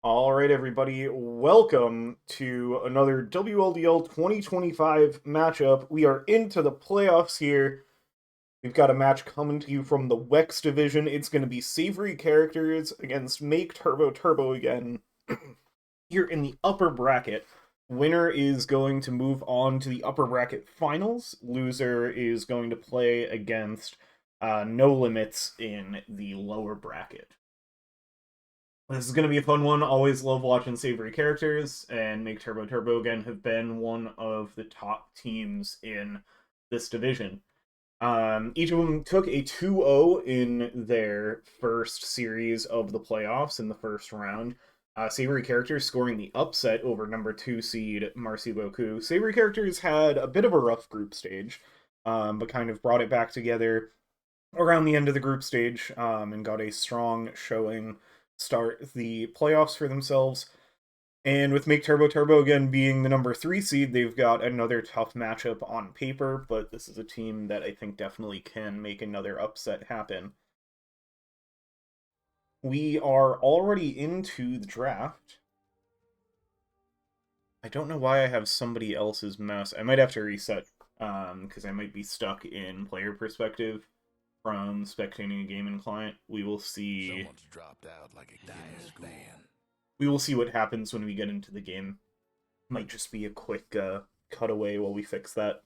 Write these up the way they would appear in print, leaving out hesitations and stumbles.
All right, everybody, welcome to another WLDL 2025 matchup. We are into the playoffs here. We've got a match coming to you from the Wex Division. It's going to be Savoury Characters against Make Turbo Turbo again. Here in the upper bracket, winner is going to move on to the upper bracket finals. Loser is going to play against No Limits in the lower bracket. This is going to be a fun one. Always love watching Savoury Characters, and Make Turbo Turbo again have been one of the top teams in this division. Each of them took a 2-0 in their first series of the playoffs in the first round. Savoury Characters scoring the upset over number 2 seed Marcy Boku. Savoury Characters had a bit of a rough group stage, but kind of brought it back together around the end of the group stage and got a strong showing start the playoffs for themselves. And with Make Turbo Turbo again being the number 3 seed, they've got another tough matchup on paper, but this is a team that I think definitely can make another upset happen. We are already into the draft. I don't know why I have somebody else's mouse. I might have to reset, because I might be stuck in player perspective from spectating a game in client. We will see. Someone's dropped out like a fan. We will see what happens when we get into the game. Might just be a quick cutaway while we fix that.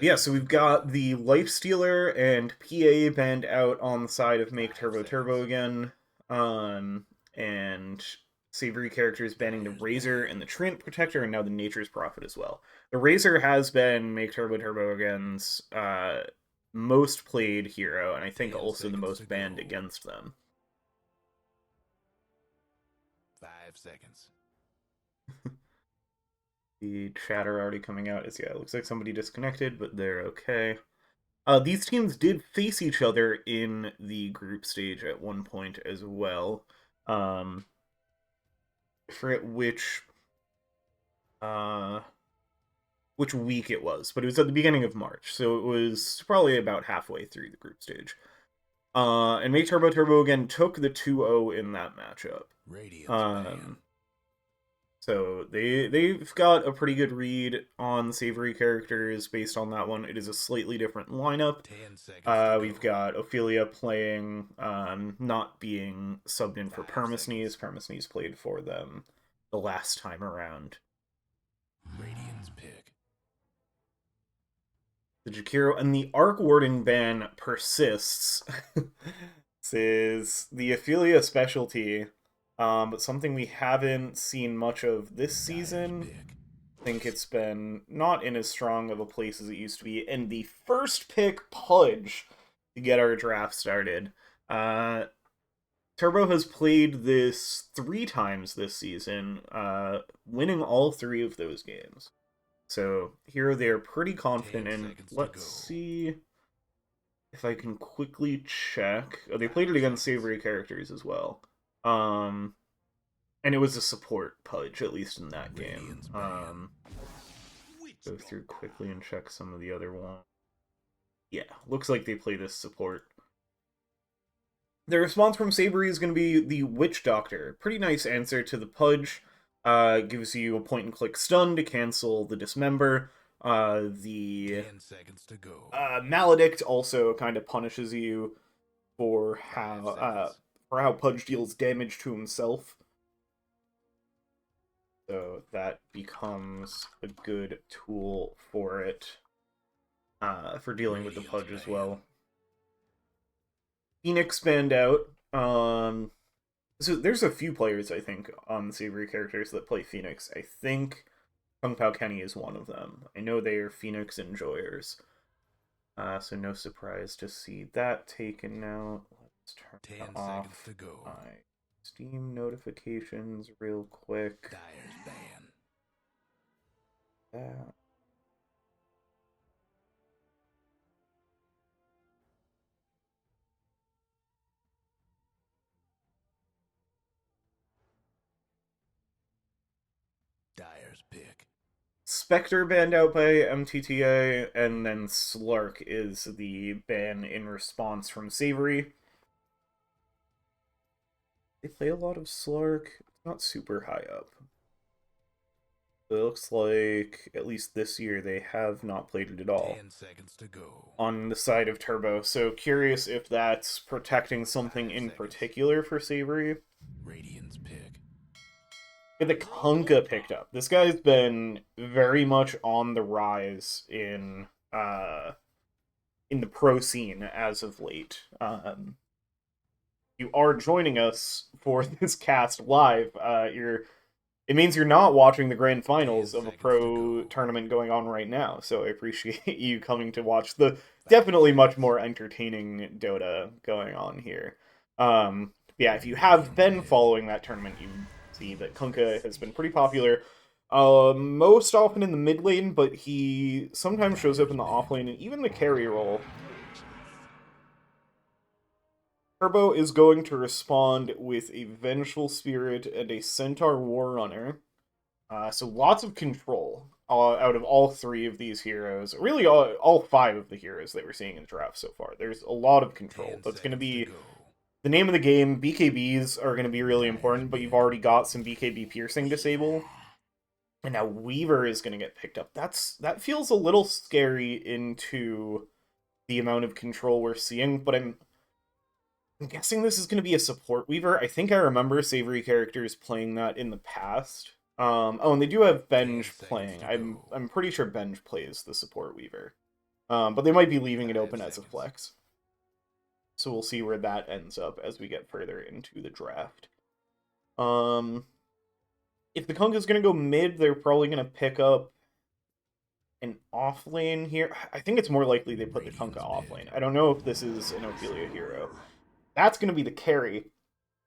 Yeah, so we've got the Lifestealer and PA banned out on the side of Make Turbo Turbo again. And Savoury Characters banning the Razor and the Treant Protector, and now the Nature's Prophet as well. The Razor has been Make Turbo Turbo again's most played hero, and I think also the most banned against them. 5 seconds. The chatter already coming out is, yeah, it looks like somebody disconnected, but they're okay. These teams did face each other in the group stage at one point as well. I forget which week it was, but it was at the beginning of March, so it was probably about halfway through the group stage. And Make Turbo Turbo again took the 2-0 in that matchup. So they've got a pretty good read on Savoury Characters based on that one. It is a slightly different lineup. We've got Ophelia playing, not being subbed in for Permasneeze. Permasneeze played for them the last time around. Radiant's pick. The Jakiro and the Arc Warden ban persists. This is the Ophelia specialty. But something we haven't seen much of this season. I think it's been not in as strong of a place as it used to be. And the first pick, Pudge, to get our draft started. Turbo has played this 3 times this season, winning all 3 of those games. So here they're pretty confident in. Let's see if I can quickly check. Oh, they played it against Savoury Characters as well. And it was a support Pudge, at least in that game. Go through quickly and check some of the other ones. Yeah, looks like they play this support. The response from Savoury is going to be the Witch Doctor. Pretty nice answer to the Pudge. Gives you a point-and-click stun to cancel the Dismember. The 10 seconds to go. Maledict also kind of punishes you for how Pudge deals damage to himself. So that becomes a good tool for it, for dealing with the Pudge as well. Phoenix banned out. So there's a few players, I think, on the Savoury Characters that play Phoenix. I think Kung Pao Kenny is one of them. I know they are Phoenix enjoyers. So no surprise to see that taken out. Let's turn 10 off seconds to go. my Steam notifications real quick. Dyer's ban. That. Dyer's pick. Spectre banned out by MTTA, and then Slark is the ban in response from Savoury. They play a lot of Slark. It's not super high up. It looks like, at least this year, they have not played it at all 10 seconds to go. on the side of Turbo. So curious if that's protecting something 5 in seconds. particular for Savoury. Radiant's pick. But the Kunkka picked up. This guy's been very much on the rise in the pro scene as of late. You are joining us for this cast live. It means you're not watching the grand finals of a pro tournament going on right now. So I appreciate you coming to watch the definitely much more entertaining Dota going on here. Yeah, if you have been following that tournament, you see that Kunkka has been pretty popular. Most often in the mid lane, but he sometimes shows up in the off lane and even the carry role. Turbo is going to respond with a Vengeful Spirit and a Centaur Warrunner. So lots of control out of all three of these heroes. Really, all five of the heroes that we're seeing in the draft so far. There's a lot of control. That's going to be the name of the game. BKBs are going to be really important, but you've already got some BKB piercing disable. And now Weaver is going to get picked up. That feels a little scary into the amount of control we're seeing, but I'm guessing this is going to be a support Weaver. I think I remember Savoury Characters playing that in the past. Oh, and they do have Benj playing. I'm pretty sure Benj plays the support Weaver. But they might be leaving it open as a flex. So we'll see where that ends up as we get further into the draft. If the Kunkka is going to go mid, they're probably going to pick up an off lane here. I think it's more likely they put the Kunkka off lane. I don't know if this is an Ophelia hero. That's going to be the carry.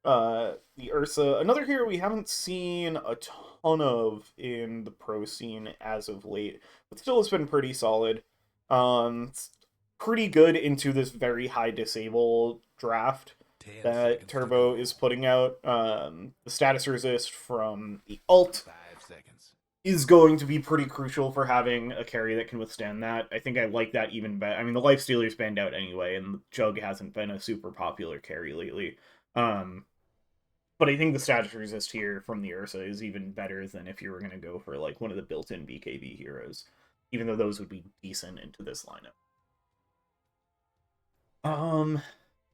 The Ursa, another hero we haven't seen a ton of in the pro scene as of late, but still has been pretty solid. It's pretty good into this very high disable draft that Turbo is putting out. The status resist from the ult 5 seconds. is going to be pretty crucial for having a carry that can withstand that. I think I like that even better. I mean, the Lifestealer's banned out anyway, and Jug hasn't been a super popular carry lately. But I think the status resist here from the Ursa is even better than if you were going to go for like one of the built-in BKB heroes, even though those would be decent into this lineup.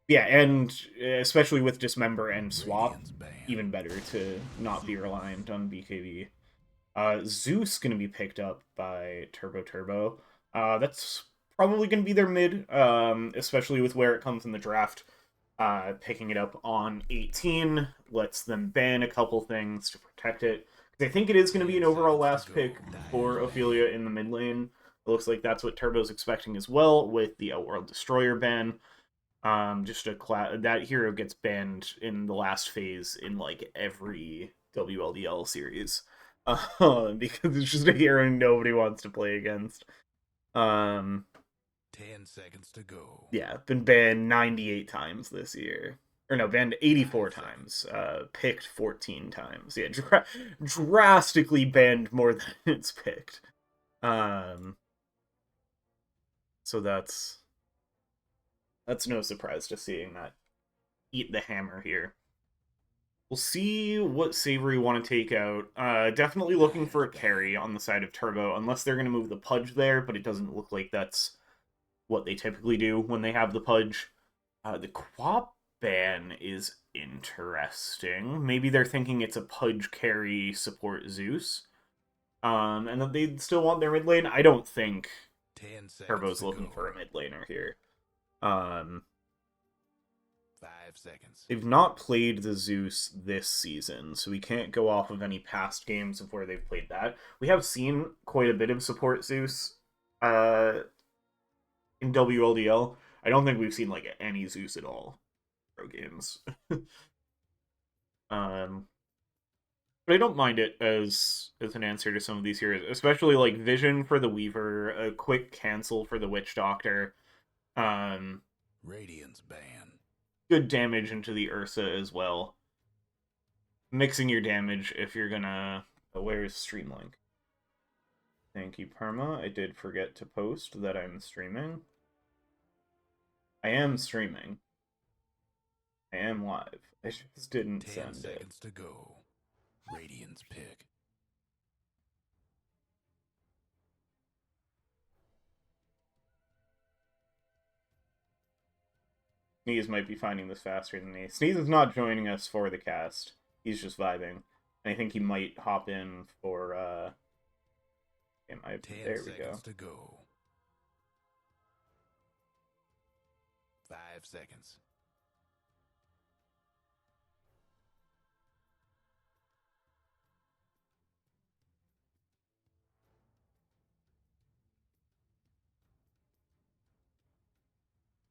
Yeah, and especially with Dismember and Swap, even better to not be reliant on BKB. Zeus going to be picked up by Turbo. That's probably going to be their mid, especially with where it comes in the draft. Picking it up on 18 lets them ban a couple things to protect it. Because I think it is going to be an overall last pick for Ophelia in the mid lane. It looks like that's what Turbo's expecting as well with the Outworld Destroyer ban. Just that hero gets banned in the last phase in like every WLDL series. Because it's just a hero nobody wants to play against. 10 seconds to go. Yeah, been banned 98 times this year. Or no, banned 84 times. Picked 14 times. Yeah, drastically banned more than it's picked. So that's no surprise to seeing that eat the hammer here. We'll see what Savoury want to take out. Definitely looking for a carry on the side of Turbo, unless they're going to move the Pudge there, but it doesn't look like that's what they typically do when they have the Pudge. The Quap ban is interesting. Maybe they're thinking it's a Pudge carry support Zeus. And that they still want their mid lane. I don't think Turbo's looking for a mid laner here. 5 seconds. They've not played the Zeus this season, so we can't go off of any past games of where they've played that. We have seen quite a bit of support Zeus in WLDL. I don't think we've seen like any Zeus at all pro games. But I don't mind it as an answer to some of these heroes, especially like Vision for the Weaver, a quick cancel for the Witch Doctor. Radiance ban. Good damage into the Ursa as well. Mixing your damage if you're gonna... where's Streamlink? Thank you, Perma. I did forget to post that I'm streaming. I am streaming. I am live. I just didn't 10 send it. seconds to go. Radiant's pick. Sneeze might be finding this faster than me. Sneeze is not joining us for the cast. He's just vibing. And I think he might hop in for, there we go. To go. 5 seconds.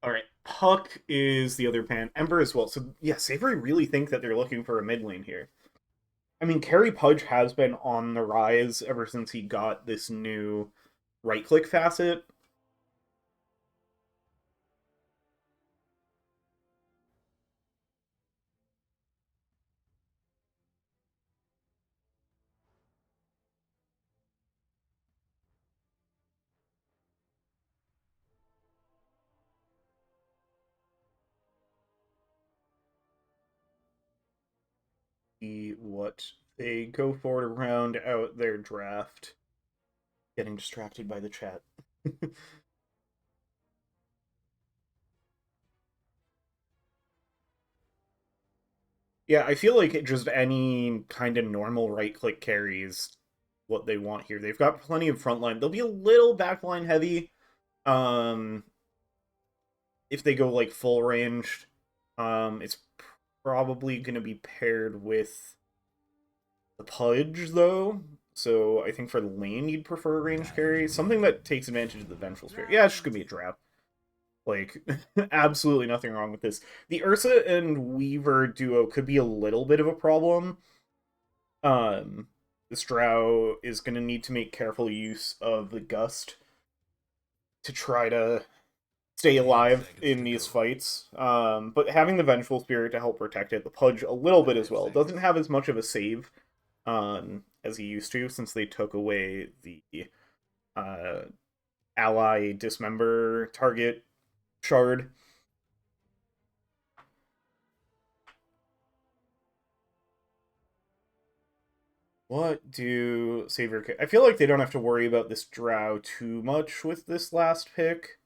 Alright, Puck is the other pan. Ember as well. So, yeah, Savoury really think that they're looking for a mid lane here. I mean, Carry Pudge has been on the rise ever since he got this new right-click facet. See what they go for to round out their draft. Getting distracted by the chat. Yeah, I feel like just any kind of normal right-click carries what they want here. They've got plenty of frontline. They'll be a little backline heavy if they go like full ranged. It's probably going to be paired with the Pudge, though. So I think for the lane, you'd prefer a range carry. Something that takes advantage of the Vengeful Spirit. Yeah, it's just going to be a trap. Like, absolutely nothing wrong with this. The Ursa and Weaver duo could be a little bit of a problem. This Drow is going to need to make careful use of the Gust to try to stay alive in these fights. But having the Vengeful Spirit to help protect it, the Pudge a little bit as well. Doesn't have as much of a save as he used to since they took away the ally dismember target shard. What do Savoury... I feel like they don't have to worry about this Drow too much with this last pick.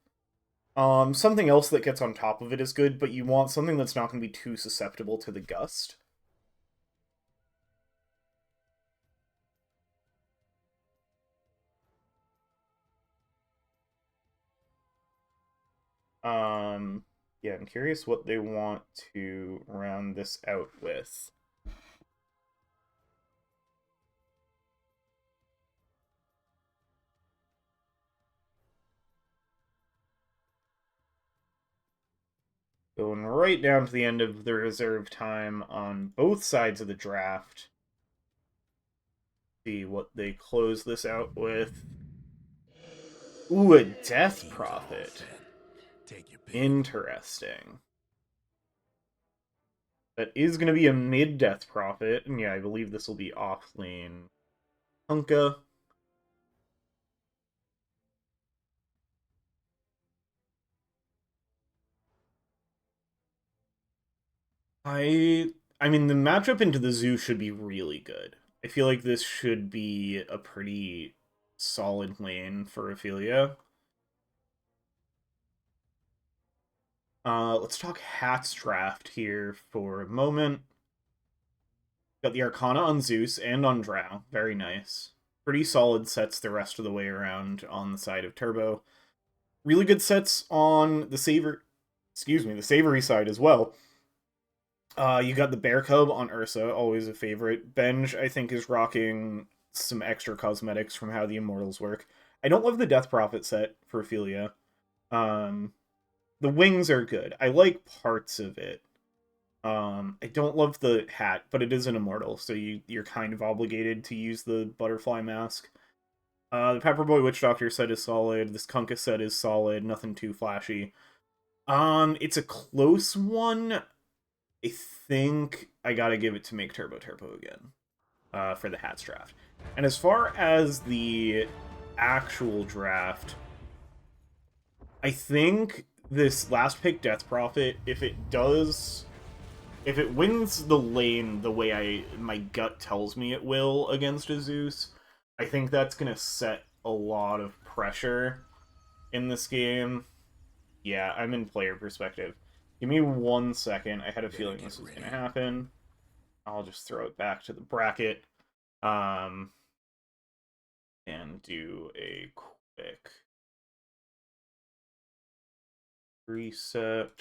Something else that gets on top of it is good, but you want something that's not going to be too susceptible to the Gust. Yeah, I'm curious what they want to round this out with. Going right down to the end of the reserve time on both sides of the draft. See what they close this out with. Ooh, a Death Prophet. Interesting. That is going to be a mid-Death Prophet. And yeah, I believe this will be off-lane Hunka. I mean, the matchup into the zoo should be really good. I feel like this should be a pretty solid lane for Ophelia. Let's talk Hat's draft here for a moment. Got the Arcana on Zeus and on Drow. Very nice. Pretty solid sets the rest of the way around on the side of Turbo. Really good sets on the Savoury side as well. You got the Bear Cub on Ursa, always a favorite. Benj, I think, is rocking some extra cosmetics from how the Immortals work. I don't love the Death Prophet set for Ophelia. The wings are good. I like parts of it. I don't love the hat, but it is an Immortal, so you're kind of obligated to use the Butterfly Mask. The Pepperboy Witch Doctor set is solid. This Kunkka set is solid. Nothing too flashy. It's a close one. I think I gotta give it to Make Turbo again for the Hats draft. And as far as the actual draft, I think this last pick, Death Prophet, if it does if it wins the lane the way my gut tells me it will against a Zeus, I think that's gonna set a lot of pressure in this game. Yeah, I'm in player perspective. Give me 1 second. I had a feeling this was gonna happen. I'll just throw it back to the bracket. And do a quick reset.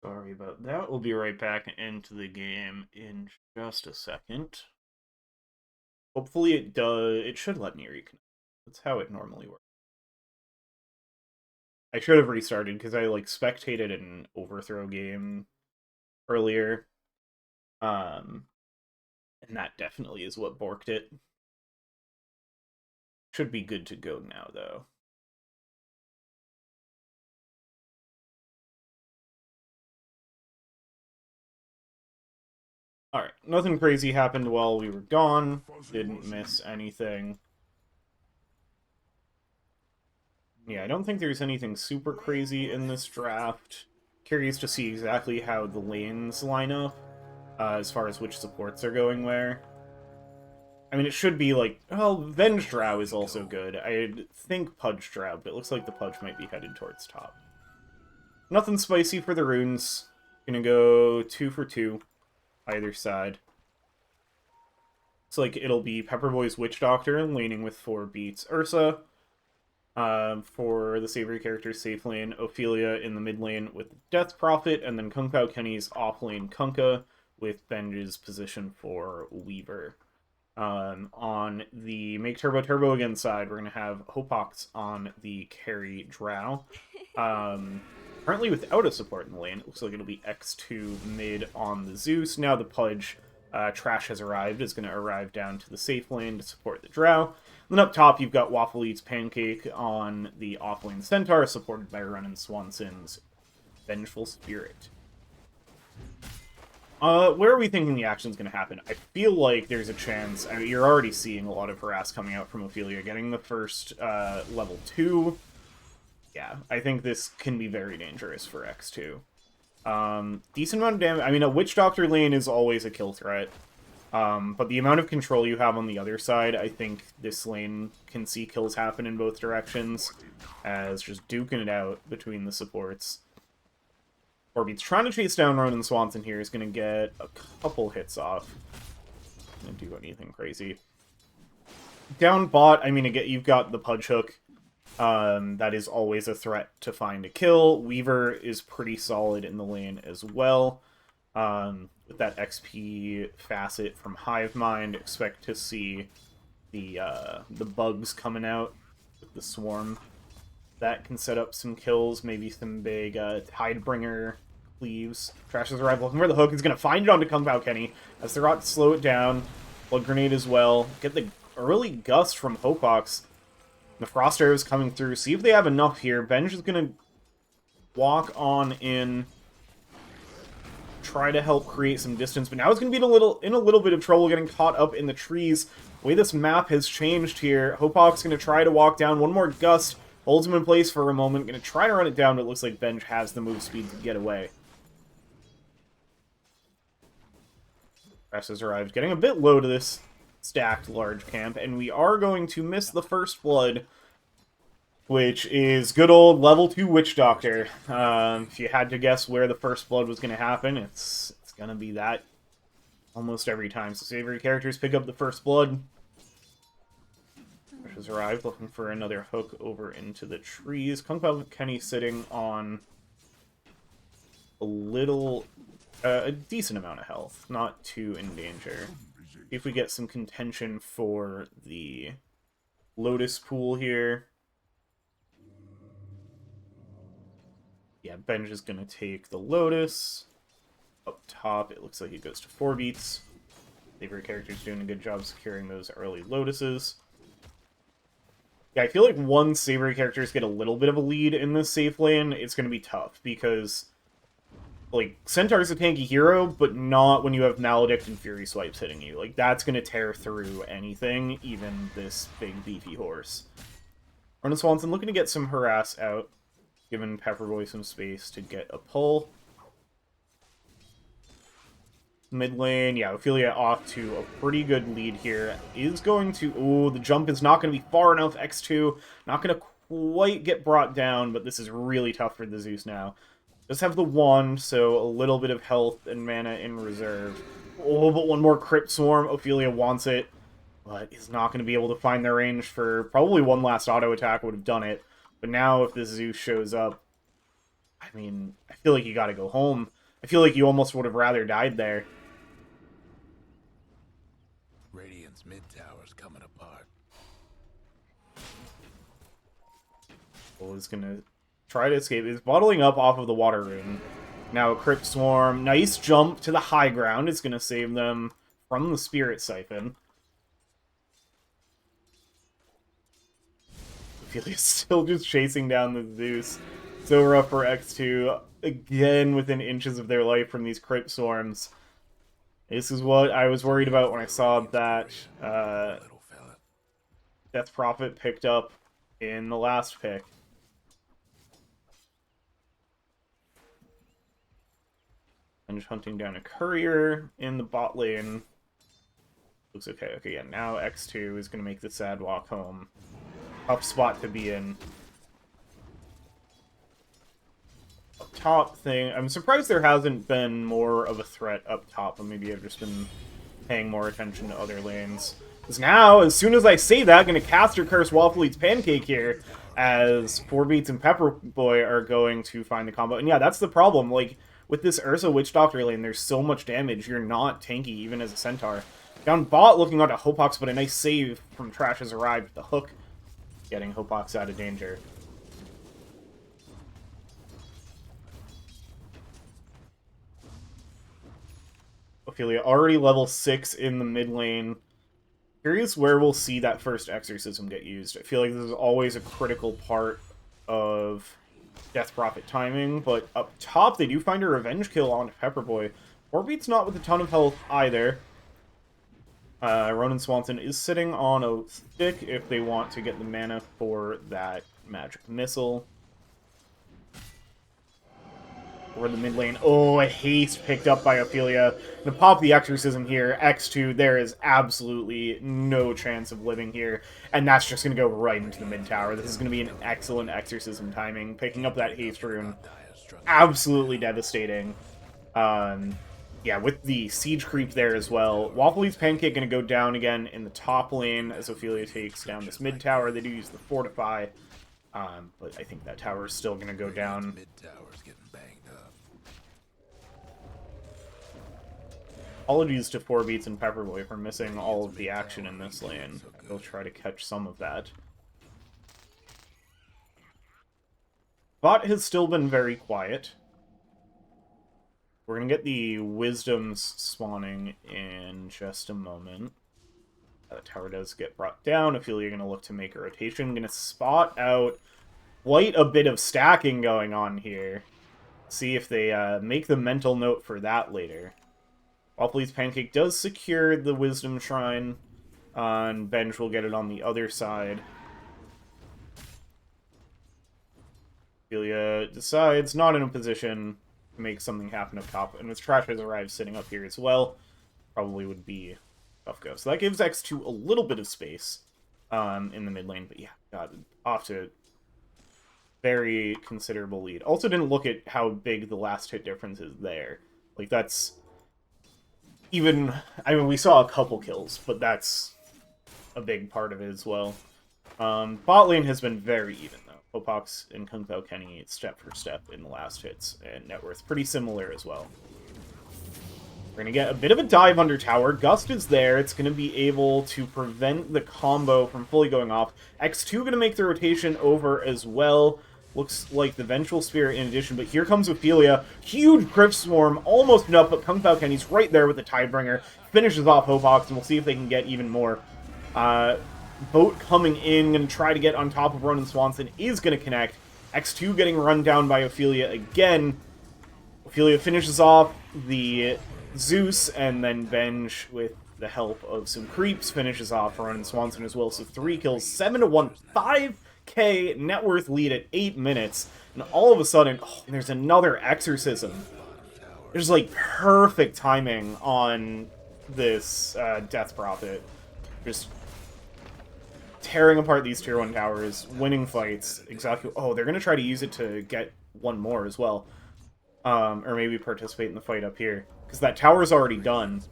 Sorry about that. We'll be right back into the game in just a second. Hopefully it does. It should let me reconnect. That's how it normally works. I should have restarted because I like spectated an overthrow game earlier. And that definitely is what borked it. Should be good to go now though. Alright, nothing crazy happened while we were gone. Didn't miss anything. Yeah, I don't think there's anything super crazy in this draft. Curious to see exactly how the lanes line up, as far as which supports are going where. I mean, it should be like... Well, Venge Drow is also good. I think Pudge Drow, but it looks like the Pudge might be headed towards top. Nothing spicy for the runes. Gonna go 2 for 2, either side. Looks like it'll be Pepperboy's Witch Doctor, laning with 4 beats Ursa. For the Savoury Characters safe lane, Ophelia in the mid lane with Death Prophet, and then Kung Pao Kenny's off lane Kunkka with Benj's position for Weaver. On the Make Turbo Turbo Again side, we're going to have Hopox on the carry Drow. Currently without a support in the lane, it looks like it'll be X2 mid on the Zeus. Now the Pudge Trash has arrived, is going to arrive down to the safe lane to support the Drow. Then up top, you've got Waffle Eats Pancake on the offlane Centaur, supported by Ronan Swanson's Vengeful Spirit. Where are we thinking the action's going to happen? I feel like there's a chance... I mean, you're already seeing a lot of harass coming out from Ophelia. Getting the first level 2. Yeah, I think this can be very dangerous for X2. Decent amount of damage. I mean, a Witch Doctor lane is always a kill threat. But the amount of control you have on the other side, I think this lane can see kills happen in both directions, as just duking it out between the supports. Orbeat's trying to chase down Ronan Swanson here, is going to get a couple hits off. Not do anything crazy. Down bot, I mean, again, you've got the Pudge Hook. That is always a threat to find a kill. Weaver is pretty solid in the lane as well. With that XP facet from Hive Mind, expect to see the bugs coming out with the swarm. That can set up some kills, maybe some big Tidebringer cleaves. Trash has arrived looking for the hook. He's going to find it onto Kung Pao Kenny. As the Rot slow it down. Blood Grenade as well. Get the early gust from Hopox. The Frost Arrow is coming through. See if they have enough here. Benj is going to walk on in. Try to help create some distance, but now it's going to be in a little bit of trouble getting caught up in the trees. The way this map has changed here, Hopok's going to try to walk down. One more gust, holds him in place for a moment. Going to try to run it down, but it looks like Benj has the move speed to get away. Press has arrived, getting a bit low to this stacked large camp, and we are going to miss the first blood, which is good old level 2 Witch Doctor. If you had to guess where the first blood was going to happen, it's going to be that almost every time. So Savoury Characters pick up the first blood. Which has arrived, looking for another hook over into the trees. Kung Pao Kenny sitting on a decent amount of health. Not too in danger. If we get some contention for the Lotus Pool here. Yeah, Benj is going to take the Lotus. Up top, it looks like he goes to 4 beats. Savoury Character's doing a good job securing those early Lotuses. Yeah, I feel like once Savoury Characters get a little bit of a lead in this safe lane, it's going to be tough, because like, Centaur's a tanky hero, but not when you have Maledict and Fury Swipes hitting you. Like, that's gonna tear through anything, even this big beefy horse. Ronan Swanson looking to get some harass out, giving Pepperboy some space to get a pull. Mid lane, yeah, Ophelia off to a pretty good lead here. Is going to... Oh, the jump is not going to be far enough. X2 not going to quite get brought down, but this is really tough for the Zeus now. Does have the wand, so a little bit of health and mana in reserve. Oh, but one more Crypt Swarm. Ophelia wants it, but is not going to be able to find their range for probably one last auto attack would have done it. But now if this Zeus shows up, I mean, I feel like you got to go home. I feel like you almost would have rather died there. Radiant's mid tower's coming apart. Bull is going to try to escape. He's bottling up off of the water rune. Now a Crypt Swarm. Nice jump to the high ground. It's going to save them from the Spirit Siphon. Ophelia's still just chasing down the Zeus. So rough for X2. Again, within inches of their life from these Crypt Swarms. This is what I was worried about when I saw that Death Prophet picked up in the last pick. And just hunting down a courier in the bot lane. Looks okay. Okay, yeah, now X2 is going to make the sad walk home. Tough spot to be in. Up top thing, I'm surprised there hasn't been more of a threat up top, but maybe I've just been paying more attention to other lanes. Because now, as soon as I say that, I'm going to Caster Curse Waffle Eats Pancake here, as 4Beats and Pepperboy are going to find the combo. And yeah, that's the problem. Like, with this Ursa Witch Doctor lane, there's so much damage, you're not tanky, even as a Centaur. Down bot, looking onto Hopox, but a nice save from Trash has arrived. The hook getting Hopox out of danger. Ophelia already level 6 in the mid lane. Curious where we'll see that first exorcism get used. I feel like this is always a critical part of Death Prophet timing, but up top they do find a revenge kill on Pepperboy. 4Beat's not with a ton of health either. Ronan Swanson is sitting on a stick if they want to get the mana for that magic missile. Or the mid lane. Oh, a haste picked up by Ophelia. To pop the exorcism here, X2, there is absolutely no chance of living here. And that's just going to go right into the mid tower. This is going to be an excellent exorcism timing. Picking up that haste rune. Absolutely devastating. Yeah, with the siege creep there as well. Waffle Eats Pancake going to go down again in the top lane as Ophelia takes down this mid tower. They do use the Fortify. But I think that tower is still going to go down. Mid tower's getting banged up. Apologies to 4Beats and Pepperboy for missing all of the action in this lane. They'll try to catch some of that. Bot has still been very quiet. We're going to get the Wisdoms spawning in just a moment. The tower does get brought down. Ophelia going to look to make a rotation. Going to spot out quite a bit of stacking going on here. See if they make the mental note for that later. Waffle Eats Pancake does secure the Wisdom Shrine. And Benj will get it on the other side. Ophelia decides not in a position to make something happen up top. And with Trash has arrived sitting up here as well, probably would be tough go. So that gives X2 a little bit of space in the mid lane. But yeah, God, off to very considerable lead. Also didn't look at how big the last hit difference is there. Like, that's... Even... I mean, we saw a couple kills, but that's a big part of it as well. Bot lane has been very even, though. Hopox and Kung Pao Kenny step for step in the last hits, and net worth pretty similar as well. We're going to get a bit of a dive under tower. Gust is there. It's going to be able to prevent the combo from fully going off. X2 going to make the rotation over as well. Looks like the Vengeful Spirit in addition, but here comes Ophelia. Huge Crypt Swarm, almost enough, but Kung Pao Kenny's right there with the Tidebringer. Finishes off Hopox, and we'll see if they can get even more. Boat coming in, going to try to get on top of Ronan Swanson, is going to connect. X2 getting run down by Ophelia again. Ophelia finishes off the Zeus, and then Benj, with the help of some creeps, finishes off Ronan Swanson as well. So 3 kills, 7-1, 5k net worth lead at 8 minutes. And all of a sudden, there's another Exorcism. There's, like, perfect timing on this Death Prophet. Just tearing apart these tier 1 towers, winning fights. Exactly. Oh, they're going to try to use it to get one more as well. Or maybe participate in the fight up here. Because that tower's already done.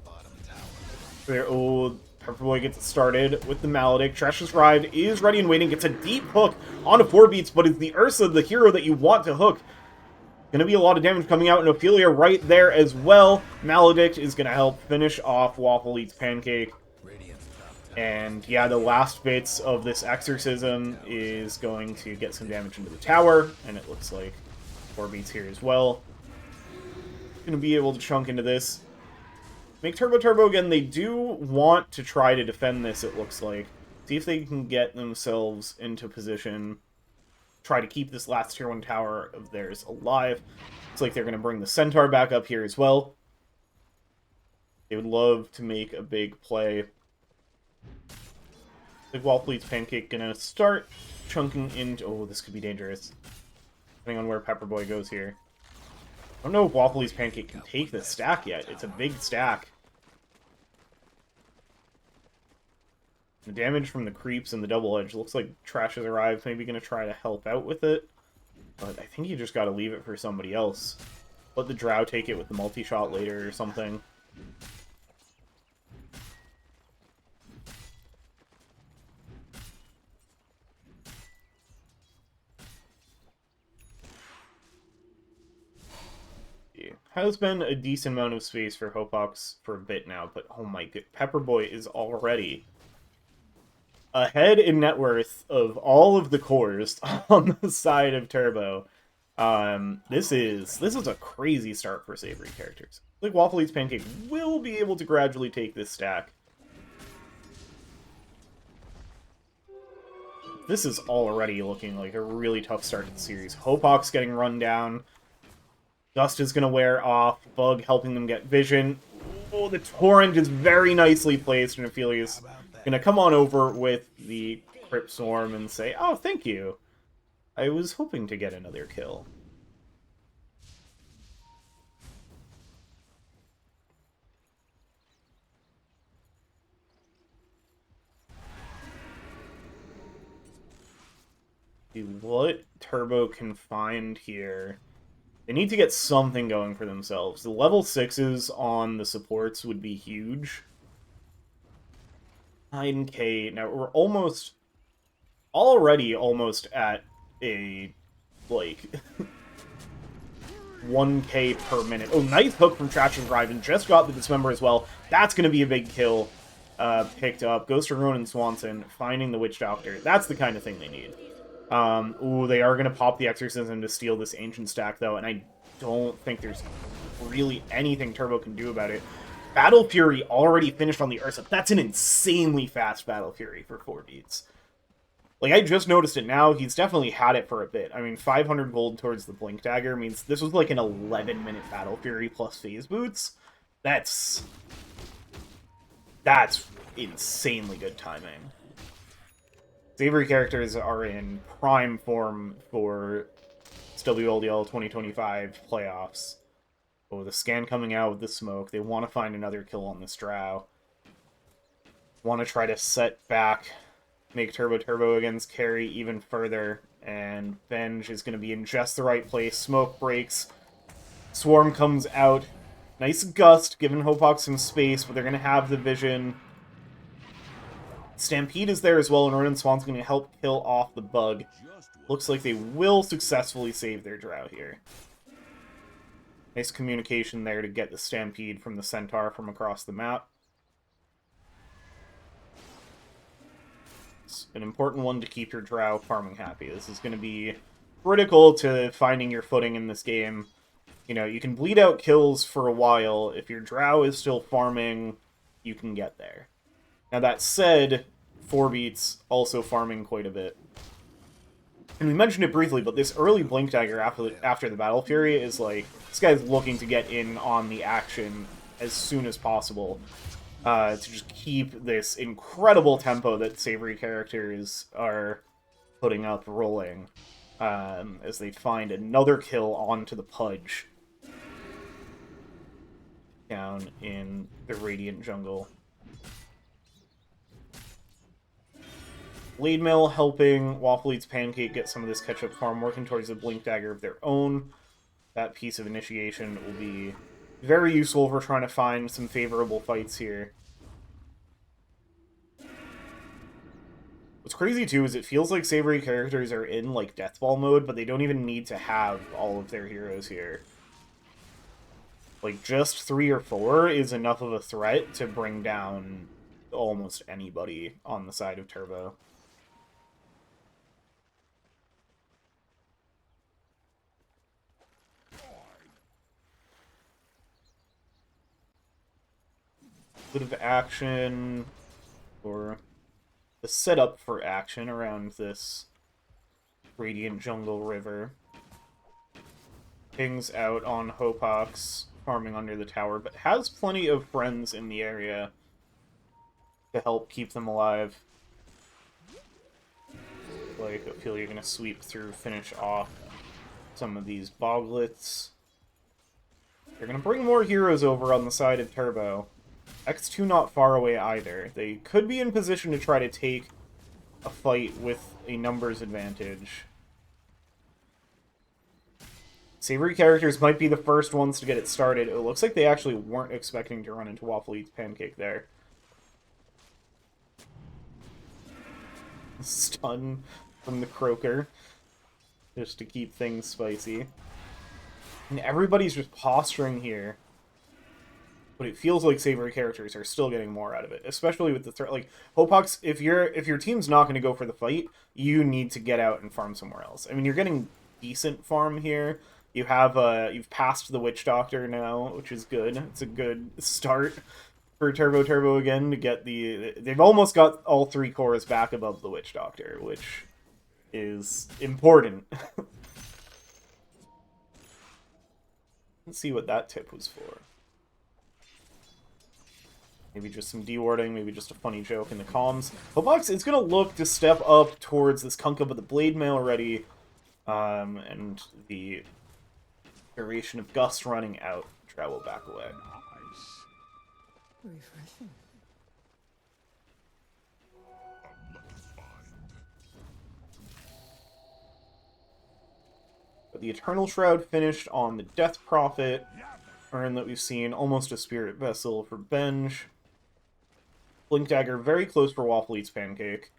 There, oh, Pepperboy gets it started with the Maledict. Trash's Ride is ready and waiting. Gets a deep hook onto 4 beats, but it's the Ursa, the hero that you want to hook. Gonna be a lot of damage coming out, and Ophelia right there as well. Maledict is gonna help finish off Waffle Eats Pancake. And yeah, the last bits of this Exorcism is going to get some damage into the tower, and it looks like 4 beats here as well. Gonna be able to chunk into this. Make Turbo again. They do want to try to defend this, it looks like. See if they can get themselves into position. Try to keep this last tier 1 tower of theirs alive. Looks like they're going to bring the Centaur back up here as well. They would love to make a big play. Like Waffle Eats Pancake gonna start chunking into... Oh, this could be dangerous. Depending on where Pepperboy goes here. I don't know if Waffle Eats Pancake can take this stack yet. It's a big stack. The damage from the creeps and the double edge looks like Trash has arrived. Maybe going to try to help out with it. But I think you just got to leave it for somebody else. Let the Drow take it with the multi-shot later or something. Has been a decent amount of space for Hopox for a bit now, but oh my god, Pepperboy is already ahead in net worth of all of the cores on the side of Turbo. This is a crazy start for Savoury Characters. Like Waffle Eats Pancake will be able to gradually take this stack. This is already looking like a really tough start to the series. Hopox getting run down. Dust is going to wear off. Bug helping them get vision. Oh, the Torrent is very nicely placed, and Ophelia's going to come on over with the Crypt Swarm and say, oh, thank you. I was hoping to get another kill. What Turbo can find here... They need to get something going for themselves. The level 6s on the supports would be huge. 9k. Now, we're already almost at a, like, 1k per minute. Oh, nice hook from Trash and Drive, and just got the Dismember as well. That's going to be a big kill picked up. Goes to Ronan Swanson, finding the Witch Doctor. That's the kind of thing they need. Ooh, they are going to pop the Exorcism to steal this Ancient stack, though, and I don't think there's really anything Turbo can do about it. Battle Fury already finished on the Ursa. That's an insanely fast Battle Fury for 4 beats. Like, I just noticed it now. He's definitely had it for a bit. I mean, 500 gold towards the Blink Dagger means this was like an 11-minute Battle Fury plus Phase Boots. That's insanely good timing. Savoury Characters are in prime form for WLDL 2025 playoffs. Oh, the scan coming out with the smoke. They want to find another kill on this Drow. Want to try to set back, make Turbo against carry even further. And Benj is going to be in just the right place. Smoke breaks. Swarm comes out. Nice gust, giving Hopox some space, but they're going to have the vision. Stampede is there as well, and Ronan Swan's going to help kill off the bug. Looks like they will successfully save their Drow here. Nice communication there to get the Stampede from the Centaur from across the map. It's an important one to keep your Drow farming happy. This is going to be critical to finding your footing in this game. You know, you can bleed out kills for a while. If your Drow is still farming, you can get there. Now that said, 4 beats also farming quite a bit. And we mentioned it briefly, but this early Blink Dagger after the Battle Fury is like, this guy's looking to get in on the action as soon as possible. To just keep this incredible tempo that Savoury Characters are putting up rolling. As they find another kill onto the Pudge. Down in the Radiant Jungle. Blade Mail helping Waffle Eats Pancake get some of this ketchup farm, working towards a Blink Dagger of their own. That piece of initiation will be very useful for trying to find some favorable fights here. What's crazy, too, is it feels like Savoury Characters are in, like, Deathball mode, but they don't even need to have all of their heroes here. Like, just 3 or 4 is enough of a threat to bring down almost anybody on the side of Turbo. Bit of action, or the setup for action around this Radiant Jungle River. Pings out on Hopox, farming under the tower, but has plenty of friends in the area to help keep them alive. Like, I feel you're gonna sweep through, finish off some of these Boglets. They're gonna bring more heroes over on the side of Turbo. X2 not far away either. They could be in position to try to take a fight with a numbers advantage. Savoury Characters might be the first ones to get it started. It looks like they actually weren't expecting to run into Waffle Eats Pancake there. Stun from the Croaker. Just to keep things spicy. And everybody's just posturing here. But it feels like Savoury Characters are still getting more out of it, especially with the threat. Like, Hopox, if your team's not going to go for the fight, you need to get out and farm somewhere else. I mean, you're getting decent farm here. You have you've passed the Witch Doctor now, which is good. It's a good start for Turbo again to get the. They've almost got all 3 cores back above the Witch Doctor, which is important. Let's see what that tip was for. Maybe just some dewarding, maybe just a funny joke in the comms. Hopox is going to look to step up towards this Kunkka, but the Blade Mail already, and the duration of Gust running out. Travel back away. Refreshing. But the Eternal Shroud finished on the Death Prophet, urn that we've seen, almost a Spirit Vessel for Benj. Blink Dagger very close for Waffle Eats Pancake.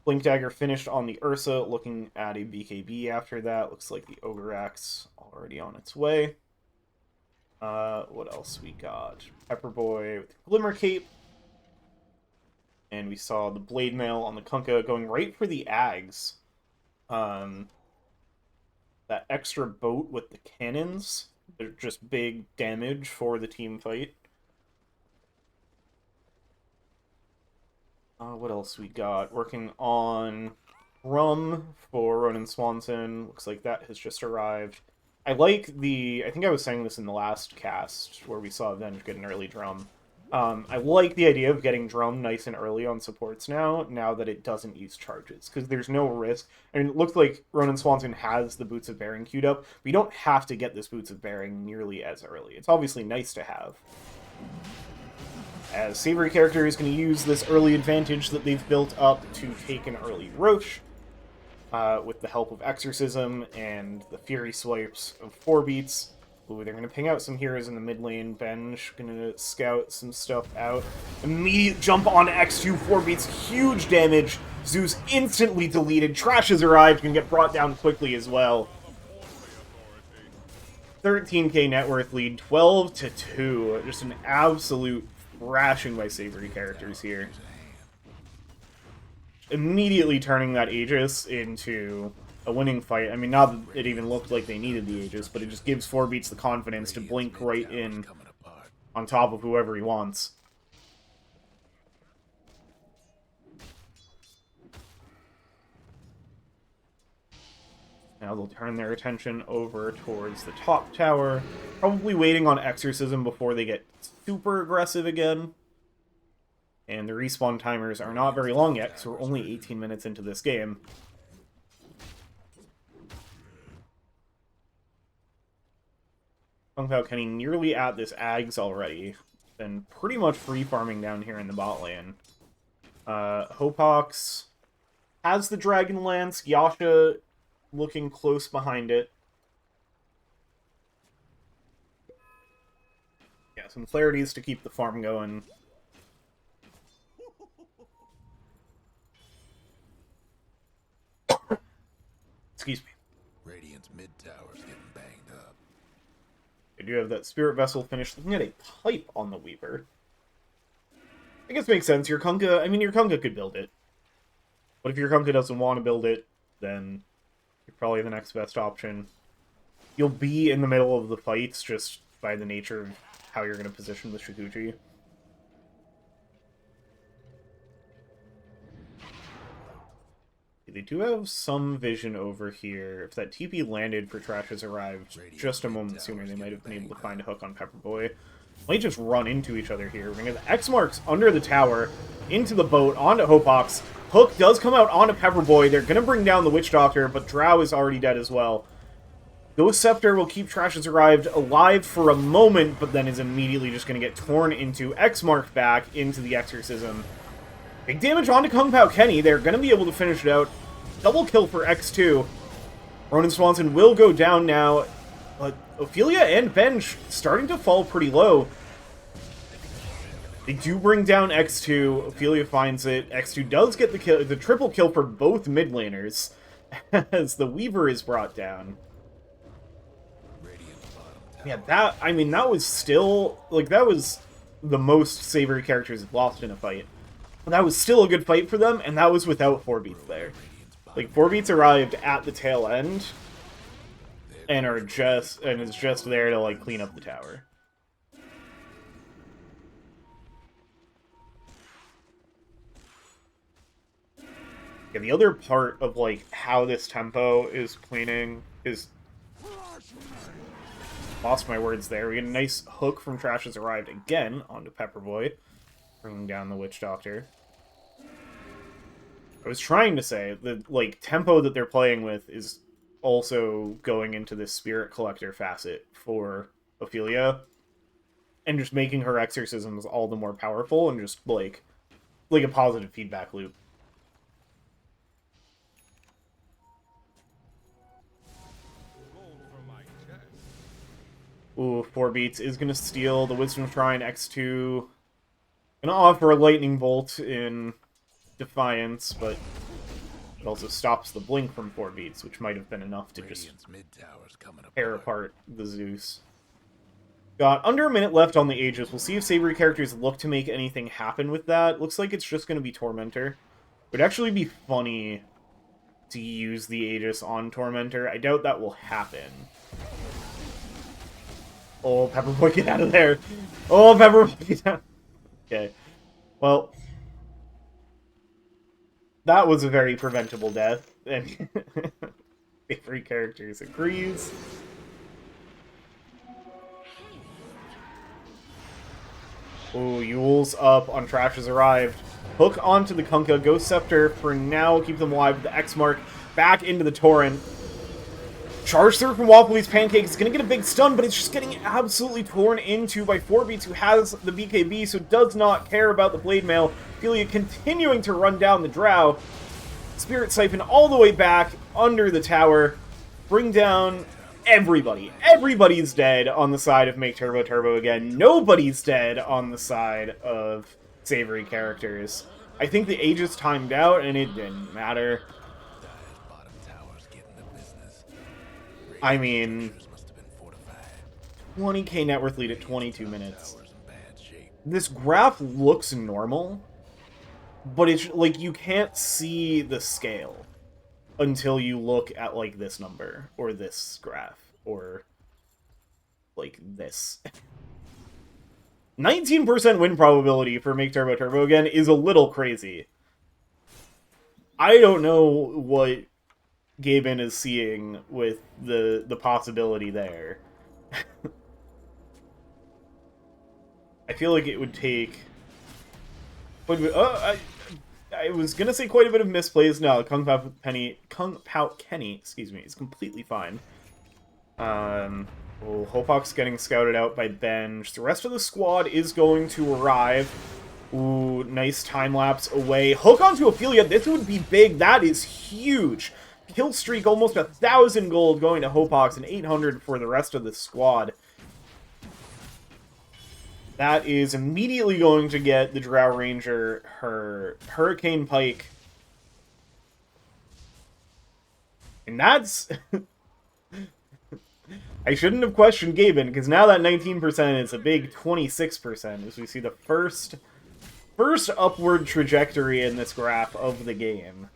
Blink Dagger finished on the Ursa, looking at a BKB after that. Looks like the Ogre Axe already on its way. What else we got? Pepper Boy with the Glimmer Cape. And we saw the Blade Mail on the Kunkka going right for the Ags. That extra boat with the cannons. They're just big damage for the team fight. What else we got? Working on Rum for Ronan Swanson. Looks like that has just arrived. I like the... I think I was saying this in the last cast, where we saw Avenge get an early Drum. I like the idea of getting Drum nice and early on supports now that it doesn't use charges, because there's no risk. I mean, it looks like Ronan Swanson has the Boots of Bearing queued up, but you don't have to get this Boots of Bearing nearly as early. It's obviously nice to have. As Savoury Character is going to use this early advantage that they've built up to take an early Roche, with the help of Exorcism and the Fury Swipes of 4 beats. Ooh, they're going to ping out some heroes in the mid lane. Benj going to scout some stuff out. Immediate jump on X2, 4 beats, huge damage. Zeus instantly deleted. Trash has arrived, can get brought down quickly as well. 13k net worth lead, 12-2. Just an absolute thrashing by Savoury Characters here. Immediately turning that Aegis into a winning fight. I mean, not that it even looked like they needed the Aegis, but it just gives 4 beats the confidence to blink right in on top of whoever he wants. Now they'll turn their attention over towards the top tower, probably waiting on Exorcism before they get super aggressive again. And the respawn timers are not very long yet, so we're only 18 minutes into this game. Kung Pao Kenny nearly at this Ags already. Been pretty much free farming down here in the bot lane. Hopox has the Dragon Lance. Yasha looking close behind it. Yeah, some clarities to keep the farm going. Excuse me. Radiant's mid tower's getting banged up. I do have that Spirit Vessel finished. Looking at a pipe on the Weaver. I guess makes sense. Your Kunkka, I mean, your Kunkka could build it. But if your Kunkka doesn't want to build it, then you're probably the next best option. You'll be in the middle of the fights just by the nature of how you're going to position the Shikuchi. They do have some vision over here. If that TP landed for Trash has arrived just a moment sooner, they might have been able to find a hook on Pepperboy. Might just run into each other here. We're going to get the X marks under the tower, into the boat, onto Hopox. Hook does come out onto Pepperboy. They're going to bring down the Witch Doctor, but Drow is already dead as well. Ghost Scepter will keep Trash has arrived alive for a moment, but then is immediately just going to get torn into X marked back into the Exorcism. Big damage onto Kung Pao Kenny. They're going to be able to finish it out. Double kill for X2. Ronan Swanson will go down now, but Ophelia and Ben starting to fall pretty low. They do bring down X2. Ophelia finds it. X2 does get the kill, the triple kill for both mid laners as the Weaver is brought down. Yeah, that, I mean, that was still, like, that was the most Savoury Characters have lost in a fight. But that was still a good fight for them, and that was without 4 beats there. Like, 4 beats arrived at the tail end, and is just there to, like, clean up the tower. Yeah, the other part of, like, how this tempo is cleaning is... Lost my words there. We get a nice hook from Trash has arrived again onto Pepperboy, bringing down the Witch Doctor. I was trying to say, the, like, tempo that they're playing with is also going into this Spirit Collector facet for Ophelia, and just making her exorcisms all the more powerful, and just, like a positive feedback loop. Ooh, 4 beats is going to steal the Wisdom Shrine. X2 going to offer a Lightning Bolt in Defiance, but it also stops the blink from 4 beats, which might have been enough to just tear apart the Zeus. Got under a minute left on the Aegis. We'll see if Savoury Characters look to make anything happen with that. Looks like it's just going to be Tormentor. It would actually be funny to use the Aegis on Tormentor. I doubt that will happen. Oh, Pepperboy, get out of there! Oh, Pepperboy, get out! Okay. Well, that was a very preventable death, and Savoury Characters agrees. Oh, Yule's up on Trash has arrived. Hook onto the Kunkka. Ghost Scepter for now. Keep them alive with the X mark. Back into the Torrent. Charge through from Waffly's Pancake. It's going to get a big stun, but it's just getting absolutely torn into by 4 beats, who has the BKB, so does not care about the Blade Mail. Ophelia continuing to run down the Drow. Spirit Siphon all the way back under the tower. Bring down everybody. Everybody's dead on the side of Make Turbo Turbo again. Nobody's dead on the side of Savoury Characters. I think the Aegis timed out, and it didn't matter. I mean, 20k net worth lead at 22 minutes. This graph looks normal, but it's like you can't see the scale until you look at like this number or this graph or like this. 19% win probability for Make Turbo Turbo again is a little crazy. I don't know what Gaben is seeing with the possibility there. I feel like it would take quite a bit. I was gonna say quite a bit of misplays. No, Kung Pao Kenny, excuse me, is completely fine. Hopok's getting scouted out by Benj. The rest of the squad is going to arrive. Ooh, nice time lapse away. Hook onto Ophelia. This would be big. That is huge. Kill streak almost 1,000 gold going to Hopox and 800 for the rest of the squad. That is immediately going to get the Drow Ranger her Hurricane Pike. And that's... I shouldn't have questioned Gaben, because now that 19% is a big 26%, as we see the first upward trajectory in this graph of the game.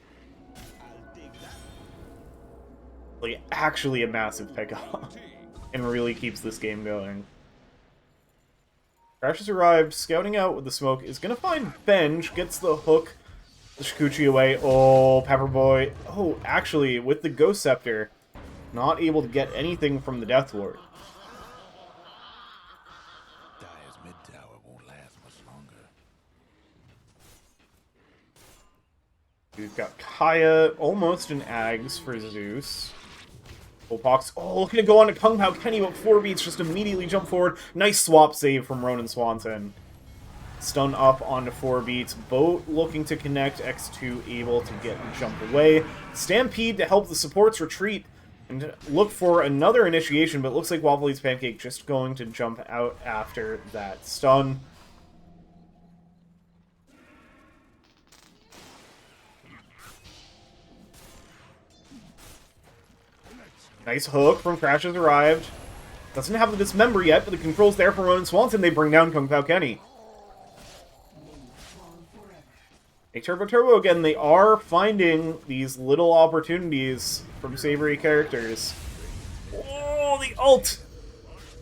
Like, actually a massive pickup, and really keeps this game going. Crash has arrived, scouting out with the smoke, is gonna find Benj, gets the hook, the Shikuchi away. Oh, Pepperboy. Oh, actually, with the Ghost Scepter, not able to get anything from the Death Lord. Dyer's mid tower won't last much longer. We've got Kaya, almost an Ags for Zeus. Pox, oh, looking to go on to Kung Pao Kenny, but 4 beats just immediately jump forward. Nice swap save from Ronan Swanson. Stun up onto 4 beats. Boat looking to connect. X2 able to get jump away. Stampede to help the supports retreat and look for another initiation, but it looks like Wobbly's Pancake just going to jump out after that stun. Nice hook from Crash has arrived. Doesn't have the dismember yet, but the control's there for Ronan Swanson. They bring down Kung Pao Kenny. A Turbo again. They are finding these little opportunities from Savoury Characters. Oh, the ult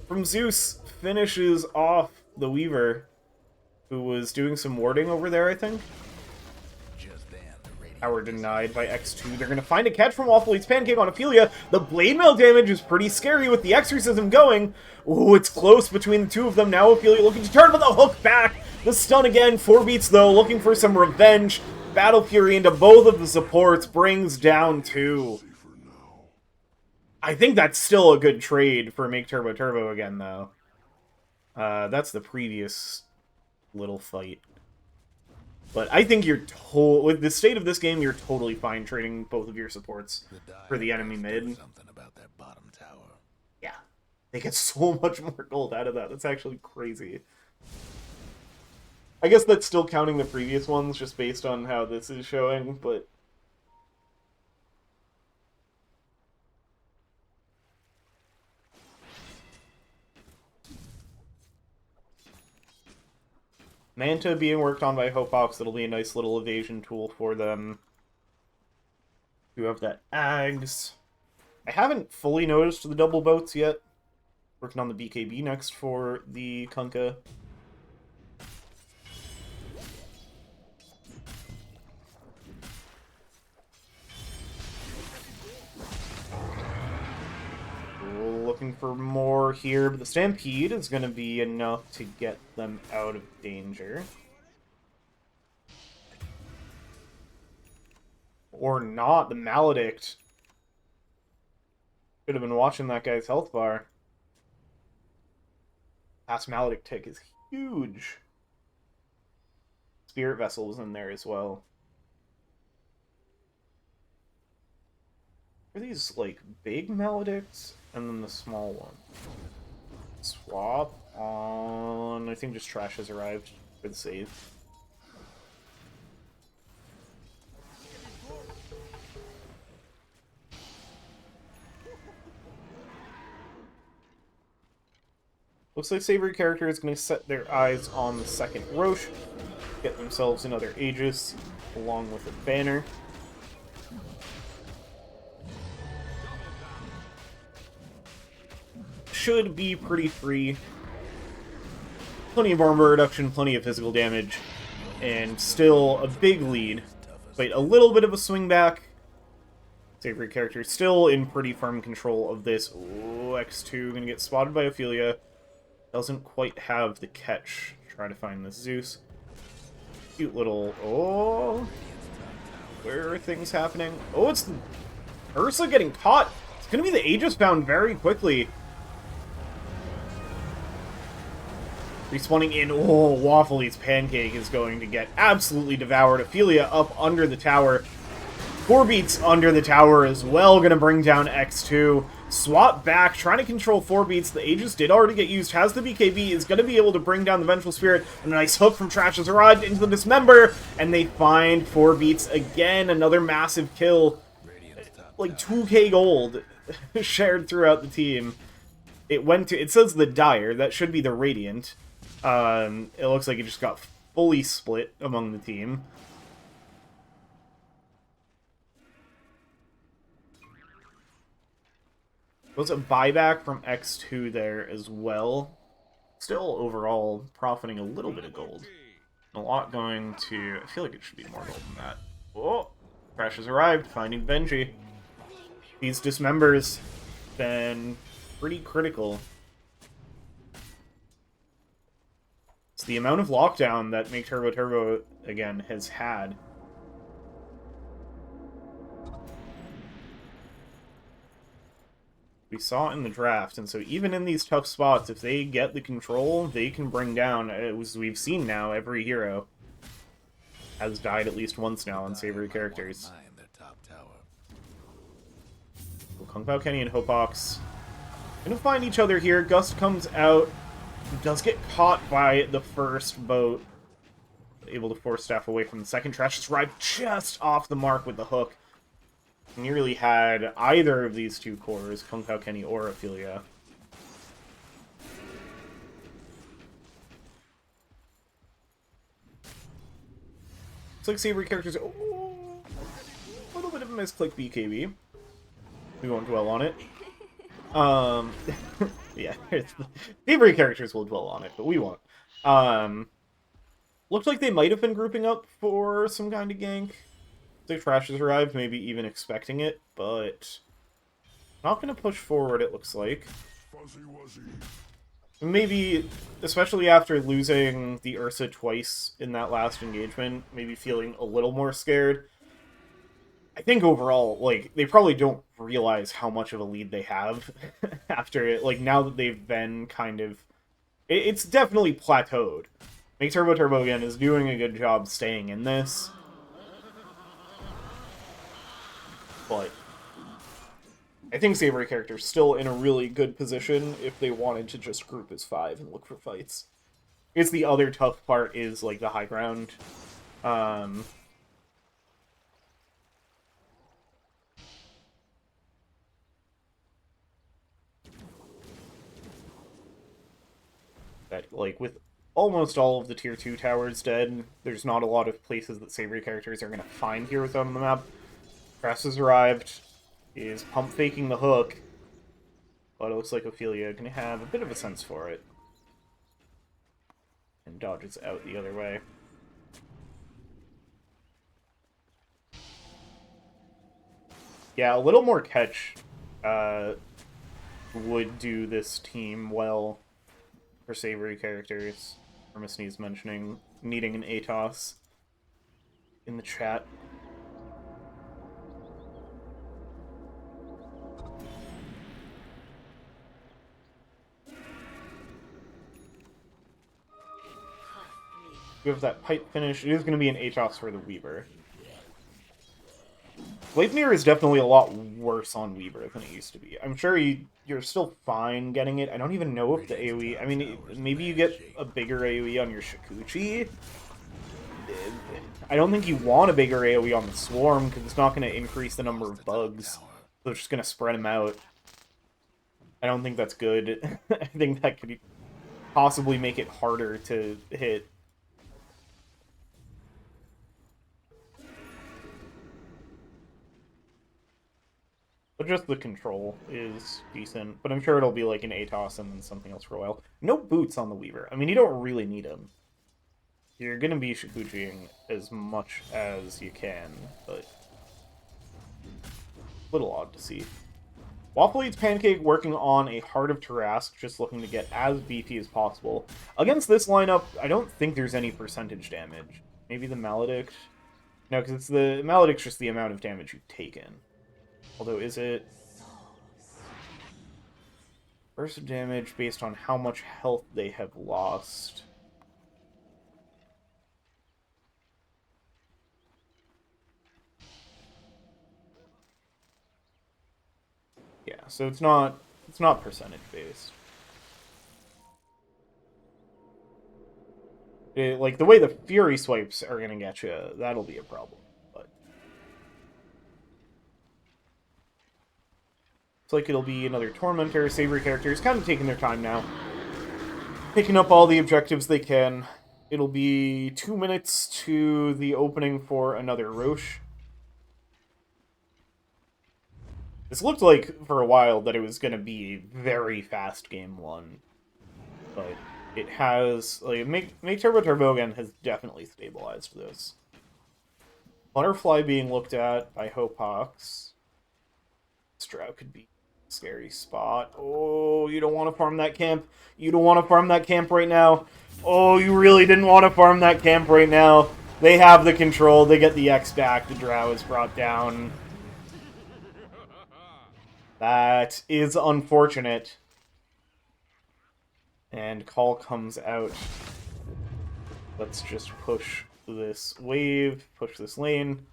from Zeus finishes off the Weaver, who was doing some warding over there, I think. Power denied by X2. They're going to find a catch from Waffle's Pancake on Ophelia. The blade mail damage is pretty scary with the exorcism going. Ooh, it's close between the two of them. Now Ophelia looking to turn, but the hook back. The stun again. 4 beats, though, looking for some revenge. Battle Fury into both of the supports brings down 2. I think that's still a good trade for Make Turbo again, though. That's the previous little fight. But I think you're with the state of this game, you're totally fine trading both of your supports for the enemy mid. Something about that bottom tower. Yeah, they get so much more gold out of that. That's actually crazy. I guess that's still counting the previous ones, just based on how this is showing, but... Manta being worked on by Hopox, that'll be a nice little evasion tool for them. You have that Ags. I haven't fully noticed the double boats yet. Working on the BKB next for the Kunkka. Looking for more here, but the Stampede is going to be enough to get them out of danger. Or not, the Maledict. Should have been watching that guy's health bar. Last Maledict tick is huge. Spirit Vessel is in there as well. Are these, like, big Maledicts? And then the small one. Swap on... I think just Trash has arrived for the save. Looks like Savoury Character is going to set their eyes on the second Roche. Get themselves another Aegis, along with a banner. Should be pretty free. Plenty of armor reduction, plenty of physical damage, and still a big lead. Wait, a little bit of a swing back. Savoury Characters still in pretty firm control of this. Ooh, X2 gonna get spotted by Ophelia. Doesn't quite have the catch. Try to find this Zeus. Cute little... Oh... Where are things happening? Oh, it's Ursa getting caught. It's gonna be the Aegis Bound very quickly. Respawning in. Oh, Waffly's Pancake is going to get absolutely devoured. Ophelia up under the tower. 4 beats under the tower as well. Gonna bring down X2. Swap back, trying to control 4 beats. The Aegis did already get used. Has the BKB, is gonna be able to bring down the Vengeful Spirit. A nice hook from Trash has arrived into the Dismember. And they find 4 beats again. Another massive kill. Like 2k gold shared throughout the team. It went to, it says the Dire. That should be the Radiant. It looks like it just got fully split among the team. Was a buyback from X2 there as well. Still, overall, profiting a little bit of gold. A lot going to... I feel like it should be more gold than that. Oh! Crash has arrived, finding Benji. These dismembers been pretty critical. It's the amount of lockdown that Make Turbo Turbo, again, has had. We saw it in the draft, and so even in these tough spots, if they get the control, they can bring down, as we've seen now, every hero has died at least once now on Savoury Characters. Kung Pao Kenny and Hopox gonna find each other here. Gust comes out, does get caught by the first boat, able to force staff away from the second. Trash just arrived just off the mark with the hook. Nearly had either of these two cores, Kung Pao Kenny or Ophelia. Looks like Savoury Characters... Oh, a little bit of a misclick BKB. We won't dwell on it. Yeah, Savoury Characters will dwell on it, but we won't. Looked like they might have been grouping up for some kind of gank. The Trash has arrived, maybe even expecting it, but not going to push forward, it looks like. Maybe, especially after losing the Ursa twice in that last engagement, maybe feeling a little more scared. I think overall, like, they probably don't realize how much of a lead they have after it. Like, now that they've been kind of... It's definitely plateaued. Make Turbo Turbo again is doing a good job staying in this. But I think Savoury Characters still in a really good position if they wanted to just group as 5 and look for fights. It's the other tough part is, like, the high ground. That, like, with almost all of the Tier 2 towers dead, there's not a lot of places that Savoury Characters are going to find heroes on the map. Crest has arrived, is pump faking the hook, but it looks like Ophelia can have a bit of a sense for it. And dodges out the other way. Yeah, a little more catch would do this team well for Savoury Characters. Hermesnes mentioning needing an ATOS in the chat. We have that pipe finish. It is going to be an ATOS for the Weaver. Leipnir is definitely a lot worse on Weaver than it used to be. I'm sure you're still fine getting it. I don't even know if the AoE... I mean, maybe you get a bigger AoE on your Shikuchi. I don't think you want a bigger AoE on the Swarm, because it's not going to increase the number of bugs. So it's just going to spread them out. I don't think that's good. I think that could possibly make it harder to hit. But just the control is decent. But I'm sure it'll be like an ATOS and then something else for a while. No boots on the Weaver. I mean, you don't really need them. You're going to be Shikuchiing as much as you can, but... Little odd to see. Waffle Eats Pancake working on a Heart of Tarask, just looking to get as beefy as possible. Against this lineup, I don't think there's any percentage damage. Maybe the Maledict? No, because it's the Maledict's just the amount of damage you've taken. Although, is it burst of damage based on how much health they have lost? Yeah, so it's not percentage based. Like, the way the Fury swipes are gonna get you, that'll be a problem. But it's like it'll be another Tormentor. Savoury Characters kind of taking their time now. Picking up all the objectives they can. It'll be 2 minutes to the opening for another Roche. This looked like, for a while, that it was going to be very fast game one. But it has... like, Make Turbo again has definitely stabilized this. Butterfly being looked at by Hopox. Drow could be a scary spot. Oh, you don't want to farm that camp. You don't want to farm that camp right now. Oh, you really didn't want to farm that camp right now. They have the control. They get the X back. The Drow is brought down. That is unfortunate. And call comes out. Let's just push this wave, push this lane.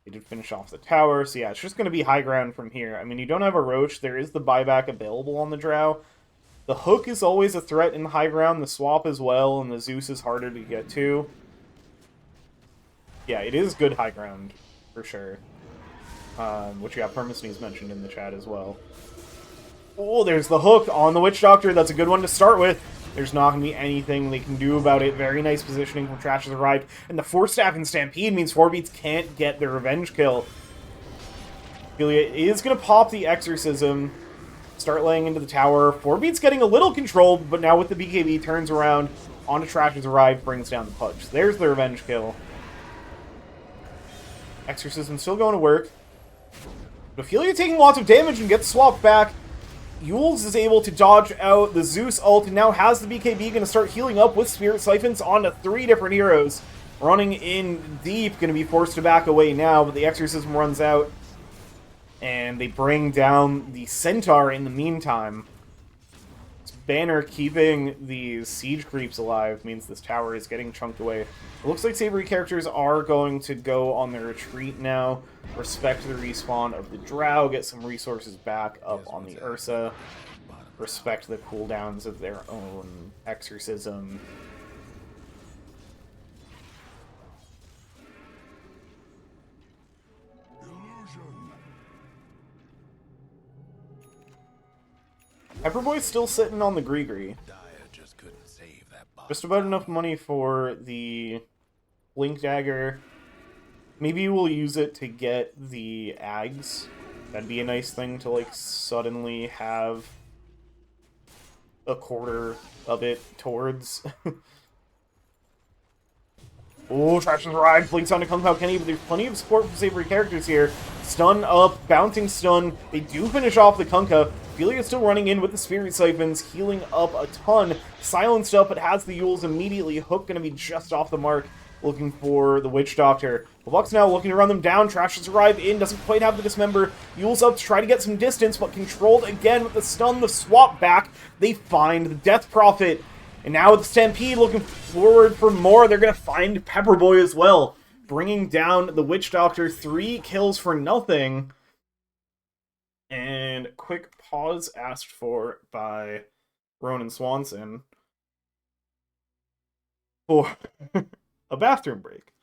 They did finish off the tower, so yeah, it's just going to be high ground from here. I mean, you don't have a Roach. There is the buyback available on the Drow. The Hook is always a threat in the high ground, the Swap as well, and the Zeus is harder to get to. Yeah, it is good high ground, for sure. Which, yeah, Permasnee's mentioned in the chat as well. Oh, there's the Hook on the Witch Doctor. That's a good one to start with. There's not going to be anything they can do about it. Very nice positioning from Trash has arrived. And the Force Staff and Stampede means 4-beats can't get their revenge kill. Ophelia is going to pop the Exorcism. Start laying into the tower. 4-beats getting a little controlled, but now with the BKB, turns around. Onto Trash has arrived, brings down the Pudge. There's the revenge kill. Exorcism still going to work. But Ophelia taking lots of damage and gets swapped back. Yules is able to dodge out the Zeus ult and now has the BKB, going to start healing up with Spirit Siphons onto 3 different heroes. Running in deep, going to be forced to back away now, but the Exorcism runs out. And they bring down the Centaur in the meantime. This banner keeping these siege creeps alive means this tower is getting chunked away. It looks like Savoury Characters are going to go on their retreat now. Respect the respawn of the Drow, get some resources back up on the Ursa. Respect the cooldowns of their own Exorcism. Pepperboy's still sitting on the Gree. Just about enough money for the Blink Dagger. Maybe we'll use it to get the Ags. That'd be a nice thing to, like, suddenly have a quarter of it towards. Oh, Trash has arrived. Blinks on to Kung Pao Kenny, but there's plenty of support from Savoury Characters here. Stun up, bouncing stun. They do finish off the Kunkka. Ophelia still running in with the Spirit Siphons, healing up a ton. Silenced up, but has the Yules immediately. Hook going to be just off the mark, looking for the Witch Doctor. The Buck's now looking to run them down. Trash has arrived in, doesn't quite have the Dismember. Yules up to try to get some distance, but controlled again with the stun, the swap back. They find the Death Prophet. And now with the Stampede looking forward for more, they're going to find Pepperboy as well. Bringing down the Witch Doctor, 3 kills for nothing. And quick pause asked for by Ronan Swanson for a bathroom break.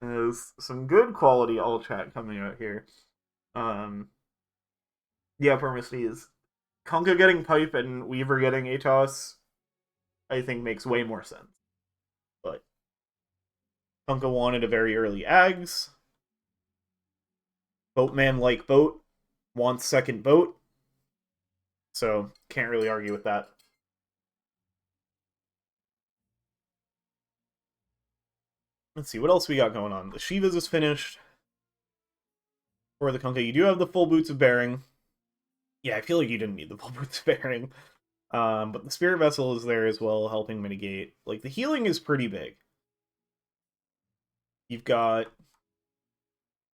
There's some good quality all chat coming out here. Yeah, Permasnee's Kunkka getting Pipe and Weaver getting Atos, I think makes way more sense. But Kunkka wanted a very early Ags. Boatman like boat wants second boat. So, can't really argue with that. Let's see, what else we got going on? The Shivas is finished. For the Kunkka, you do have the full Boots of Bearing. Yeah, I feel like you didn't need the full Boots of Bearing. But the Spirit Vessel is there as well, helping mitigate. Like, the healing is pretty big. You've got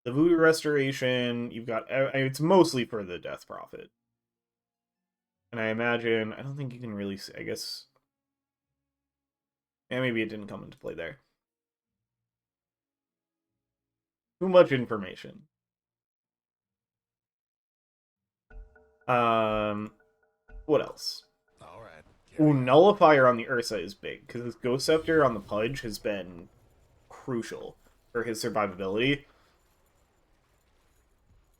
the Voodoo Restoration. You've got... It's mostly for the Death Prophet. And I imagine... I don't think you can really see... I guess... Yeah, maybe it didn't come into play there. Too much information. What else? All right. Ooh, Nullifier on the Ursa is big, because his Ghost Scepter on the Pudge has been crucial for his survivability.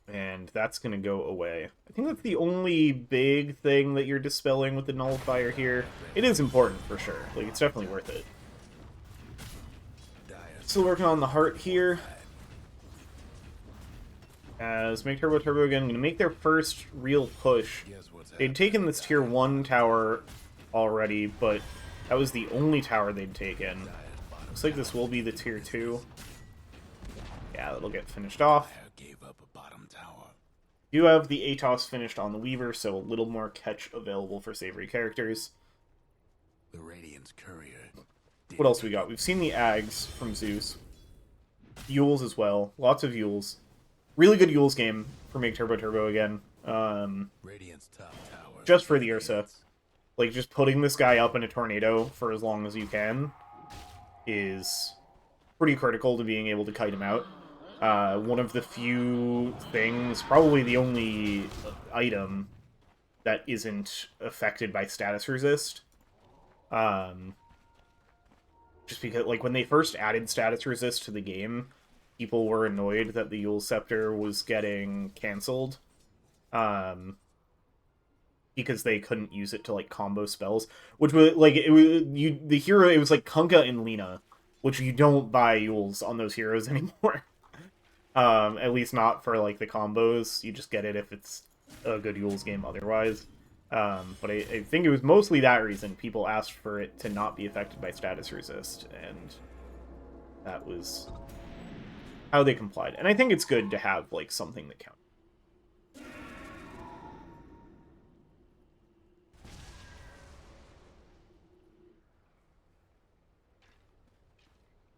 And that's going to go away. I think that's the only big thing that you're dispelling with the Nullifier here. It is important, for sure. Like, it's definitely worth it. Still working on the Heart here. As Make Turbo Turbo again, going to make their first real push. They'd taken this tier 1 tower already, but that was the only tower they'd taken. Looks like this will be the tier 2. Yeah, that'll get finished off. You have the Atos finished on the Weaver, so a little more catch available for Savoury Characters. The Radiant's courier. What else we got? We've seen the Ags from Zeus. Yules as well. Lots of Yules. Really good Yules game for Make Turbo Turbo again. Radiant's top tower. Just for the Ursa. Like, just putting this guy up in a tornado for as long as you can is pretty critical to being able to kite him out. One of the few things, probably the only item that isn't affected by status resist. Just because, like, when they first added status resist to the game, people were annoyed that the Yule Scepter was getting cancelled. Because they couldn't use it to, like, combo spells. Which was, like, it was, the hero, it was like Kunkka and Lina, which you don't buy Yules on those heroes anymore. At least not for, like, the combos. You just get it if it's a good Yules game otherwise. But I think it was mostly that reason people asked for it to not be affected by status resist, and that was how they complied. And I think it's good to have, like, something that counts.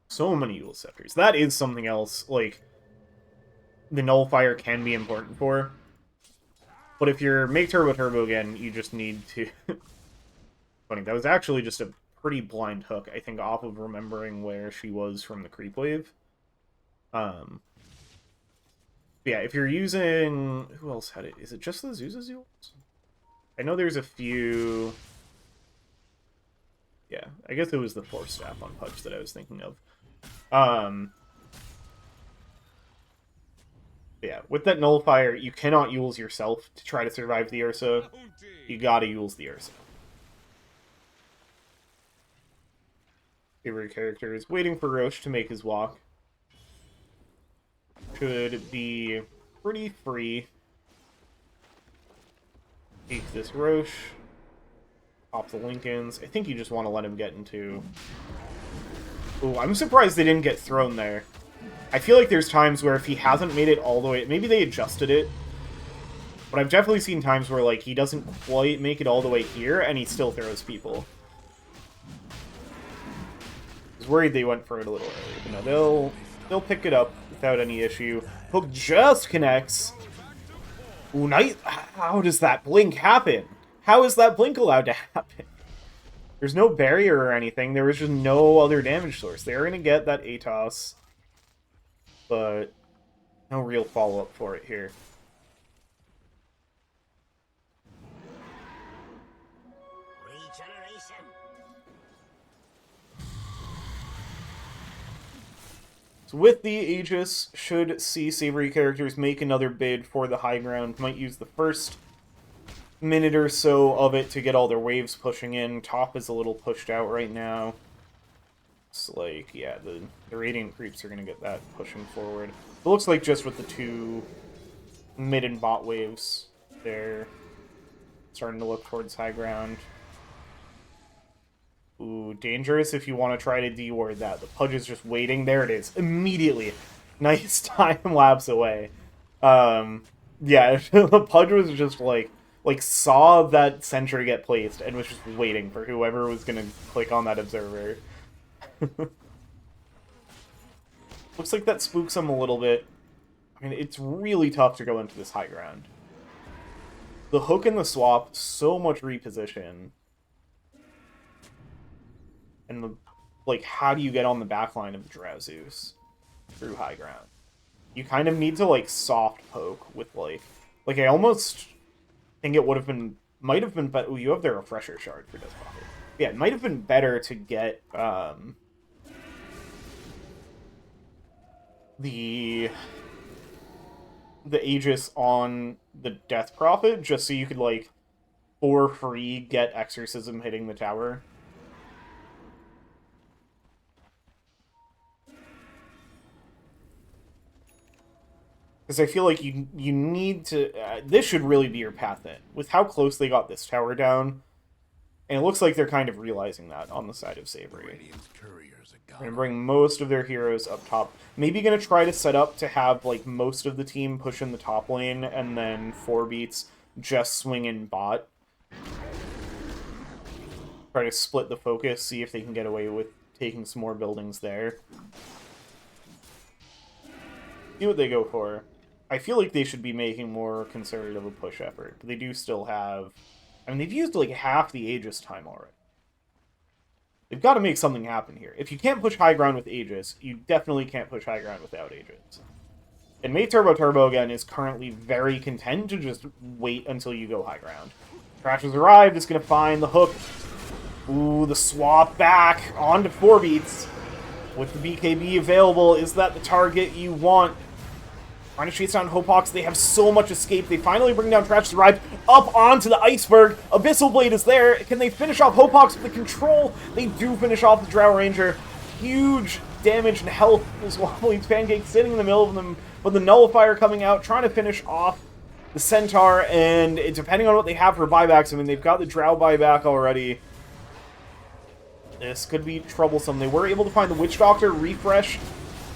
So many Yule Scepters. That is something else, like, the Nullifier can be important for. But if you're Make Turbo Turbo again, you just need to... Funny, that was actually just a pretty blind hook, I think, off of remembering where she was from the creep wave. Yeah, if you're using... Who else had it? Is it just the Zeus's Yules? I know there's a few... Yeah, I guess it was the Force Staff on Pudge that I was thinking of. Yeah, with that Nullifier, you cannot Yules yourself to try to survive the Ursa. You gotta Yules the Ursa. Favorite characters. Waiting for Roche to make his walk. Should be pretty free. Take this Roche. Pop the Lincolns. I think you just want to let him get into... Ooh, I'm surprised they didn't get thrown there. I feel like there's times where if he hasn't made it all the way... Maybe they adjusted it. But I've definitely seen times where, like, he doesn't quite make it all the way here, and he still throws people. I was worried they went for it a little early. But no, they'll pick it up without any issue. Hook just connects. Ooh, nice. How does that blink happen? How is that blink allowed to happen? There's no barrier or anything. There was just no other damage source. They're going to get that Atos, but no real follow-up for it here. Regeneration. So with the Aegis, should see Savoury Characters make another bid for the high ground. Might use the first minute or so of it to get all their waves pushing in. Top is a little pushed out right now. It's like, yeah, the Radiant Creeps are going to get that pushing forward. It looks like just with the two mid and bot waves, they're Starting to look towards high ground. Ooh, dangerous if you want to try to deward that. The Pudge is just waiting. There it is. Immediately. Nice time lapse away. Yeah, the Pudge was just like saw that sentry get placed and was just waiting for whoever was going to click on that observer. Looks like that spooks him a little bit. I mean, it's really tough to go into this high ground. The hook and the swap, so much reposition. And the, like, how do you get on the back line of the Drowzeus through high ground? You kind of need to, like, soft poke with, like I almost think it would have been, might have been better. Ooh, you have the refresher shard for Death Prophet. Yeah, it might have been better to get, the Aegis on the Death Prophet, just so you could, like, for free get Exorcism hitting the tower. Because I feel like you need to... this should really be your path in. With how close they got this tower down, and it looks like they're kind of realizing that on the side of Savoury. They're going to bring most of their heroes up top. Maybe going to try to set up to have, like, most of the team push in the top lane, and then 4 beats just swing in bot. Try to split the focus, see if they can get away with taking some more buildings there. See what they go for. I feel like they should be making more concerted of a push effort. But they do still have... I mean, they've used, like, half the Aegis time already. They've got to make something happen here. If you can't push high ground with Aegis, you definitely can't push high ground without Aegis. And Mate Turbo, again, is currently very content to just wait until you go high ground. Trash has arrived, it's going to find the hook. Ooh, the swap back onto 4 beats. With the BKB available, is that the target you want? Trying to chase down Hopox, they have so much escape. They finally bring down Trash has arrived up onto the iceberg. Abyssal Blade is there. Can they finish off Hopox with the control? They do finish off the Drow Ranger. Huge damage and health as Wobbly's Pancake sitting in the middle of them, but the Nullifier coming out, trying to finish off the Centaur, and depending on what they have for buybacks, I mean, they've got the Drow buyback already. This could be troublesome. They were able to find the Witch Doctor, refresh.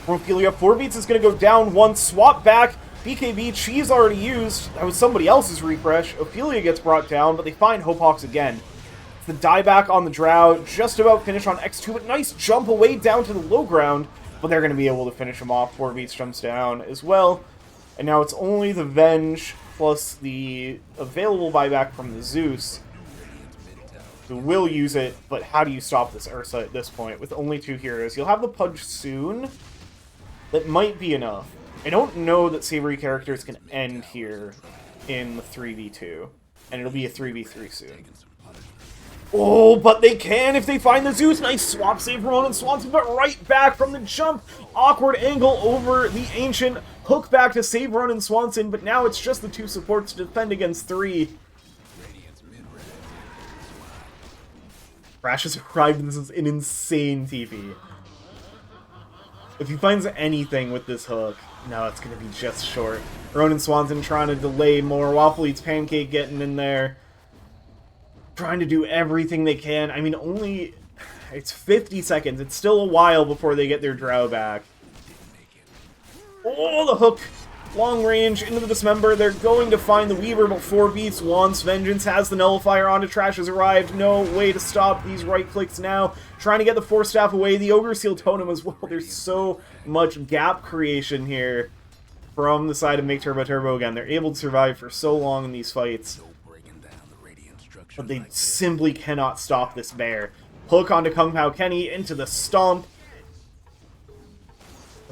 Ophelia, 4 beats is going to go down one, swap back. BKB, Cheese already used. That was somebody else's refresh. Ophelia gets brought down, but they find Hopox again. The dieback on the Drow, just about finish on X2, but nice jump away down to the low ground, but they're going to be able to finish him off. 4 beats jumps down as well. And now it's only the Venge plus the available buyback from the Zeus who will use it, but how do you stop this Ursa at this point with only 2 heroes? You'll have the Pudge soon. That might be enough. I don't know that Savoury Characters can end here in the 3v2, and it'll be a 3v3 soon. Oh, but they can if they find the Zeus. Nice swap save from Ronan Swanson, but right back from the jump. Awkward angle over the Ancient. Hook back to save Ronan Swanson, but now it's just the 2 supports to defend against 3. Crash has arrived, and this is an insane TP. If he finds anything with this hook, no, it's going to be just short. Ronan Swanson trying to delay more. Waffle Eats Pancake getting in there. Trying to do everything they can. I mean, only... It's 50 seconds. It's still a while before they get their Drow back. Oh, the hook! Long range into the Dismember. They're going to find the Weaver, but 4 beats wants Vengeance. Has the Nullifier onto Trash has arrived. No way to stop these right clicks now. Trying to get the Force Staff away. The Ogre Seal Totem as well. There's so much gap creation here from the side of Make Turbo again. They're able to survive for so long in these fights. But they simply cannot stop this bear. Hook onto Kung Pao Kenny into the Stomp.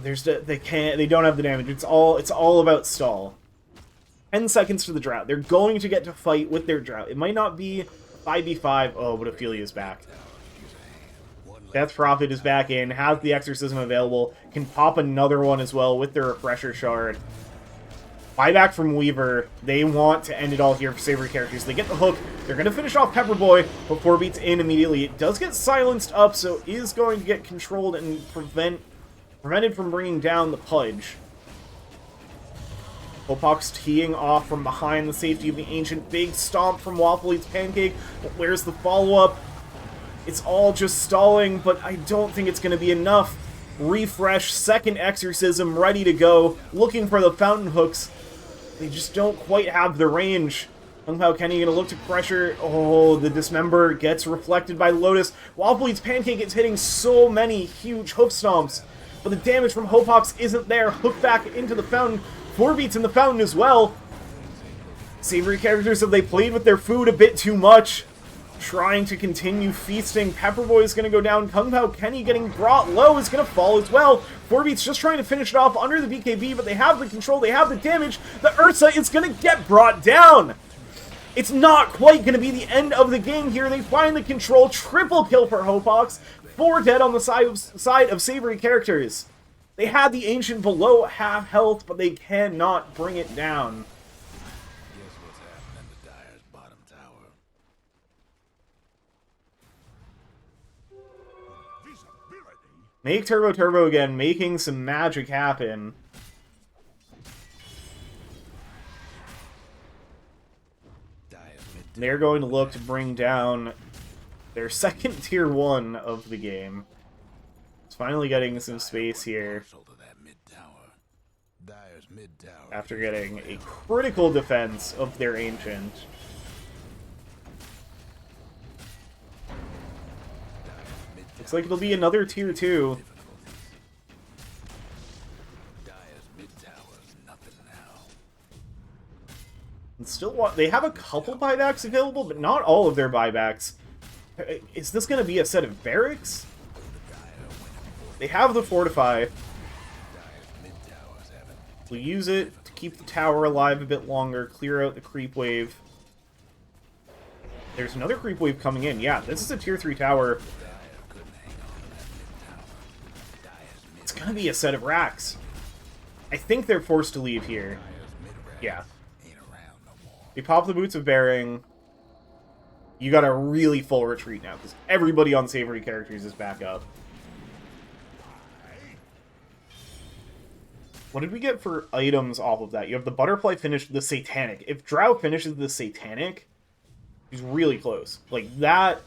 They don't have the damage. It's all about stall. 10 seconds to the drought. They're going to get to fight with their drought. It might not be 5v5. Oh, but Ophelia's back. Death Prophet is back in, has the Exorcism available, can pop another one as well with their Refresher Shard. Buyback from Weaver. They want to end it all here for Savoury Characters. They get the hook. They're going to finish off Pepperboy, but 4 beats in immediately. It does get silenced up, so is going to get controlled and prevented from bringing down the Pudge. Hopok's teeing off from behind the safety of the Ancient. Big stomp from Waffle Eats Pancake, but where's the follow-up? It's all just stalling, but I don't think it's going to be enough. Refresh, second Exorcism, ready to go, looking for the fountain hooks. They just don't quite have the range. Kung Pao Kenny going to look to pressure. Oh, the Dismember gets reflected by Lotus. Waffle Eats Pancake is hitting so many huge hoof stomps, but the damage from Hopox isn't there. Hook back into the fountain. 4 beats in the fountain as well. Savoury Characters, have they played with their food a bit too much? Trying to continue feasting. Pepperboy is going to go down. Kung Pao Kenny getting brought low is going to fall as well. 4 beats just trying to finish it off under the BKB, but they have the control, they have the damage. The Ursa is going to get brought down. It's not quite going to be the end of the game here. They find the control. Triple kill for Hopox. 4 dead on the side of Savoury Characters. They had the Ancient below half health, but they cannot bring it down. Guess what's happening to Dyer's bottom tower? Make Turbo again, making some magic happen. They're going to look to bring down their second tier 1 of the game. It's finally getting some space here after getting a critical defense of their Ancient. Looks like it'll be another tier 2. And still, they have a couple buybacks available, but not all of their buybacks. Is this going to be a set of barracks? They have the Fortify. We'll use it to keep the tower alive a bit longer, clear out the creep wave. There's another creep wave coming in. Yeah, this is a tier 3 tower. It's going to be a set of racks. I think they're forced to leave here. Yeah. They pop the Boots of Bearing. You got a really full retreat now, because everybody on Savoury Characters is back up. What did we get for items off of that? You have the Butterfly finish, the Satanic. If Drow finishes the Satanic, he's really close. Like, that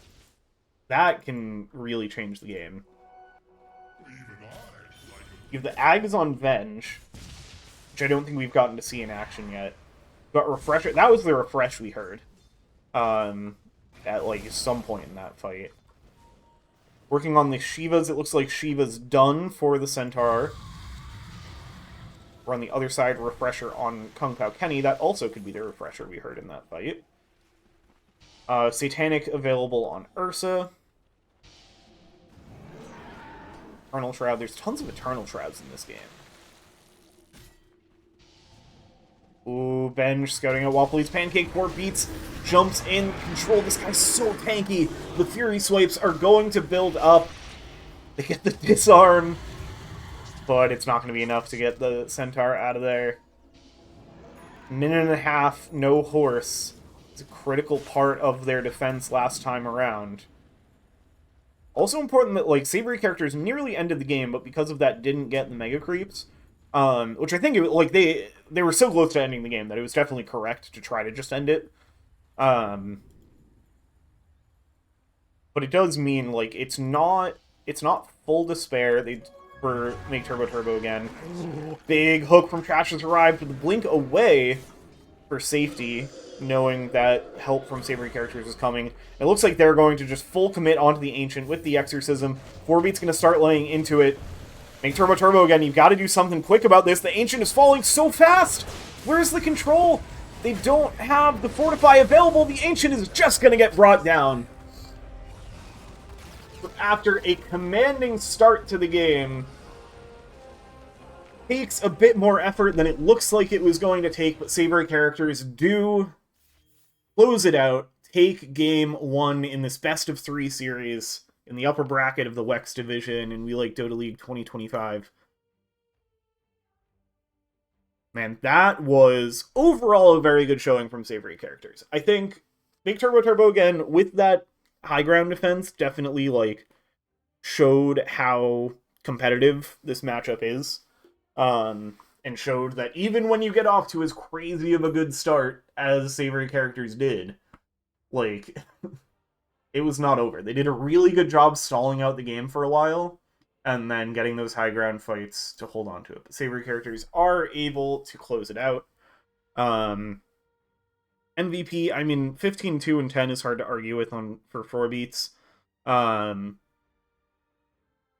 can really change the game. You have the Agazon Venge, which I don't think we've gotten to see in action yet. But Refresher, that was the refresh we heard. At, like, some point in that fight. Working on the Shivas, it looks like Shiva's done for the Centaur. We're on the other side, Refresher on Kung Pao Kenny. That also could be the Refresher we heard in that fight. Satanic available on Ursa. Eternal Shroud. There's tons of Eternal Shrouds in this game. Ooh, Benj scouting out Waffle Eats Pancake. 4 beats. Jumps in. Control. This guy's so tanky. The Fury Swipes are going to build up. They get the Disarm. But it's not going to be enough to get the Centaur out of there. Minute and a half, no horse. It's a critical part of their defense last time around. Also important that, like, Savoury Characters nearly ended the game, but because of that didn't get the Mega Creeps. Which I think, like, they were so close to ending the game that it was definitely correct to try to just end it. But it does mean, like, it's not full despair. They make Turbo again. Big hook from Trash has arrived with the blink away for safety, knowing that help from Savoury Characters is coming. It looks like they're going to just full commit onto the Ancient with the Exorcism. 4-beat's going to start laying into it. Make Turbo again. You've got to do something quick about this. The Ancient is falling so fast. Where's the control? They don't have the Fortify available. The Ancient is just going to get brought down. After a commanding start to the game, takes a bit more effort than it looks like it was going to take, but Savoury Characters do close it out, take game 1 in this best of 3 series in the upper bracket of the Wex Division in We Like Dota League 2025. Man, that was overall a very good showing from Savoury Characters. I think Make Turbo again with that high ground defense definitely, like, showed how competitive this matchup is. And and showed that even when you get off to as crazy of a good start as Savoury Characters did, like, it was not over. They did a really good job stalling out the game for a while, and then getting those high ground fights to hold on to it. But Savoury Characters are able to close it out. MVP, I mean, 15, 2, and 10 is hard to argue with for 4 beats.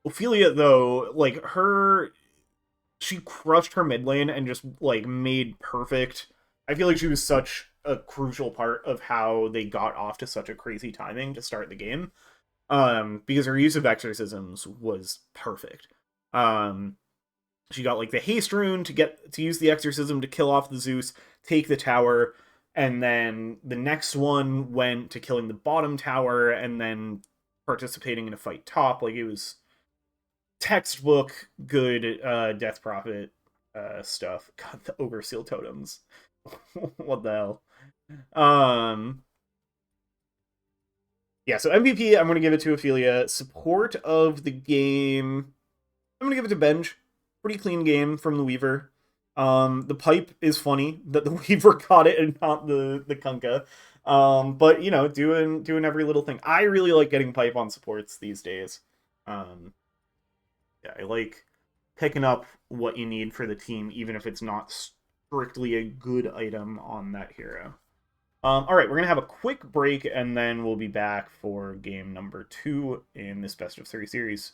Ophelia, though, like, she crushed her mid lane and just, like, made perfect. I feel like she was such a crucial part of how they got off to such a crazy timing to start the game. Because her use of exorcisms was perfect. She got, like, the haste rune to use the exorcism to kill off the Zeus, take the tower, and then the next one went to killing the bottom tower, and then participating in a fight top. Like, it was textbook good Death Prophet stuff. God, the Ogre Seal Totems. What the hell? Yeah, so MVP, I'm going to give it to Ophelia. Support of the game, I'm going to give it to Benj. Pretty clean game from the Weaver. The pipe is funny that the Weaver caught it and not the Kunkka. But, you know, doing every little thing. I really like getting pipe on supports these days. Yeah, I like picking up what you need for the team, even if it's not strictly a good item on that hero. Alright, we're going to have a quick break, and then we'll be back for game number 2 in this best of 3 series.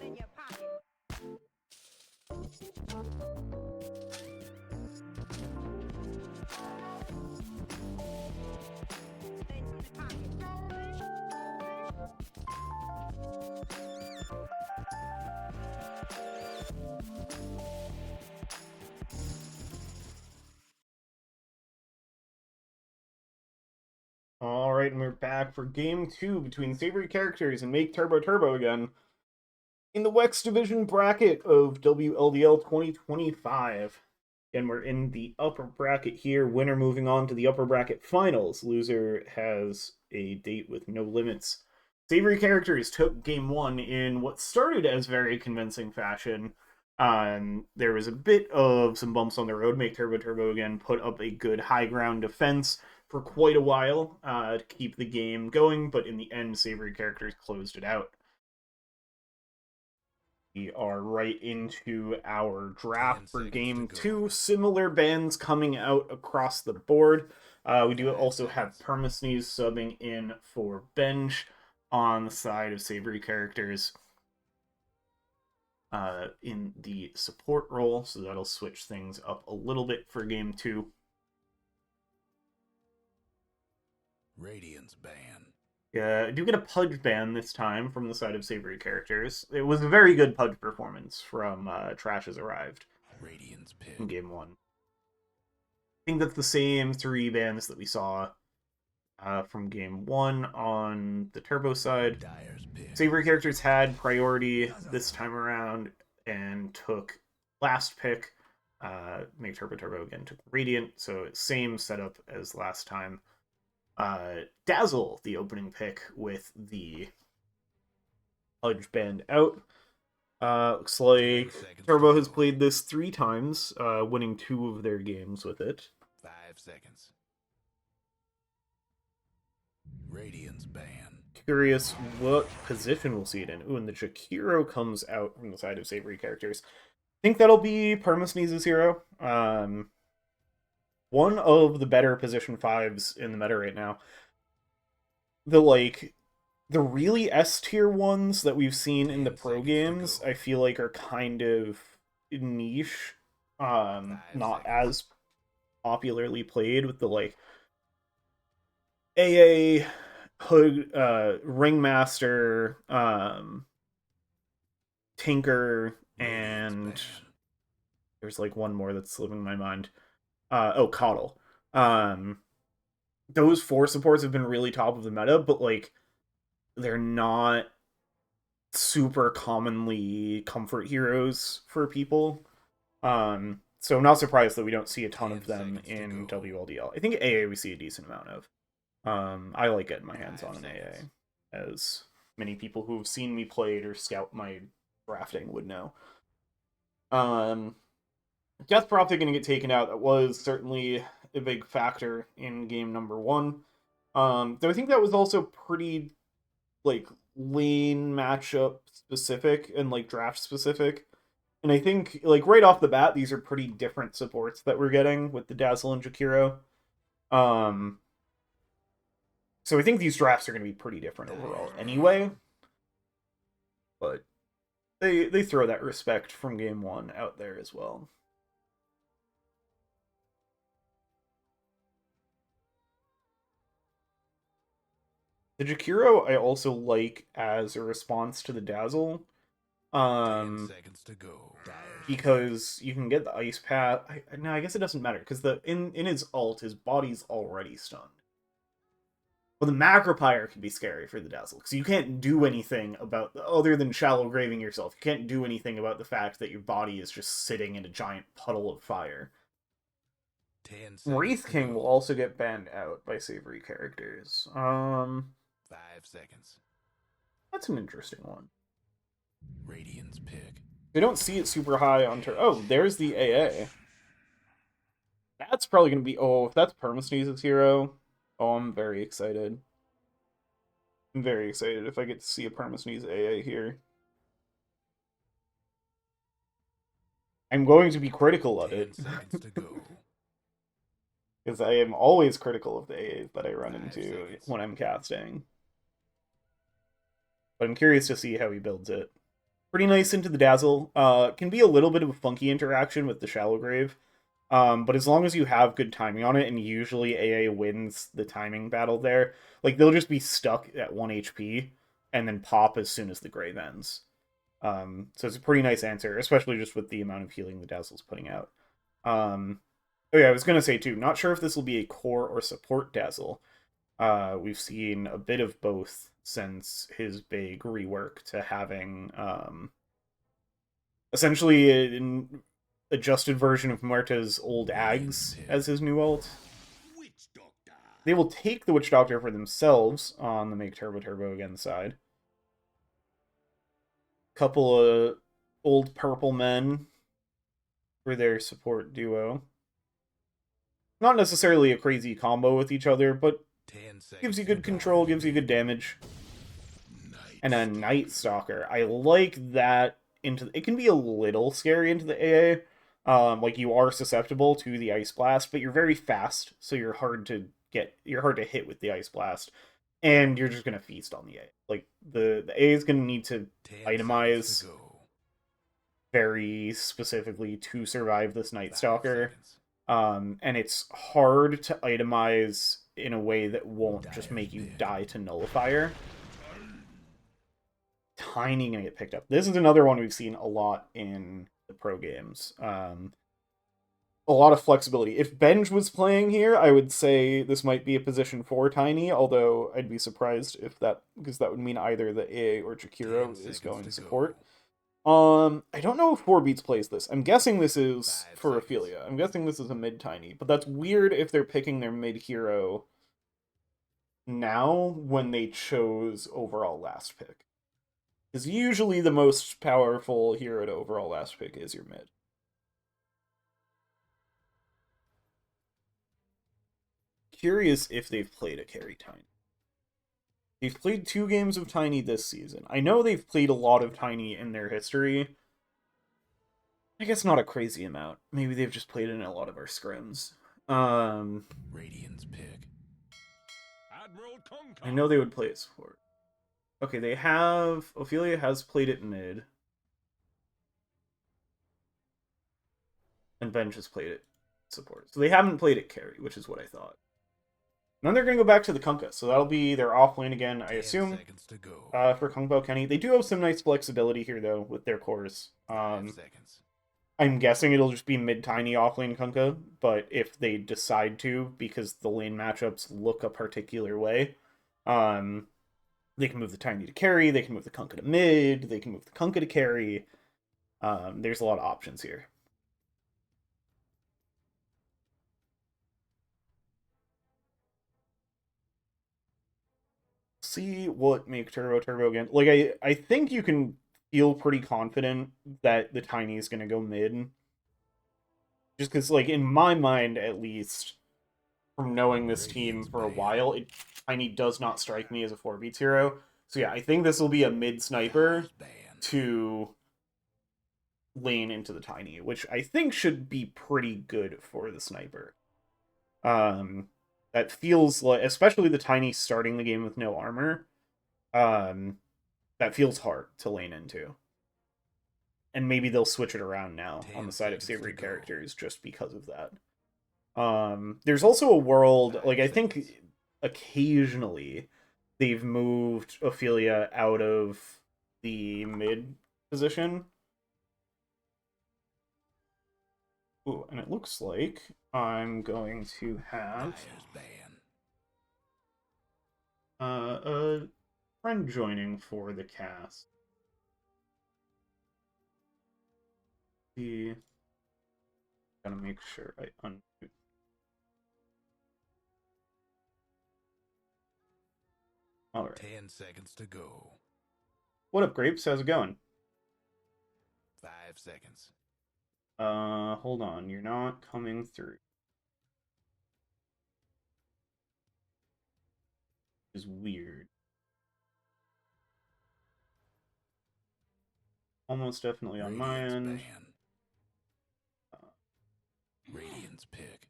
In your pocket. In your All right, and we're back for game 2 between Savoury Characters and Make Turbo Turbo again in the Wex Division bracket of WLDL 2025. And we're in the upper bracket here. Winner moving on to the upper bracket finals. Loser has a date with no limits. Savoury Characters took game 1 in what started as very convincing fashion. There was a bit of some bumps on the road. Make Turbo Turbo again put up a good high ground defense for quite a while to keep the game going, but in the end, Savoury Characters closed it out. We are right into our draft for game 2. Similar bands coming out across the board. We do also have Permasneeze subbing in for Bench on the side of Savoury Characters in the support role, so that'll switch things up a little bit for game 2. Radiance ban. I do get a Pudge ban this time from the side of Savoury Characters. It was a very good Pudge performance from Trash Has Arrived Radiance pit. in game 1. I think that's the same 3 bans that we saw from game 1 on the Turbo side. Dyer's pit. Savoury Characters had priority this time around and took last pick. Make Turbo Turbo again took Radiant, so same setup as last time. Dazzle, the opening pick with the Pudge band out. Looks like Turbo has played this 3 times, winning 2 of their games with it. 5 seconds. Radiance ban. Curious what position we'll see it in. Ooh, and the Jakiro comes out from the side of Savoury Characters. I think that'll be Permasneeze's hero. One of the better position 5s in the meta right now. The really S tier ones that we've seen in the pro games, I feel like are kind of niche. Not as popularly played with the AA Hood, Ringmaster, Tinker, and there's one more that's slipping my mind. Coddle. Those 4 supports have been really top of the meta, but they're not super commonly comfort heroes for people. So I'm not surprised that we don't see a ton of them in WLDL. I think AA we see a decent amount of. I like getting my hands on an AA, as many people who have seen me play it or scout my drafting would know. Death Prophet going to get taken out. That was certainly a big factor in game number 1. Though I think that was also pretty lane matchup specific and draft specific. And I think right off the bat, these are pretty different supports that we're getting with the Dazzle and Jakiro. So I think these drafts are going to be pretty different overall anyway. But they throw that respect from game 1 out there as well. The Jakiro I also like as a response to the Dazzle. 10 seconds to go. Because you can get the Ice Path. No, I guess it doesn't matter, because in his ult, his body's already stunned. But the Macropyre can be scary for the Dazzle, because you can't do anything about, other than shallow graving yourself, you can't do anything about the fact that your body is just sitting in a giant puddle of fire. 10 seconds Wraith to King go. will also get banned out by Savoury Characters. 5 seconds. That's an interesting one. Radiant's pick. They don't see it super high on turn. Oh, there's the AA. That's probably going to be... Oh, if that's Permasneeze's hero... Oh, I'm very excited. I'm very excited if I get to see a Permasneeze AA here. I'm going to be critical of 10 it. seconds to go. Because I am always critical of the AAs that I run 5 into seconds. when I'm casting. But I'm curious to see how he builds it. Pretty nice into the Dazzle. Can be a little bit of a funky interaction with the Shallow Grave. But as long as you have good timing on it, and usually AA wins the timing battle there, like they'll just be stuck at 1 HP and then pop as soon as the grave ends. So it's a pretty nice answer, especially just with the amount of healing the Dazzle's putting out. Oh yeah, I was gonna say too, not sure if this will be a core or support Dazzle. We've seen a bit of both since his big rework to having essentially an adjusted version of Marta's old Ags as his new ult. They will take the Witch Doctor for themselves on the Make Turbo Turbo Again side. Couple of old purple men for their support duo. Not necessarily a crazy combo with each other, but 10 seconds gives you to good go. control, gives you good damage. And a Night Stalker. I like that into... It can be a little scary into the AA. Like, you are susceptible to the Ice Blast, but you're very fast, so you're hard to hit with the Ice Blast. And you're just going to feast on the A. Like, the A is going to need to 10 itemize seconds to go. very specifically to survive this Night 5 Stalker. seconds. And it's hard to itemize in a way that won't just make you Dire's die to Nullifier. Tiny gonna get picked up. This is another one we've seen a lot in the pro games. A lot of flexibility. If Benj was playing here, I would say this might be a position for Tiny, although I'd be surprised if that, because that would mean either the AA or 10 Jakiro is seconds going to to go. support. I don't know if 4 Beats plays this. I'm guessing this is 5 for seconds. Ophelia. I'm guessing this is a mid Tiny, but that's weird if they're picking their mid hero now when they chose overall last pick. Because usually the most powerful hero to overall last pick is your mid. Curious if they've played a carry Tiny. They've played 2 games of Tiny this season. I know they've played a lot of Tiny in their history. I guess not a crazy amount. Maybe they've just played it in a lot of our scrims. Radiant's pick. I know they would play it support. Okay, they have... Ophelia has played it mid. And Benj has played it support. So they haven't played it carry, which is what I thought. And then they're going to go back to the Kunkka, so that'll be their off lane again, I 10 assume, seconds to go. for Kung Pao Kenny. They do have some nice flexibility here, though, with their cores. 5 seconds. I'm guessing it'll just be mid-tiny off-lane Kunkka, but if they decide to, because the lane matchups look a particular way, they can move the tiny to carry, they can move the Kunkka to mid, they can move the Kunkka to carry. There's a lot of options here. See what make Turbo again. Like, I think you can feel pretty confident that the Tiny is going to go mid. Just because, like, in my mind, at least, from knowing this team for a while, Tiny does not strike me as a 4 beats hero. So yeah, I think this will be a mid sniper to lane into the Tiny, which I think should be pretty good for the sniper. That feels like, especially the Tiny starting the game with no armor, that feels hard to lane into. And maybe they'll switch it around now on the side of Savoury Characters just because of that. There's also a world, like, I think occasionally they've moved Ophelia out of the mid position. Ooh, and it looks like I'm going to have... a friend joining for the cast. The gotta make sure I unmute. All right. 10 seconds to go. What up, Grapes? How's it going? 5 seconds. Hold on. You're not coming through. Is weird. Almost definitely on my Radiant's end. ban. Radiant's pick.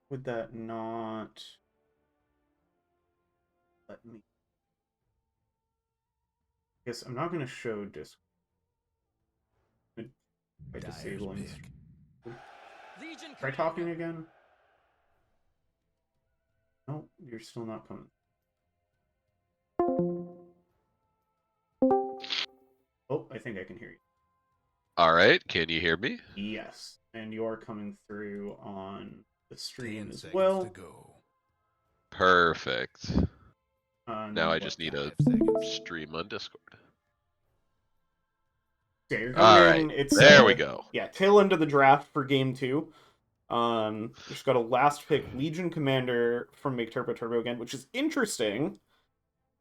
Would that not let me? Guess I'm not gonna show Discord by Dyer's disabling. pick. Try talking again. No, you're still not coming. Oh, I think I can hear you. All right, can you hear me? Yes, and you're coming through on the stream 10 as seconds well. to go. Perfect. Now I What? just need 5 a seconds. stream on Discord. Yeah, you're All coming right, in. It's there we go. Yeah, tail end of the draft for game 2. Just got a last pick Legion Commander from Make Turbo Turbo again, which is interesting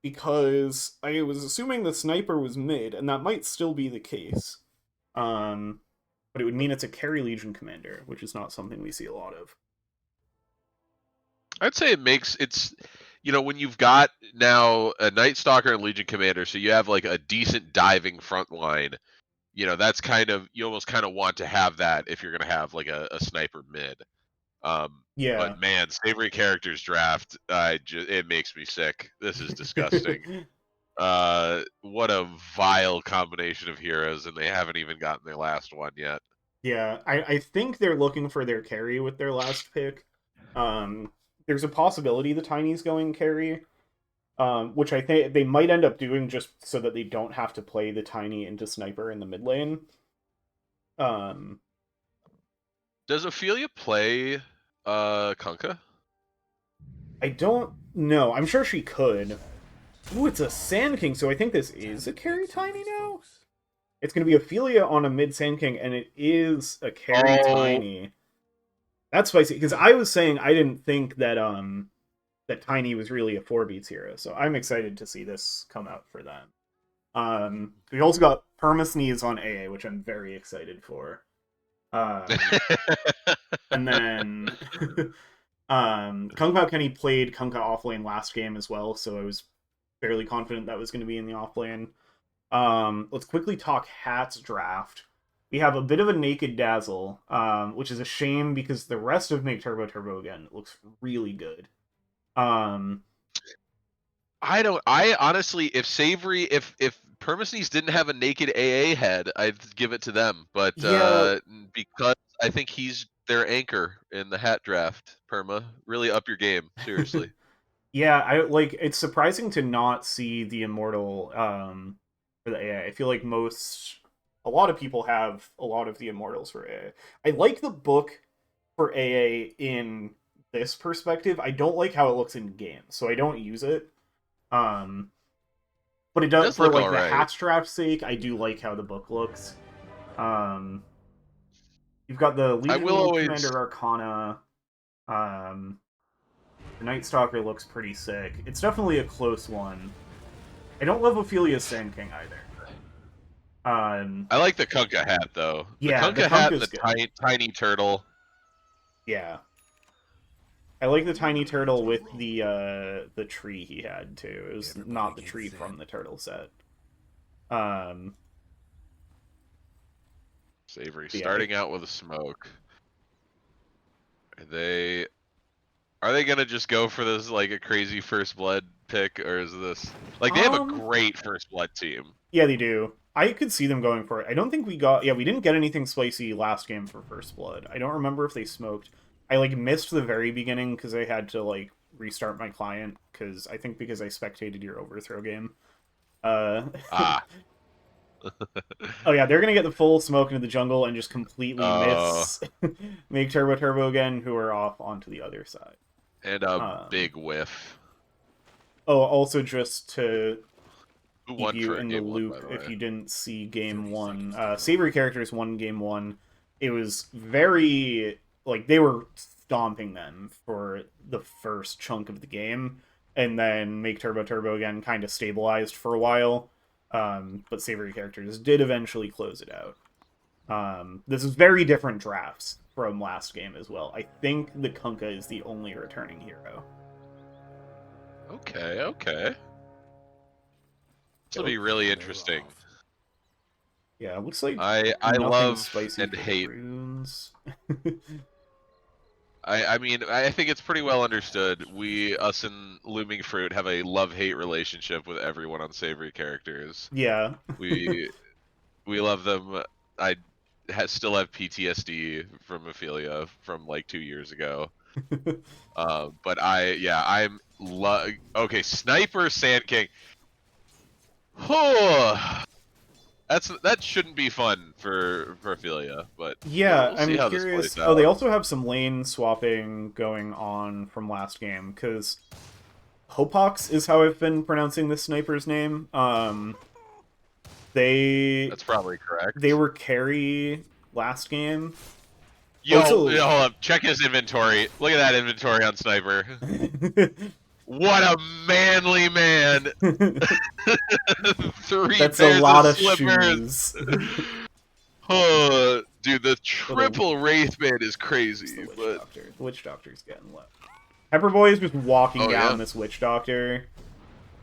because I was assuming the sniper was mid, and that might still be the case. But it would mean it's a carry Legion Commander, which is not something we see a lot of. I'd say it's when you've got now a Night Stalker and Legion Commander, so you have like a decent diving front line. That's you almost kind of want to have that if you're gonna have like a sniper mid. Yeah. But man, Savoury Characters draft, it makes me sick. This is disgusting. What a vile combination of heroes, and they haven't even gotten their last one yet. Yeah, I think they're looking for their carry with their last pick. There's a possibility the Tiny's going carry, which I think they might end up doing just so that they don't have to play the Tiny into Sniper in the mid lane. Does Ophelia play Kunkka? I don't know. I'm sure she could. Ooh, it's a Sand King, so I think this is a carry Tiny now? It's going to be Ophelia on a mid Sand King, and it is a carry Tiny. That's spicy, because I was saying I didn't think that that Tiny was really a 4-beats hero, so I'm excited to see this come out for them. We also got Permasneeze on AA, which I'm very excited for. And then Kung Pao Kenny played Kunkka offlane last game as well, so I was fairly confident that was going to be in the offlane. Let's quickly talk Hat's draft. We have a bit of a Naked Dazzle, which is a shame because the rest of Make Turbo Turbo again looks really good. I honestly, if Permasneeze didn't have a naked AA head, I'd give it to them. But Yeah. because I think he's their anchor in the hat draft, Perma, really up your game, seriously. Yeah, it's surprising to not see the Immortal for the AI. I feel like a lot of people have a lot of the Immortals for AA. I like the book for AA in this perspective. I don't like how it looks in game, so I don't use it. But it does for look like all the right. hatch draft sake. I do like how the book looks. You've got the Legion Commander Arcana. The Night Stalker looks pretty sick. It's definitely a close one. I don't love Ophelia's Sand King either. I like the Kunkka hat though. Yeah, the Kunkka hat and the tiny turtle. Yeah. I like the tiny turtle with the tree he had too. It was not the tree from the turtle set. Savoury starting out with a smoke. Are they gonna just go for this like a crazy first blood pick, or is this like they have a great first blood team? Yeah, they do. I could see them going for it. I don't think we didn't get anything spicy last game for first blood. I don't remember if they smoked. I missed the very beginning because I had to restart my client because I spectated your overthrow game. Oh yeah, they're gonna get the full smoke into the jungle and just completely Oh, miss make Turbo again, who are off onto the other side. and a Um, big whiff. oh, also just to Who keep won you for in the game one, by loop the if way? you didn't see game 30 one. seconds left. Savoury Characters won game one. It was very like they were stomping them for the first chunk of the game, and then Make Turbo again kind of stabilized for a while. But Savoury Characters did eventually close it out. This is very different drafts from last game as well. I think the Kunkka is the only returning hero. Okay, okay. This will Yep. be really They're interesting. off. Yeah, looks like I nothing love spicy and for the hate. runes. I mean, I think it's pretty well understood. Us and Looming Fruit, have a love-hate relationship with everyone on Savory Characters. Yeah. We we love them. I still have PTSD from Ophelia from like 2 years ago. But okay. Sniper Sand King. That shouldn't be fun for Ophelia, but Yeah, we'll see I'm how this curious. plays Oh, they out. also have some lane swapping going on from last game, because Hopox is how I've been pronouncing this sniper's name. They That's probably they correct. were carry last game. Yo, Also, hold up. Check his inventory. Look at that inventory on Sniper. What a manly man! 3 that's a pairs of lot of slippers. shoes. Oh, dude, the Oh, the triple Wraithband is It's crazy, the Witch but Doctor. The Witch Doctor's getting low. Pepperboy is just walking oh down yeah. this Witch Doctor.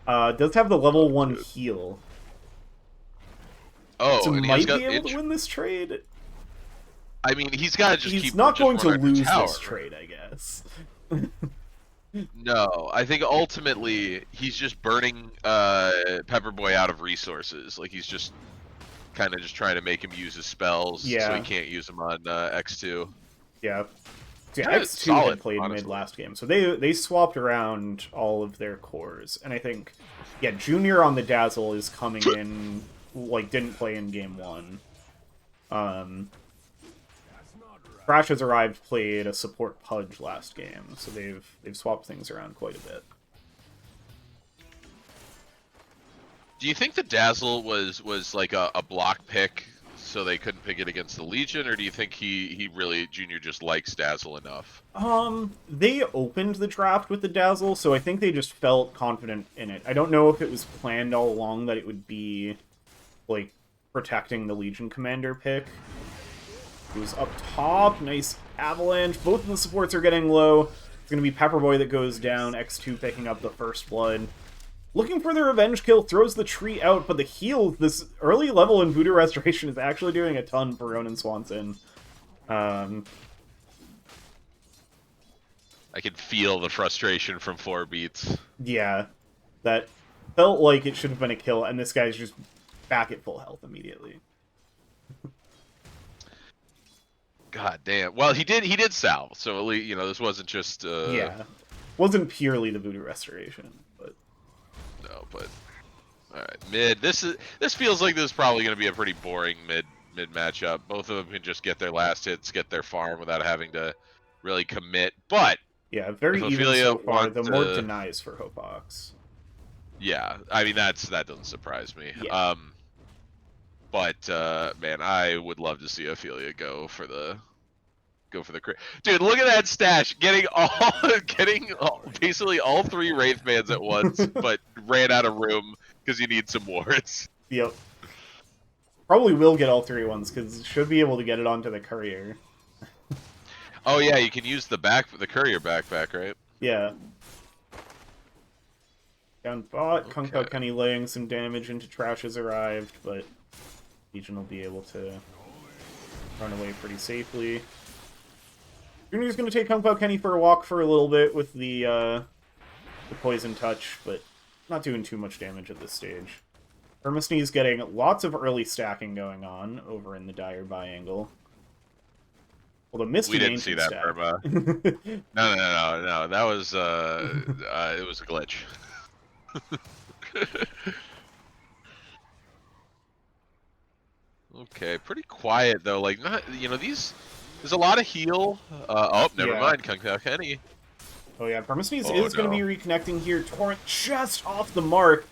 Does have the level 1 Dude. heal. So Oh, and he has might got be able to win this trade. I mean, he's got to just He's keep not just going to run under lose tower. this trade, I guess. No, I think ultimately he's just burning Pepperboy out of resources. Like he's just kind of just trying to make him use his spells so he Yeah. can't use them on X2. Yeah. So yeah, Kinda X2 solid, had played mid honestly. last game, so they swapped around all of their cores, and I think, yeah, Junior on the Dazzle is coming in, like, didn't play in game 1. Crash has arrived, played a support Pudge last game, so they've swapped things around quite a bit. Do you think the Dazzle was like a block pick so they couldn't pick it against the Legion, or do you think he really Junior just likes Dazzle enough? They opened the draft with the Dazzle, so I think they just felt confident in it. I don't know if it was planned all along that it would be, like, protecting the Legion Commander pick. It was up top, nice avalanche. Both of the supports are getting low. It's going to be Pepperboy that goes down, X2 picking up the first blood. Looking for the revenge kill, throws the tree out, but the heal, this early level in Voodoo Restoration is actually doing a ton for Ronan Swanson. I can feel the frustration from 4 beats. Yeah, that felt like it should have been a kill, and this guy's just back at full health immediately. God damn. Well, he did salve, so at least this wasn't just Yeah, wasn't purely the Voodoo Restoration, but no, but all right, mid. This feels like this is probably going to be a pretty boring mid matchup. Both of them can just get their last hits, get their farm without having to really commit. But yeah, very if even Ophelia so far. wants The more to, denies for Hopox. yeah, I mean that doesn't surprise me. Yeah. But man, I would love to see Ophelia go for the crit. Dude, look at that stash, getting basically all 3 Wraithbands at once, but ran out of room because you need some wards. Yep. Probably will get all 3 ones, because should be able to get it onto the courier. Oh yeah, you can use the courier backpack, right? Yeah. Down bot, Okay. Kung Pao Kenny laying some damage into Trash has arrived, but Legion will be able to run away pretty safely. Junior's going to take Kung Pao Kenny for a walk for a little bit with the Poison Touch, but not doing too much damage at this stage. Hermesnee's getting lots of early stacking going on over in the Dire Biangle. Well, the Misty We didn't see that, stack. Burma. No. That was it was a glitch. Okay, pretty quiet though. Like not, these. There's a lot of heal. Oh, never Yeah. mind. Kung Pao Kenny. Oh yeah, Permasnes Oh, is going to no. be reconnecting here. Torrent just off the mark.